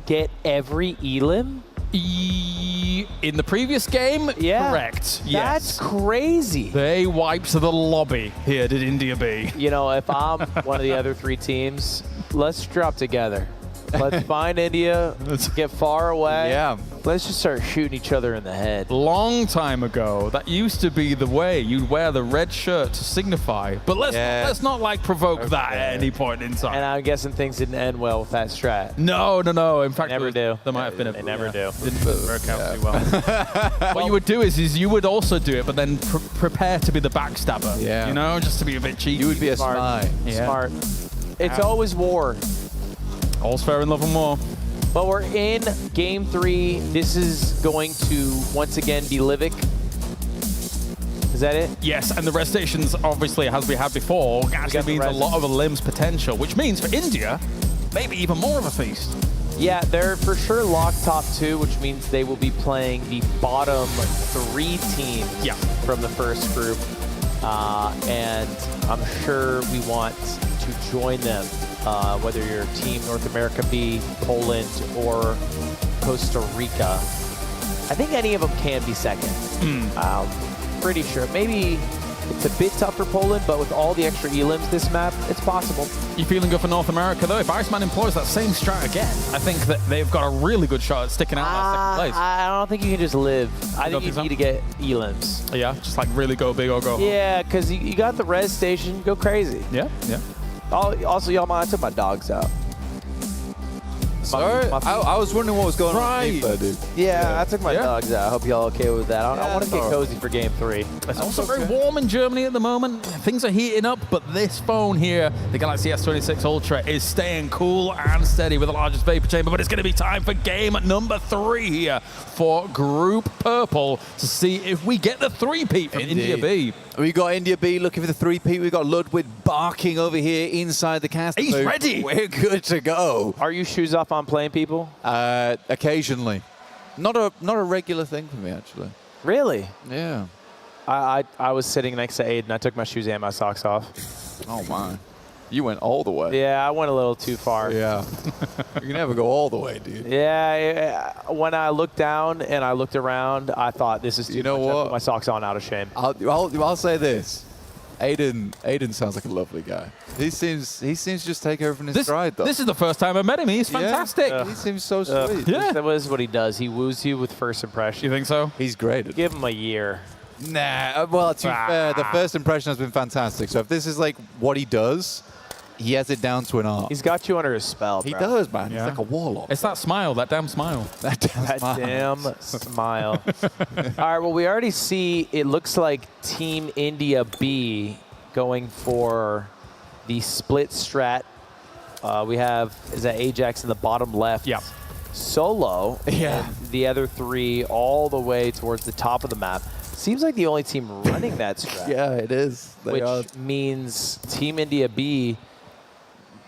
get every elim? In the previous game? Yeah. Correct. That's crazy. They wiped the lobby here, did India B. You know, if I'm one of the other 3 teams, let's drop together. Let's find India, get far away. Yeah. Let's just start shooting each other in the head. Long time ago, that used to be the way. You'd wear the red shirt to signify. But let's not like provoke that at any point in time. And I'm guessing things didn't end well with that strat. No. In fact, never do. There might have been a... They never do. Didn't work out too well. What you would do is you would also do it, but then prepare to be the backstabber. Yeah. You know, just to be a bit cheeky. You would be a spy. Yeah. Smart. It's always war. All's fair in love and war. But we're in game 3. This is going to once again be Livik. Is that it? Yes, and the res stations, obviously, as we had before, actually means a lot of a limbs potential, which means for India, maybe even more of a feast. Yeah, they're for sure locked top 2, which means they will be playing the bottom 3 teams from the first group. And I'm sure we want to join them. Whether you're Team North America B, Poland, or Costa Rica. I think any of them can be second. Pretty sure. Maybe it's a bit tough for Poland, but with all the extra elims this map, it's possible. You feeling good for North America, though? If Iceman employs that same strat again, I think that they've got a really good shot at sticking out that 2nd place. I don't think you can just live. I think you need to get elims. Yeah, just like really go big or go home. Yeah, because you got the res station. Go crazy. Yeah. Also, y'all, I took my dogs out. Sorry? I was wondering what was going on with FIFA, dude. Yeah, I took my dogs out. I hope y'all okay with that. I want to get cozy for game 3. It's also very warm in Germany at the moment. Things are heating up, but this phone here, the Galaxy S26 Ultra, is staying cool and steady with the largest vapor chamber. But it's going to be time for game number 3 here for Group Purple to see if we get the 3-peat from India B. We got India B looking for the 3-peat. We got Ludwig barking over here inside the cast. He's ready. We're good to go. Are you shoes off on playing people? Occasionally. Not a regular thing for me, actually. Really? Yeah. I was sitting next to Aiden. I took my shoes and my socks off. Oh, my. You went all the way. Yeah, I went a little too far. Yeah. You can never go all the way, dude. Yeah, when I looked down and I looked around, I thought this is too much. I put my socks on out of shame. I'll say this. Aiden sounds like a lovely guy. He seems just take everything in stride, though. This is the first time I met him. He's fantastic. He seems so sweet. Yeah. That was what he does. He woos you with first impression. You think so? He's great. Give him a year. Nah. Well, to be fair, the first impression has been fantastic. So if this is like what he does, he has it down to an art. He's got you under his spell, bro. He does, man. Yeah. He's like a warlock. It's that smile, that damn smile. That damn smile. All right, well, we already see it looks like Team India B going for the split strat. We have, is that Ajax in the bottom left? Yeah. Solo. Yeah. And the other three all the way towards the top of the map. Seems like the only team running that strat. Yeah, it is. Which means Team India B,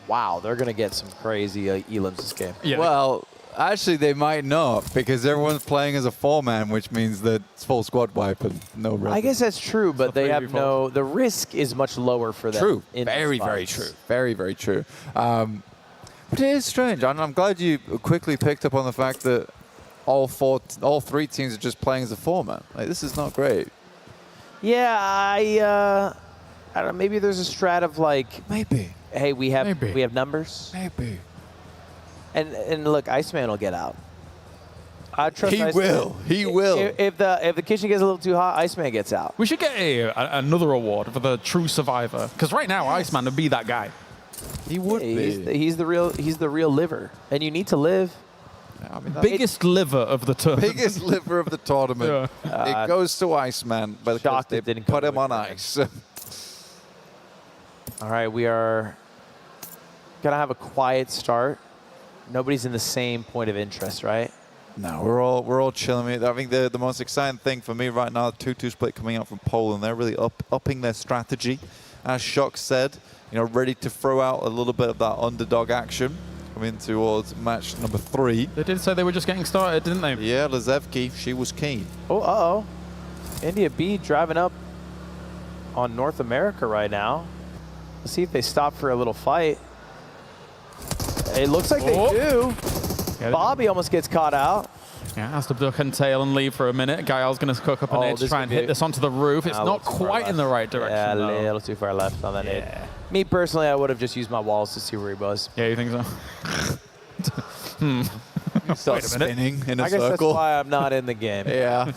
wow, they're going to get some crazy elims this game. Yeah. Well, actually, they might not because everyone's playing as a 4-man, which means that it's full squad wipe and no risk. I guess that's true, but they have no. The risk is much lower for them. True. In Very, these very fights. true. Very, very true. But it is strange. I'm glad you quickly picked up on the fact that all three teams are just playing as a 4-man. Like, this is not great. Yeah, I don't know. Maybe there's a strat of like. Maybe. Hey, we have numbers. Maybe. And look, Iceman will get out. I trust He Iceman. will. He will. If the kitchen gets a little too hot, Iceman gets out. We should get another award for the true survivor. Because right now, Iceman would be that guy. He would be. He's the real liver, and you need to live. I mean, Biggest liver of the tournament. biggest liver of the tournament. It goes to Iceman, but shocked they it didn't put go him to on it. ice. All right, we are gonna have a quiet start. Nobody's in the same point of interest, right? No, we're all chilling. I think the most exciting thing for me right now, the 2-2 split coming out from Poland. They're really upping their strategy, as Shock said. Ready to throw out a little bit of that underdog action. Coming towards match number 3. They did say they were just getting started, didn't they? Yeah, Lazevki, she was keen. Oh, India B driving up on North America right now. Let's see if they stop for a little fight. It looks like they do. Yeah, Bobby almost gets caught out. Yeah, has to duck and tail and leave for a minute. Gael's going to cook up an edge to try and hit this onto the roof. It's not quite in the right direction. Yeah, though. a little too far left on that nade. Me personally, I would have just used my walls to see where he was. Yeah, you think so? Start spinning in a I guess circle. that's why I'm not in the game. Yeah.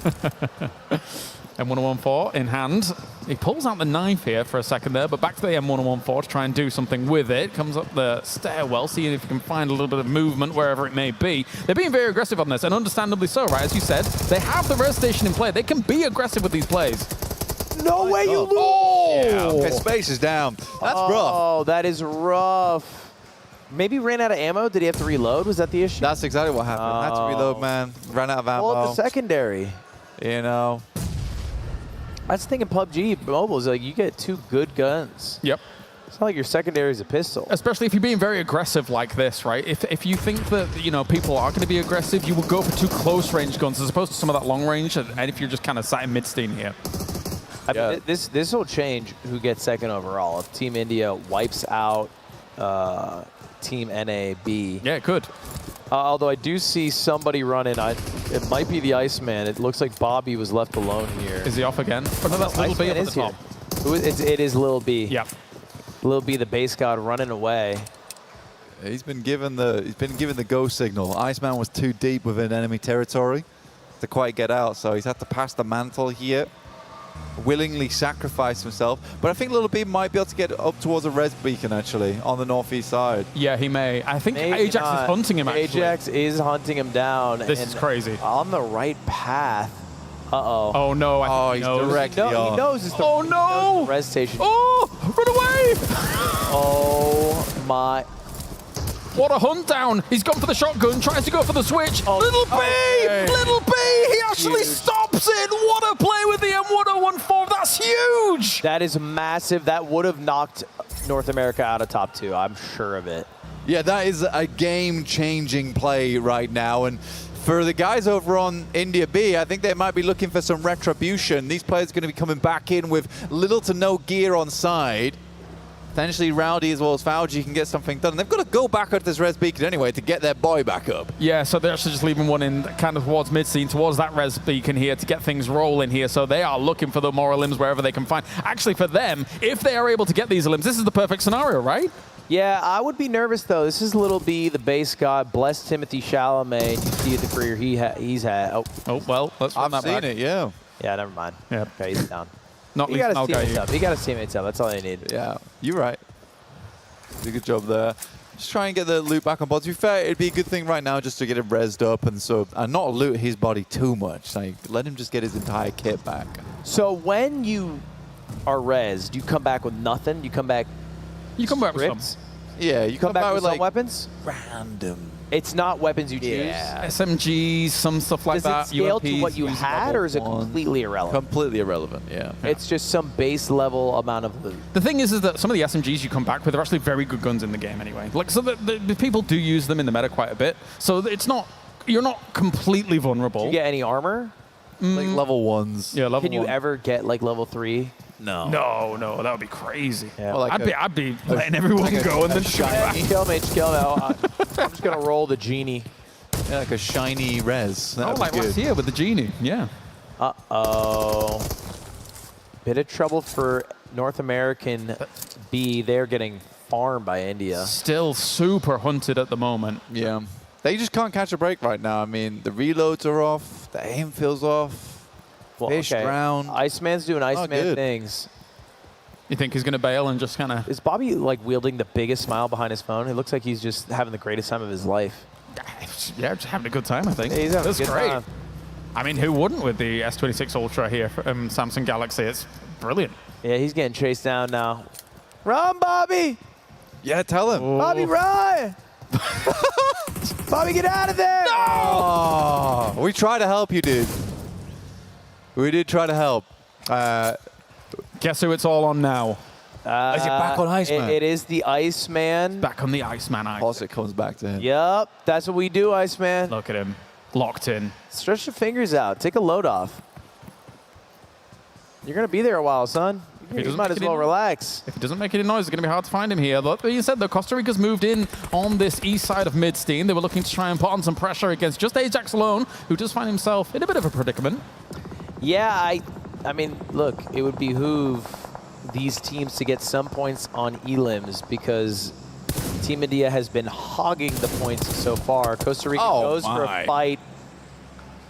M114 in hand. He pulls out the knife here for a second there, but back to the M114 to try and do something with it. Comes up the stairwell, seeing if he can find a little bit of movement wherever it may be. They're being very aggressive on this, and understandably so, right? As you said, they have the res station in play. They can be aggressive with these plays. No way you lose! Yeah, okay, space is down. That's rough. Oh, that is rough. Maybe ran out of ammo. Did he have to reload? Was that the issue? That's exactly what happened. Had to reload, man. Ran out of ammo. Well, the secondary. I was thinking PUBG Mobile is like you get 2 good guns. Yep. It's not like your secondary is a pistol. Especially if you're being very aggressive like this, right? If you think that, people are going to be aggressive, you will go for 2 close-range guns as opposed to some of that long range, and if you're just kind of sat in mid-steam here. I mean, this will change who gets second overall. If Team India wipes out Team NAB. Yeah, it could. Although I do see somebody running. It might be the Iceman. It looks like Bobby was left alone here. Is he off again? Oh, no, that's Little B up at the top. It is Lil B. Yeah. Lil B, the base god, running away. He's been given the go signal. Iceman was too deep within enemy territory to quite get out, so he's had to pass the mantle here. Willingly sacrifice himself, but I think Little B might be able to get up towards a res beacon actually on the northeast side. Yeah, he may. I think Maybe Ajax not. is hunting him actually. Ajax is hunting him down. This is crazy. On the right path. Uh-oh. Oh no, I think he's he knows. directly off. He knows it's the, Oh he no! knows the res station. Oh, run away! Oh my. What a hunt down. He's gone for the shotgun, tries to go for the switch. Little B! Little B! He actually stops it! What a play with the M1014. That's huge! That is massive. That would have knocked North America out of top 2. I'm sure of it. Yeah, that is a game-changing play right now, and for the guys over on India B, I think they might be looking for some retribution. These players are going to be coming back in with little to no gear on side. potentially Rowdy as well as Fauji can get something done. They've got to go back up this res beacon anyway to get their boy back up. Yeah, so they're actually just leaving one in kind of towards mid-scene, towards that res beacon here to get things rolling here. So they are looking for the more limbs wherever they can find. Actually, for them, if they are able to get these limbs, this is the perfect scenario, right? Yeah, I would be nervous, though. This is Little B, the base god. Bless Timothy Chalamet. You see the career he's had. Oh, well, let's run that back. I've seen it, yeah. Yeah, never mind. Yeah. Okay, he's down. Not he got his teammates up. He got his teammates up. That's all they need. Yeah, you're right. Did a good job there. Just try and get the loot back on board. To be fair, it'd be a good thing right now just to get him rezzed up and not loot his body too much. Like, let him just get his entire kit back. So when you are rezzed, you come back with nothing? You come back with some. Yeah, you come back with like some weapons? Random. It's not weapons you choose? Yeah. SMGs, some stuff like that. Does it scale to UMPs, what you had, or is it completely irrelevant? Completely irrelevant, yeah. It's just some base level amount of loot. The thing is that some of the SMGs you come back with are actually very good guns in the game anyway. Like, so the people do use them in the meta quite a bit. So it's not, you're not completely vulnerable. Do you get any armor? Like level 1s. Yeah, level 1. Can you ever get like level 3? No. No, that would be crazy. Yeah. Well, like I'd be letting everyone go and then Kill me, kill me. I'm just gonna roll the genie. Yeah, like a shiny res. Oh, like last year with the genie. Yeah. Uh-oh. Bit of trouble for North American B. They're getting farmed by India. Still super hunted at the moment. Yeah. They just can't catch a break right now. I mean, the reloads are off. The aim feels off. Well, Fish drown. Iceman's doing Iceman things. You think he's going to bail and just kind of... Is Bobby, like, wielding the biggest smile behind his phone? It looks like he's just having the greatest time of his life. Yeah, just having a good time, I think. Yeah, he's having a good great. time. I mean, who wouldn't with the S26 Ultra here from Samsung Galaxy? It's brilliant. Yeah, he's getting chased down now. Run, Bobby! Yeah, tell him. Oh. Bobby, run! Bobby, get out of there! No! Oh, we tried to help you, dude. We did try to help. Guess who it's all on now? Is it back on Iceman? It is the Iceman. Back on the Iceman. Plus it comes back to him. Yep, that's what we do, Iceman. Look at him. Locked in. Stretch your fingers out. Take a load off. You're going to be there a while, son. You might as well relax. If he doesn't make any noise, it's going to be hard to find him here. But you said that Costa Rica's moved in on this east side of mid-steam. They were looking to try and put on some pressure against just Ajax alone, who does find himself in a bit of a predicament. Yeah, I mean, look, it would behoove these teams to get some points on elims because Team India has been hogging the points so far. Costa Rica goes for a fight.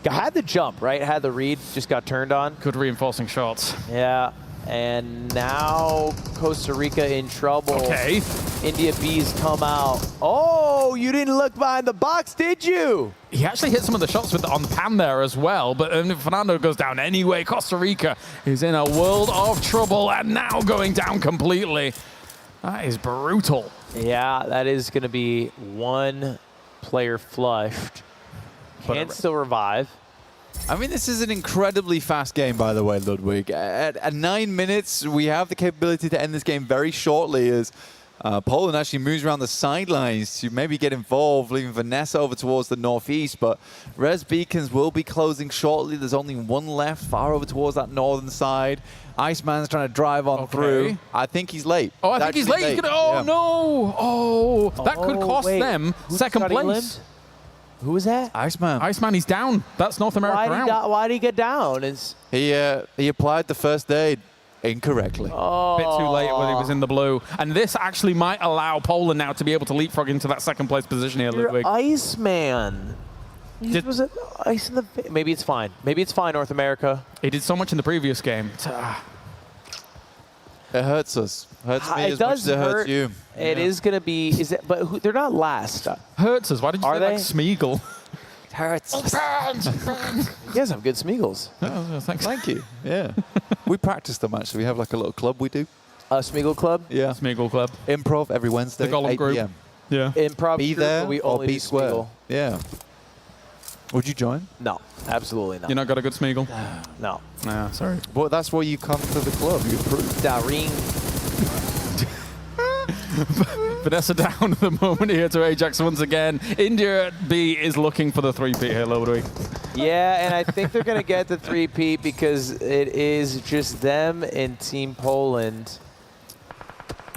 Had the jump, right? Had the read, just got turned on. Good reinforcing shots. Yeah, and now Costa Rica in trouble. Okay. India B's come out. Oh, you didn't look behind the box, did you? He actually hit some of the shots with on the pan there as well, but Fernando goes down anyway. Costa Rica is in a world of trouble and now going down completely. That is brutal. Yeah, that is going to be one player flushed. Can't still revive. I mean, this is an incredibly fast game, by the way, Ludwig. At 9 minutes, we have the capability to end this game very shortly as Poland actually moves around the sidelines to maybe get involved, leaving Vanessa over towards the northeast. But res beacons will be closing shortly. There's only one left, far over towards that northern side. Iceman's trying to drive on through. I think he's late. Oh, I think he's late. He's gonna, no. Oh, that could cost them second place. Who was that? Iceman. Iceman, he's down. That's North America out. Why did he get down? He applied the first aid incorrectly. Oh. A bit too late when he was in the blue. And this actually might allow Poland now to be able to leapfrog into that second place position here, Ludwig. Iceman. Was it ice in the... Maybe it's fine. Maybe it's fine, North America. He did so much in the previous game. It hurts us. Hurts me as much as it hurts you. It is going to be... But they're not last. Hurts us. Why did you say like Smeagol? Hurts. You guys have good Smeagol's. Oh, thanks. Thank you. Yeah. We practice them, actually. We have like a little club we do. A Smeagol club? Yeah. Smeagol club. Improv every Wednesday, The Gollum 8 group. PM. Yeah. Improv Be group, there we or only be do square. Smeagol. Yeah. Would you join? No, absolutely not. You not got a good Smeagol? No. Nah, sorry. Well, that's why you come to the club. You prove. Daring. Vanessa down at the moment here to Ajax once again. India B is looking for the 3-peat here, Ludwig. Yeah, and I think they're going to get the 3-peat because it is just them and Team Poland.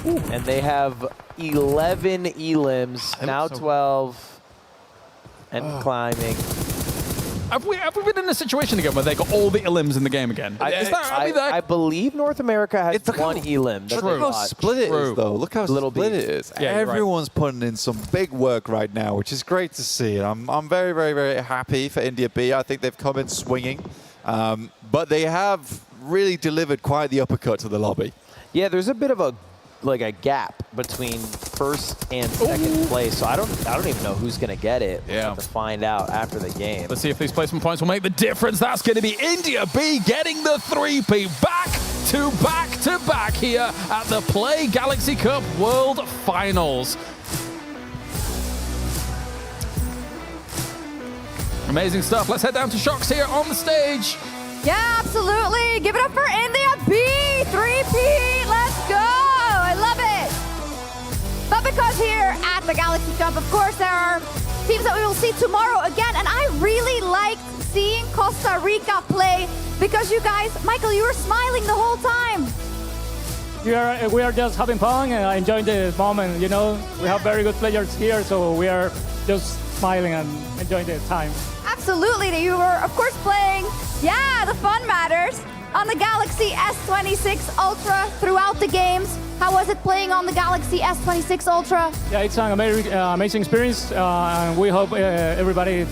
And they have 11 elims, now 12, and climbing. Have we been in a situation again where they got all the elims in the game again? I believe North America has one elim. Look how split it is, though. Look how split it is. Yeah, everyone's putting in some big work right now, which is great to see. And I'm very, very, very happy for India B. I think they've come in swinging. But they have really delivered quite the uppercut to the lobby. Yeah, there's a bit of a gap between first and second place, so I don't even know who's gonna get it. We'll have to find out after the game. Let's see if these placement points will make the difference. That's going to be India B getting the 3-peat back to back here at the Play Galaxy Cup World Finals. Amazing stuff. Let's head down to Shox here on the stage. Yeah, absolutely. Give it up for India B. 3-peat. Let's go. I love it. But because here at the Galaxy Cup, of course, there are teams that we will see tomorrow again. And I really liked seeing Costa Rica play because you guys, Michael, you were smiling the whole time. We are just having fun and enjoying the moment. You know, we have very good players here, so we are just smiling and enjoying the time. Absolutely. You were, of course, playing, the fun matters, on the Galaxy S26 Ultra throughout the games. How was it playing on the Galaxy S26 Ultra? Yeah, it's an amazing experience, and we hope everybody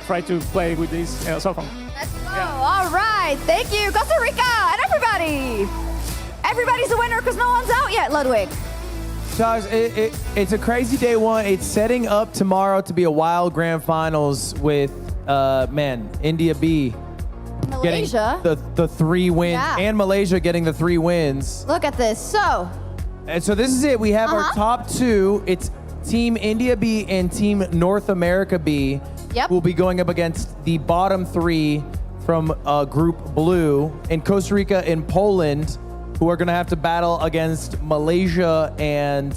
try to play with this so far. Let's go. All right. Thank you, Costa Rica, and everybody. Everybody's a winner because no one's out yet, Ludwig. Josh, it's a crazy day one. It's setting up tomorrow to be a wild grand finals with, India B. Malaysia. Getting the 3 wins, and Malaysia getting the 3 wins. Look at this. So this is it. We have our top 2. It's Team India B and Team North America B. Yep. Will be going up against the bottom 3 from Group Blue in Costa Rica and Poland, who are going to have to battle against Malaysia and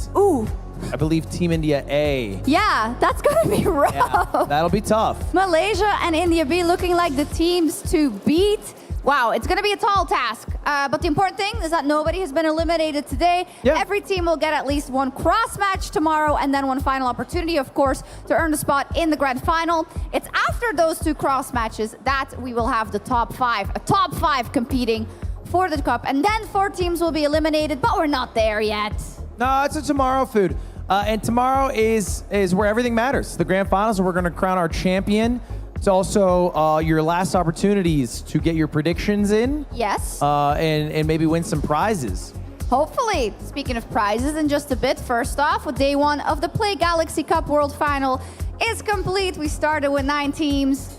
I believe Team India A. Yeah, that's going to be rough. Yeah, that'll be tough. Malaysia and India B looking like the teams to beat. Wow, it's going to be a tall task. But the important thing is that nobody has been eliminated today. Yeah. Every team will get at least one cross match tomorrow and then one final opportunity, of course, to earn a spot in the grand final. It's after those 2 cross matches that we will have the top 5, a top 5 competing for the cup. And then 4 teams will be eliminated, but we're not there yet. No, it's a tomorrow food. And tomorrow is where everything matters. The grand finals, where we're going to crown our champion. It's also your last opportunities to get your predictions in. Yes. And maybe win some prizes. Hopefully. Speaking of prizes, in just a bit, first off, with day 1 of the Play Galaxy Cup World Final is complete. We started with 9 teams.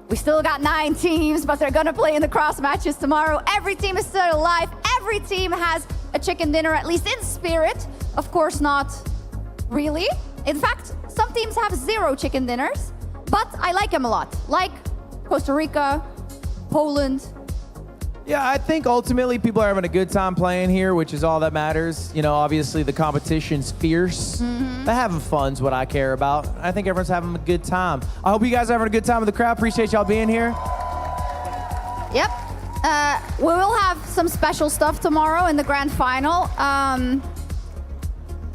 We still got 9 teams, but they're going to play in the cross matches tomorrow. Every team is still alive. Every team has a chicken dinner, at least in spirit. Of course not really. In fact, some teams have 0 chicken dinners, but I like them a lot. Like Costa Rica, Poland. Yeah, I think ultimately people are having a good time playing here, which is all that matters. You know, obviously the competition's fierce. But having fun's what I care about. I think everyone's having a good time. I hope you guys are having a good time with the crowd. Appreciate y'all being here. Yep. We will have some special stuff tomorrow in the grand final.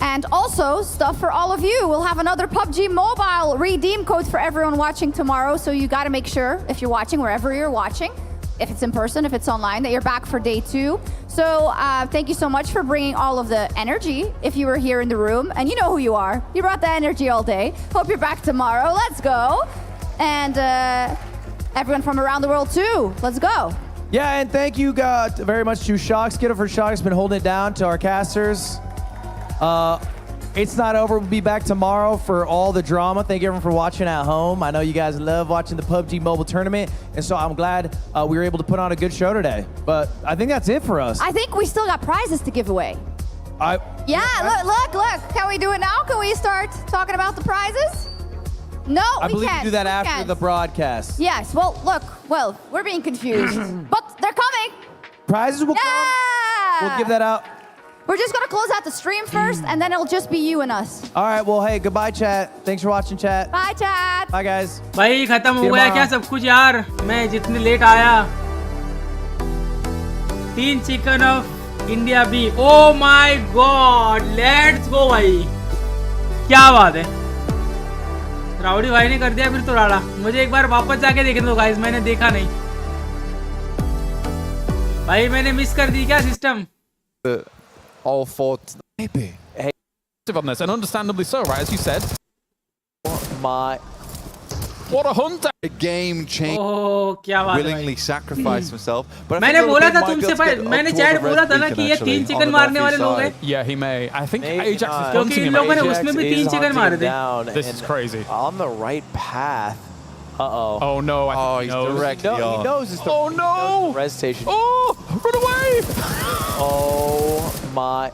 And also stuff for all of you. We'll have another PUBG Mobile redeem code for everyone watching tomorrow. So you got to make sure, if you're watching, wherever you're watching, if it's in person, if it's online, that you're back for day 2. So thank you so much for bringing all of the energy if you were here in the room. And you know who you are. You brought the energy all day. Hope you're back tomorrow. Let's go. And everyone from around the world too. Let's go. Yeah, and thank you very much to Shox. Get it for Shox. Been holding it down, to our casters. It's not over. We'll be back tomorrow for all the drama. Thank you everyone for watching at home. I know you guys love watching the PUBG Mobile Tournament, and so I'm glad we were able to put on a good show today. But I think that's it for us. I think we still got prizes to give away. Look. Can we do it now? Can we start talking about the prizes? No, I we believe can't. we do that We after can't. the broadcast. Yes, well, we're being confused. But they're coming. Prizes will come. We'll give that out. We're just going to close out the stream first, and then it'll just be you and us. All right, well, hey, goodbye, chat. Thanks for watching, chat. Bye, chat. Bye, guys. भाई खत्म हो गया क्या सब कुछ यार? मैं जितने लेट आया 3 चिकन ऑफ इंडिया बी। Oh my god, let's go भाई, क्या बात है। राउडी भाई ने कर दिया फिर तो राड़ा। मुझे एक बार वापस जाके देखने दो गाइस, मैंने देखा नहीं भाई, मैंने मिस कर दी क्या system? All for maybe. Hey, on this, and understandably so, right? As you said. What a hunt! A game change. ओह क्या बात है भाई। Willingly sacrificed himself. But मैंने बोला था तुमसे भाई, मैंने चैट बोला था ना कि ये 3 चिकन मारने वाले लोग हैं। Yeah, he may. I think Ajax is क्योंकि इन लोगों ने उसमें भी 3 चिकन मारे थे। This is crazy. On the right path. Uh-oh. Oh no! He's directly He off. knows it's the res station. Oh! Run away! Oh my!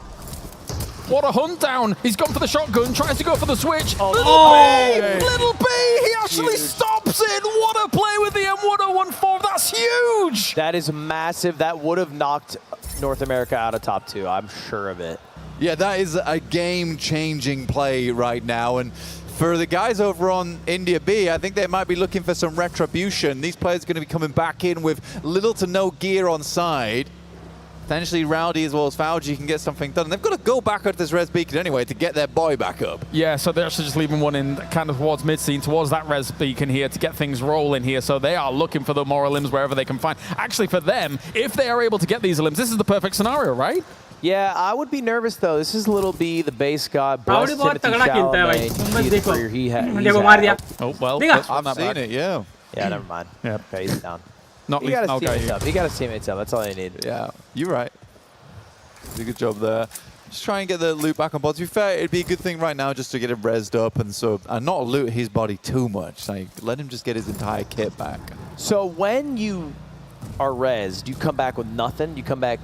What a hunt down! He's gone for the shotgun, tries to go for the switch. Little B! He actually stops it! What a play with the M1014! That's huge! That is massive. That would have knocked North America out of top 2. I'm sure of it. Yeah, that is a game-changing play right now. And for the guys over on India B, I think they might be looking for some retribution. These players are going to be coming back in with little to no gear on side. Potentially Rowdy as well as Fauji can get something done. And they've got to go back at this res beacon anyway to get their boy back up. Yeah, so they're actually just leaving one in kind of towards mid-scene, towards that res beacon here to get things rolling here. So they are looking for the moral limbs wherever they can find. Actually, for them, if they are able to get these limbs, this is the perfect scenario, right? Yeah, I would be nervous though. This is Little B, the base god. Bless बहुत Timothy तगड़ा खेलता है भाई, Chalamet. तुम बस He's देखो। free, देखो मार दिया। Oh well, देखा? I've seen it, yeah. Yeah, never mind. Yeah. Okay, he's down. Not He least got I'll his go teammates you. up. He got his teammates up. That's all they need. Yeah, you're right. Did a good job there. Just try and get the loot back on board. To be fair, it'd be a good thing right now just to get him rezzed up and not loot his body too much. Like, let him just get his entire kit back. So when you are rezzed, you come back with nothing. You come back.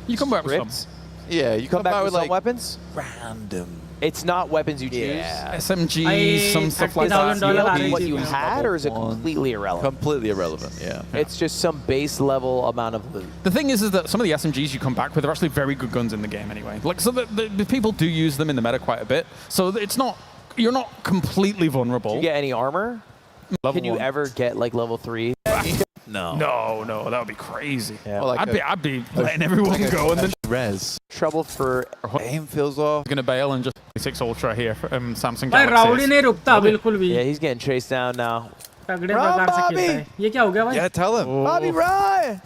You come back with some. stripped? Yeah, you Come back with some like weapons. random. It's not weapons you choose. Yeah. SMGs, some stuff like that. $30,000 What you had, or is it completely irrelevant? Completely irrelevant, yeah. It's just some base level amount of loot. The thing is that some of the SMGs you come back with are actually very good guns in the game anyway. Like, so the people do use them in the meta quite a bit. So it's not, you're not completely vulnerable. Do you get any armor? Level Can you 1. ever get like level 3? No. No, that would be crazy. Yeah. Well, like I'd be letting everyone go and then res. Trouble for Aim feels off. gonna bail and just 6 Ultra here for Samsung भाई rowdy Galaxy. नहीं रुकता बिल्कुल भी। Yeah, he's getting chased down now. तगड़े प्रकार से खेलता है। ये क्या हो गया भाई? Yeah, tell him. Bobby, run!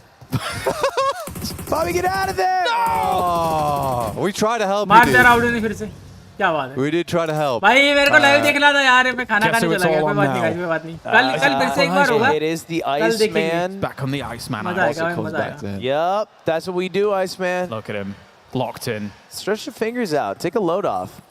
Bobby, get out of there! Oh, we tried to help मार you, दिया dude. राउडी ने फिर से। क्या बात है? We did try to help. भाई मेरे को लाइव देखना था यार, मैं खाना Guess खाने who it's चला गया, all कोई on बात नहीं now? गाइस, कोई बात नहीं। कल फिर से एक बार होगा। It is the कल देखेंगे। Iceman. Back on the Iceman. मजा आएगा भाई, Comes मजा back आएगा। to him. Yup, that's what we do, Iceman. Look at him. Locked in. Stretch your fingers out. Take a load off.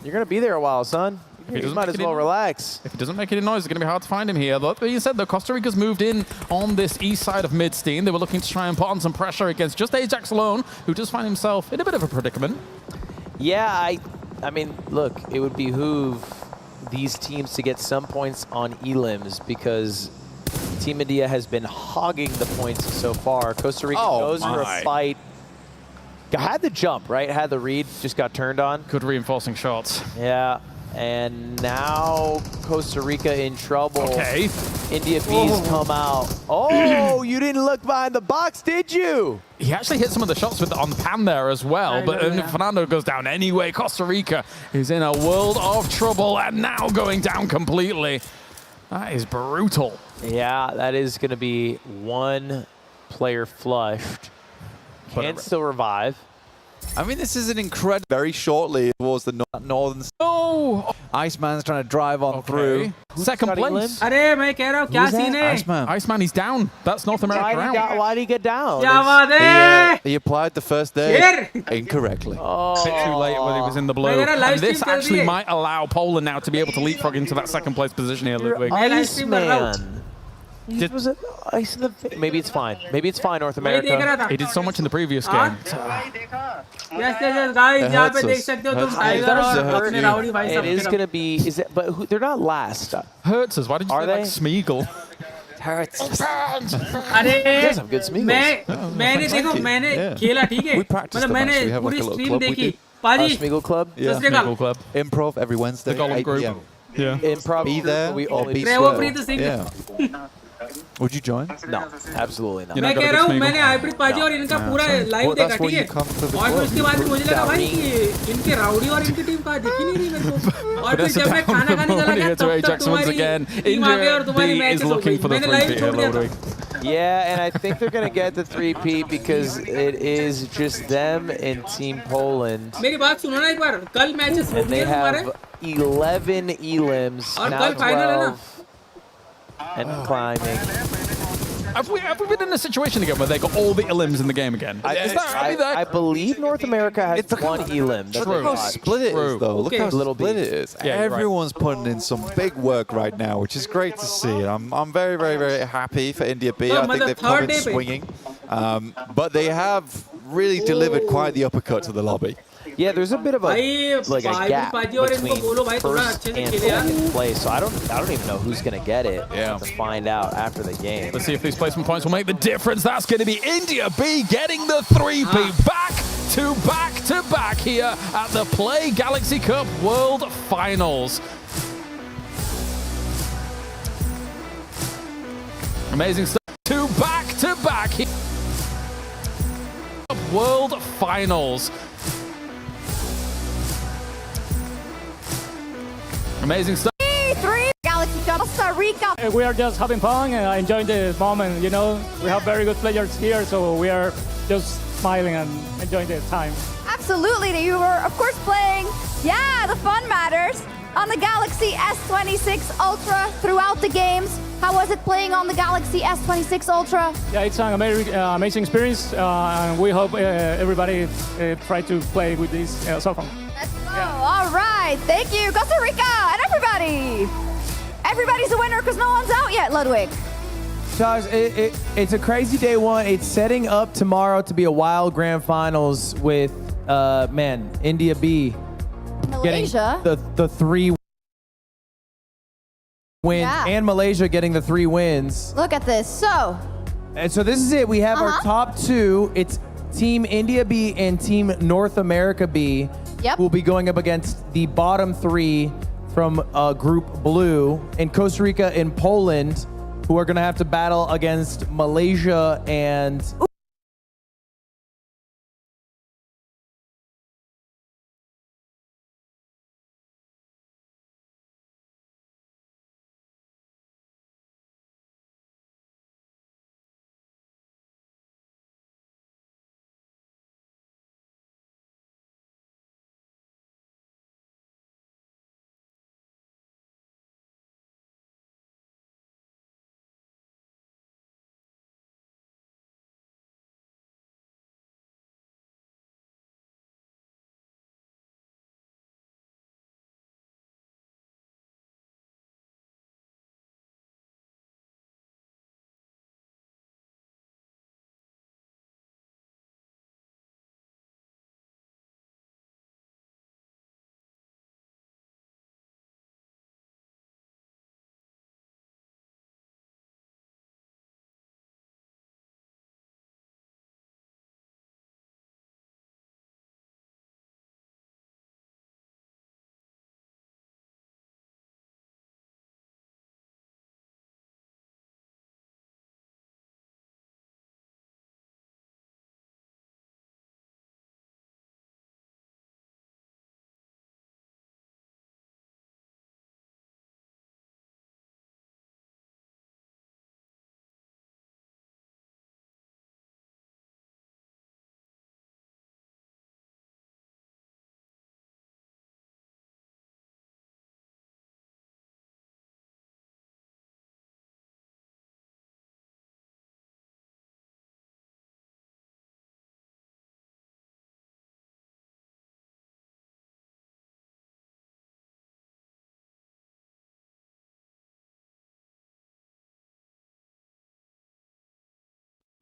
You're going to be there a while, son. You doesn't might make as it well in. relax. If he doesn't make any noise, it's going to be hard to find him here. That being said, though, Costa Rica's moved in on this east side of mid-steam. They were looking to try and put on some pressure against just Ajax alone, who does find himself in a bit of a predicament. Yeah, I mean, look, it would behoove these teams to get some points on elims because Team India has been hogging the points so far. Costa Rica goes for a fight. Had the jump, right? Had the read, just got turned on. Good reinforcing shots. Yeah, and now Costa Rica in trouble. Okay. India B's come out. Oh, you didn't look behind the box, did you? He actually hit some of the shots on the pan there as well, but Fernando goes down anyway. Costa Rica is in a world of trouble and now going down completely. That is brutal. Yeah, that is going to be one player flushed. Can still revive. I mean, this is an incredible. Very shortly towards the northern. Oh! Iceman's trying to drive on through. Second place. अरे मैं कह रहा हूँ क्या scene है? Iceman. Iceman, he's down. That's North America out. Why did he get down? क्या बात है? He applied the first day incorrectly. A bit too late when he was in the blue. And this actually might allow Poland now to be able to leapfrog into that second place position here, Ludwig. Iceman. Was it ice in the face? Maybe it's fine. Maybe it's fine, North America. He did so much in the previous game. Yes, guys, यहाँ पे देख सकते हो तुम tiger और अपने rowdy भाई सब। It is going to be. Is it? But who, they're not last. Hurts us. Why did you say like Smeagol? Hurts. अरे मैंने देखो मैंने खेला ठीक है मतलब मैंने पूरी स्ट्रीम देखी पाजी Smeagol Club. Yeah, Smeagol Club. Improv every Wednesday. The Golem 8 Group. PM. Yeah. Improv. Be there We or only be Trevor square. Preet Singh. Yeah. Would you join? No, absolutely not. मैं कह रहा हूँ मैंने hybrid पाजी और इनका पूरा live देखा ठीक है और फिर उसके बाद मुझे लगा भाई कि इनके राउडी और इनकी टीम कहाँ दिखी नहीं रही मेरे को और फिर जब मैं खाना खाने चला गया तब तक तुम्हारी टीम आ गई और तुम्हारी मैच हो गई मैंने लाइव छोड़ दिया था Yeah, and I think they're going to get the 3-peat because it is just them and Team Poland. मेरी बात सुनो ना एक बार कल मैचेस हो And गए they हमारे have 11 elims, और now कल फाइनल है ना 12, and climbing. Have we been in a situation again where they got all the elims in the game again? I believe North America has one elim. Look how split it is, though. Look how split it is. Yeah, everyone's putting in some big work right now, which is great to see. I'm very, very, very happy for India B. I think they've come in swinging. But they have really delivered quite the uppercut to the lobby. Yeah, there's a bit of a gap between first and second place, so I don't even know who's gonna get it. Yeah. To find out after the game. Let's see if these placement points will make the difference. That's going to be India B getting the 3-peat back to back here at the Play Galaxy Cup World Finals. Amazing stuff. To back here. World Finals. Amazing stuff. 3 Galaxy Cup Costa Rica. We are just having fun and enjoying the moment. You know, we have very good players here, so we are just smiling and enjoying the time. Absolutely, you were of course playing. Yeah, the fun matters on the Galaxy S26 Ultra throughout the games. How was it playing on the Galaxy S26 Ultra? Yeah, it's an amazing experience, and we hope everybody try to play with this cell phone. Let's go. All right. Thank you, Costa Rica and everybody. Everybody's a winner because no one's out yet, Ludwig. Josh, it's a crazy day one. It's setting up tomorrow to be a wild grand finals with, India B Malaysia. getting the 3 wins, Yeah. and Malaysia getting the 3 wins. Look at this. So this is it. We have our top 2. It's Team India B and Team North America B. Yep. Will be going up against the bottom 3 from Group Blue in Costa Rica and Poland, who are going to have to battle against Malaysia and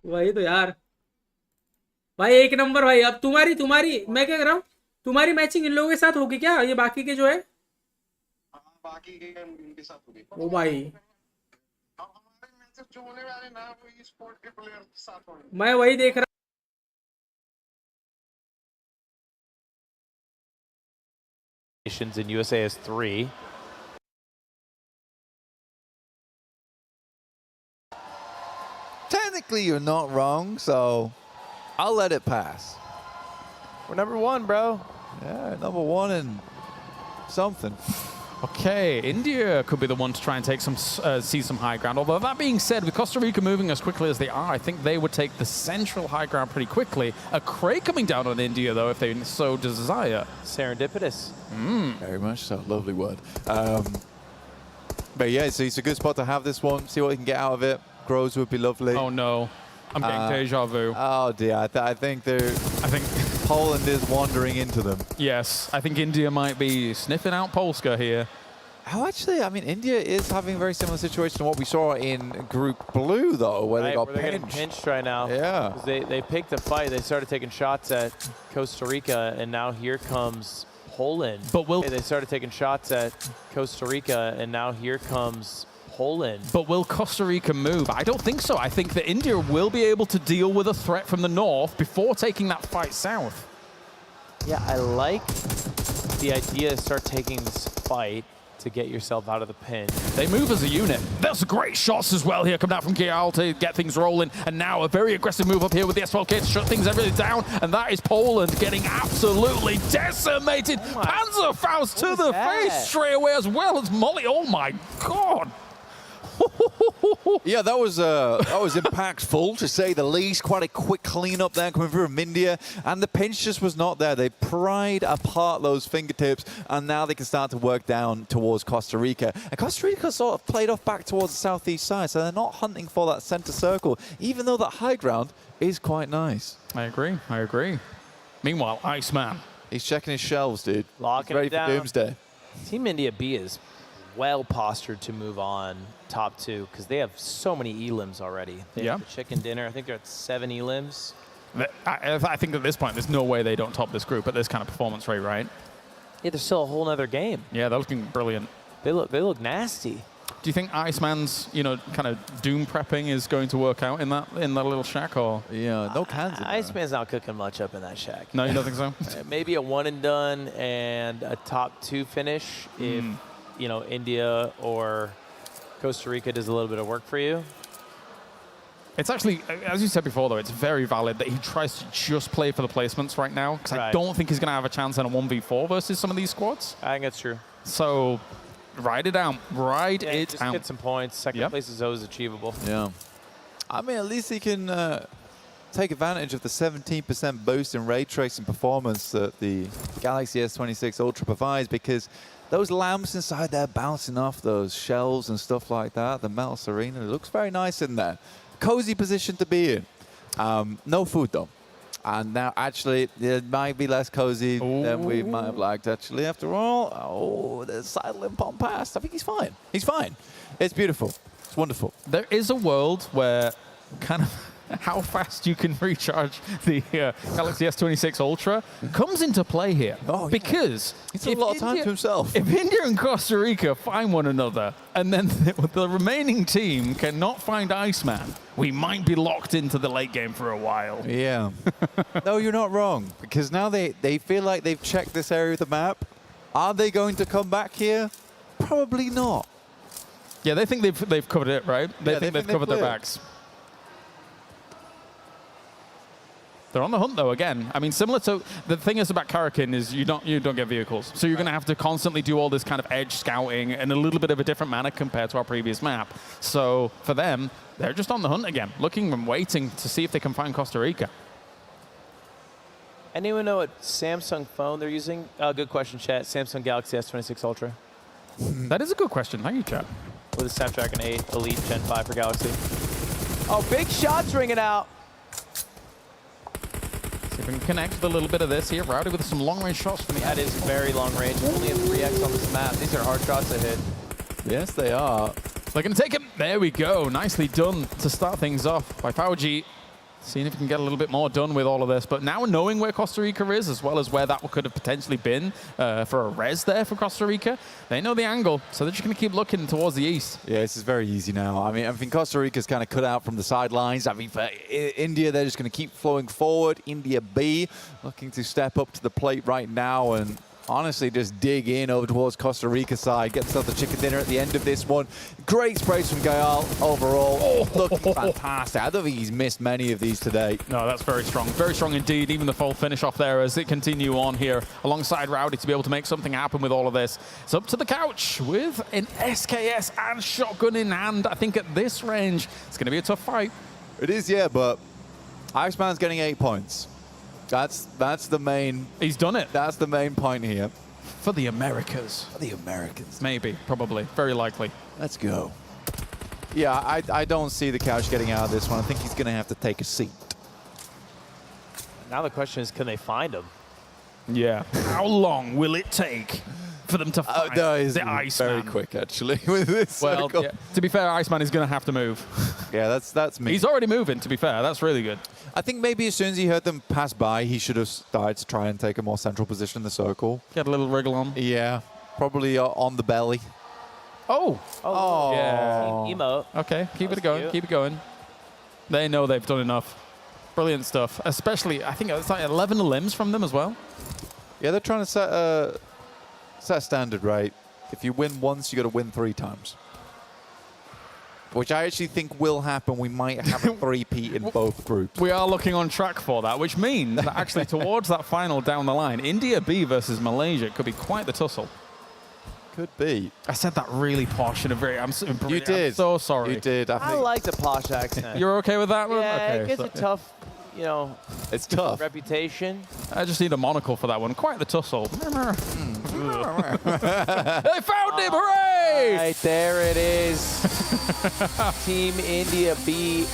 वही तो यार भाई एक number भाई। अब तुम्हारी मैं क्या कर रहा हूँ, तुम्हारी मैचिंग इन लोगों के साथ होगी क्या? ये बाकी के जो है बाकी के इनके साथ होगी। ओ भाई हमारे मैचेस जो होने वाले ना वो ई स्पोर्ट के प्लेयर के साथ होंगे। मैं वही देख रहा in USA is 3. technically you're not wrong, so I'll let it pass. We're number 1, bro. Yeah, number 1 and something. Okay, India could be the one to try and take some, see some high ground. Although that being said, with Costa Rica moving as quickly as they are, I think they would take the central high ground pretty quickly. A Cray coming down on India, though, if they so desire. Serendipitous. Very much so. Lovely word. But yeah, it's a good spot to have this one. See what we can get out of it. Grows would be lovely. Oh no, I'm getting deja vu. Oh dear, I think Poland is wandering into them. Yes, I think India might be sniffing out Polska here. Oh, actually, I mean, India is having a very similar situation to what we saw in Group Blue, though, where they got they're getting pinched right now. Yeah. 'Cause they picked a fight. They started taking shots at Costa Rica, and now here comes Poland. But they started taking shots at Costa Rica, and now here comes Poland. But will Costa Rica move? I don't think so. I think that India will be able to deal with a threat from the north before taking that fight south. Yeah, I like the idea to start taking this fight to get yourself out of the pin. They move as a unit. There's great shots as well here coming out from Kial to get things rolling. And now a very aggressive move up here with the S12K to shut things everything down. And that is Poland getting absolutely decimated. Panzerfaust to the face straight away as well as Molly. Oh my God. Yeah, that was impactful, to say the least. Quite a quick cleanup there coming through from India. And the pinch just was not there. They pried apart those fingertips, and now they can start to work down towards Costa Rica. And Costa Rica sort of played off back towards the southeast side, so they're not hunting for that center circle, even though that high ground is quite nice. I agree. Meanwhile, Iceman. He's checking his shelves, dude. Locking He's ready it down. for Doomsday. Team India B is well postured to move on top 2 because they have so many elims already. They have the chicken dinner. I think they're at 7 elims. I think at this point, there's no way they don't top this group at this kind of performance rate, right? Yeah, there's still a whole other game. Yeah, they're looking brilliant. They look nasty. Do you think Iceman's, kind of doom prepping is going to work out in that little shack, or? Yeah, no cans. Iceman's not cooking much up in that shack. No, you don't think so? Maybe a 1 and done and a top 2 finish if India or Costa Rica does a little bit of work for you. It's actually, as you said before, though, it's very valid that he tries to just play for the placements right now, because I don't think he's going to have a chance in a 1v4 versus some of these squads. I think that's true. So, ride it out. Just get some points. Second place is always achievable. Yeah. I mean, at least he can take advantage of the 17% boost in ray tracing performance that the Galaxy S26 Ultra provides, because those lamps inside there bouncing off those shelves and stuff like that, the metal Serena, it looks very nice in there. Cozy position to be in. No food, though. And now, actually, it might be less cozy than we might have liked, actually, after all. Oh, the side limp on past. I think he's fine. He's fine. It's beautiful. It's wonderful. There is a world where kind of how fast you can recharge the Galaxy S26 Ultra comes into play here. Oh, because it's a lot of time to himself. If India and Costa Rica find one another, and then the remaining team cannot find Iceman, we might be locked into the late game for a while. Yeah. No, you're not wrong. Because now they feel like they've checked this area of the map. Are they going to come back here? Probably not. Yeah, they think they've covered it, right? They think they've covered their backs. They're on the hunt, though, again. I mean, similar to the thing is about Karakin is you don't get vehicles. So you're going to have to constantly do all this kind of edge scouting in a little bit of a different manner compared to our previous map. So for them, they're just on the hunt again, looking and waiting to see if they can find Costa Rica. Anyone know what Samsung phone they're using? Good question, chat. Samsung Galaxy S26 Ultra. That is a good question. Thank you, chat. With a Snapdragon 8 Elite Gen 5 for Galaxy. Oh, big shots ringing out. See if we can connect with a little bit of this here. Rowdy with some long-range shots from the That is very long range. Only a 3x on this map. These are hard shots to hit. Yes, they are. They're going to take him. There we go. Nicely done to start things off by PowerG. Seeing if we can get a little bit more done with all of this. But now knowing where Costa Rica is, as well as where that could have potentially been for a res there for Costa Rica, they know the angle. So they're just going to keep looking towards the east. Yeah, this is very easy now. I mean, Costa Rica's kind of cut out from the sidelines. I mean, for India, they're just going to keep flowing forward. India B looking to step up to the plate right now and honestly just dig in over towards Costa Rica side, get themselves a chicken dinner at the end of this one. Great sprays from Gael overall. Looking fantastic. I don't think he's missed many of these today. No, that's very strong. Very strong indeed. Even the full finish off there as it continue on here alongside Rowdy to be able to make something happen with all of this. It's up to the couch with an SKS and shotgun in hand. I think at this range, it's going to be a tough fight. It is, yeah, but Iceman's getting 8 points. That's the main... He's done it. That's the main point here. For the Americas. For the Americans. Maybe, probably, very likely. Let's go. Yeah, I don't see the couch getting out of this one. I think he's going to have to take a seat. Now the question is, can they find him? Yeah. How long will it take for them to find the Iceman? Very quick, actually, with this Well, circle. yeah. To be fair, Iceman is going to have to move. Yeah, that's me. He's already moving, to be fair. That's really good. I think maybe as soon as he heard them pass by, he should have started to try and take a more central position in the circle. Get a little wriggle on. Yeah, probably on the belly. Oh. Oh. Yeah. Emote. Okay, keep it going. Cute. Keep it going. They know they've done enough. Brilliant stuff. Especially, I think it's like 11 limbs from them as well. Yeah, they're trying to set a standard, right? If you win once, you got to win 3 times. Which I actually think will happen. We might have a 3-peat in both groups. We are looking on track for that, which means that actually towards that final down the line, India B versus Malaysia could be quite the tussle. Could be. I said that really posh in a very... You did. I'm so sorry. You did. I like the posh accent. You're okay with that one? Yeah, Okay, it gets so- a tough, you know, it's tough. reputation. I just need a monocle for that one. Quite the tussle. They found him! Hooray! Right, there it is. Team India B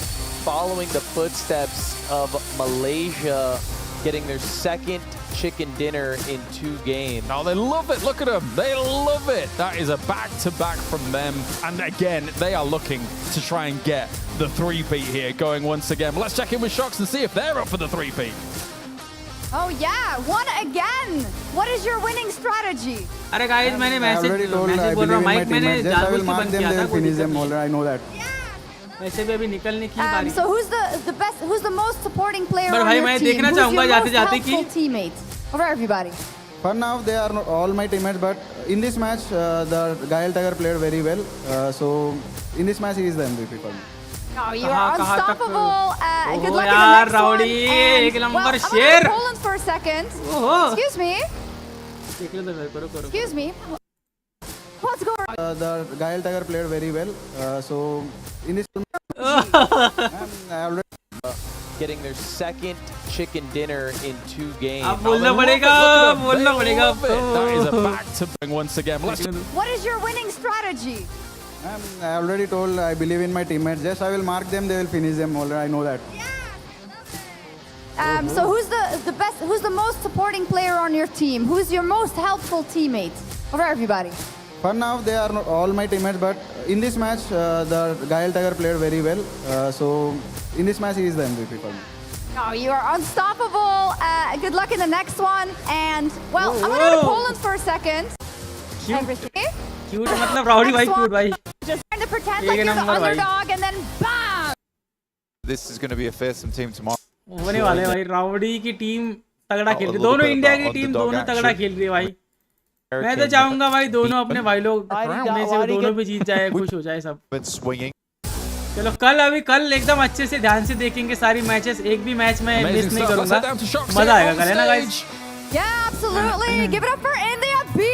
following the footsteps of Malaysia, getting their second chicken dinner in 2 games. Now they love it. Look at them. They love it. That is a back-to-back from them. And again, they are looking to try and get the 3-peat here going once again. But let's check in with Shox and see if they're up for the 3-peat. Oh yeah, one again. What is your winning strategy? अरे guys, मैंने I already message told I बोल रहा believe in my mic मैंने teammates. Just I जानबूझ will के mark बंद them. किया They था will कोई finish दिक्कत them. नहीं। Already, I know that. वैसे भी अभी निकलने की बारी। So who's the most supporting player पर on भाई your मैं team? देखना Who's चाहूंगा your जाते most जाते कि helpful teammate over everybody? For now, they are not all my teammates, but in this match, the Gael Tiger played very well. So in this match, he is the MVP for me. No, you are unstoppable. Good luck in यार the next rowdy one. And, एक well, number I'm शेर। gonna go to Poland for a second. Excuse me. Excuse me. What's going on? The Gael Tiger played very well. So in this I already Getting their second chicken dinner in 2 games. अब बोलना पड़ेगा, बोलना पड़ेगा। That is a back-to-back once again. What is your winning strategy? I already told I believe in my teammates. Just I will mark them. They will finish them. Already, I know that. So who's the most supporting player on your team? Who's your most helpful teammate over everybody? For now, they are not all my teammates, but in this match, the Gael Tiger played very well. So in this match, he is the MVP for me. No, you are unstoppable. Good luck in the next one. And, well, I'm going to go to Poland for a second. Cute. Cute मतलब rowdy भाई cute भाई। Just trying to pretend like you're the underdog and then BAM! This is going to be a fearsome team tomorrow. होने वाले भाई rowdy की team तगड़ा खेल रही है। दोनों इंडिया की टीम दोनों तगड़ा खेल रही है भाई। मैं तो चाहूंगा भाई दोनों अपने भाई लोग में से दोनों भी जीत जाए, खुश हो जाए सब। चलो कल एकदम अच्छे से ध्यान से देखेंगे सारी मैचेस, एक भी मैच में मिस नहीं करूंगा। मजा आएगा कल, है ना guys? Yeah, absolutely. Give it up for India B.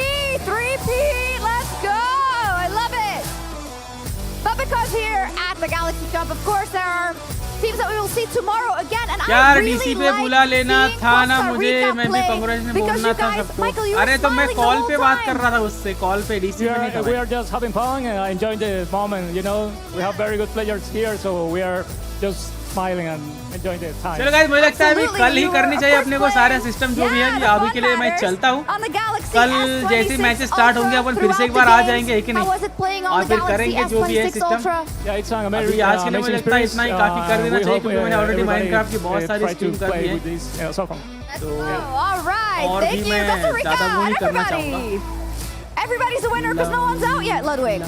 3-peat. Let's go. I love it. But because here at the Galaxy Cup, of course, there are teams that we will see tomorrow again. And यार I really DC पे बुला like लेना seeing था ना Costa मुझे, Rica मैं भी play congratulation because बोलना you था guys, सबको। Michael, you were अरे तो मैं smiling the कॉल whole पे बात time. कर रहा था उससे, कॉल पे डीसी पे नहीं था। We are just having fun and enjoying the moment. You know, we have very good players here, so we are just smiling and enjoying the time. चलो गाइस, मुझे लगता है अभी कल ही करनी चाहिए अपने को सारे सिस्टम जो भी है। अभी के लिए मैं चलता हूँ। कल जैसे मैचेस स्टार्ट होंगे अपन फिर से एक बार आ जाएंगे, है कि नहीं? और फिर करेंगे जो भी है सिस्टम। अभी आज के लिए मुझे लगता है इतना ही काफी कर देना चाहिए, क्योंकि मैंने ऑलरेडी माइनक्राफ्ट की बहुत सारी स्ट्रीम कर दी है। तो और भी मैं ज़्यादा वो नहीं करना चाहूँगा। everybody's a winner because no one's out yet, Ludwig.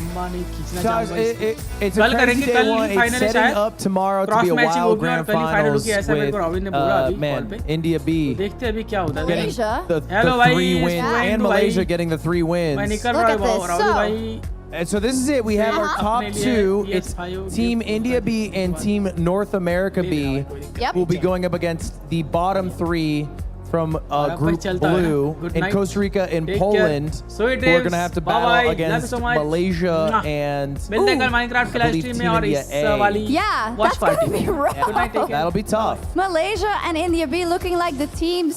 Guys, it's a कल crazy करेंगे, day कल one. ही final It's है setting शायद. up tomorrow to Cross be a matching wild होगी और grand कल ही final finals होगी, ऐसा मेरे को रॉबिन ने बोला अभी man, call पे. India B देखते हैं अभी क्या होता है. Malaysia. the Hello, भाई, 3 wins yeah. and भाई. Malaysia getting the 3 मैं wins. निकल Look रहा at हूँ this. राहुल So- भाई. And so this is it. We have our top अपने लिए two. yes, It's भाइयों, Team gift India B and Team North America B Yep. will be going up against the bottom 3 from Group Blue Good in night. Costa Rica and Take care. Poland, Sweet who are dreams. going to have to Bye-bye. battle Love you against so much. Malaysia Mwah. and मिलते हैं कल Minecraft के I live believe stream में Team और India इस A. वाली Yeah, watch that's gonna party be में. rough. Good night, take care. That'll be tough. Malaysia and India B looking like the teams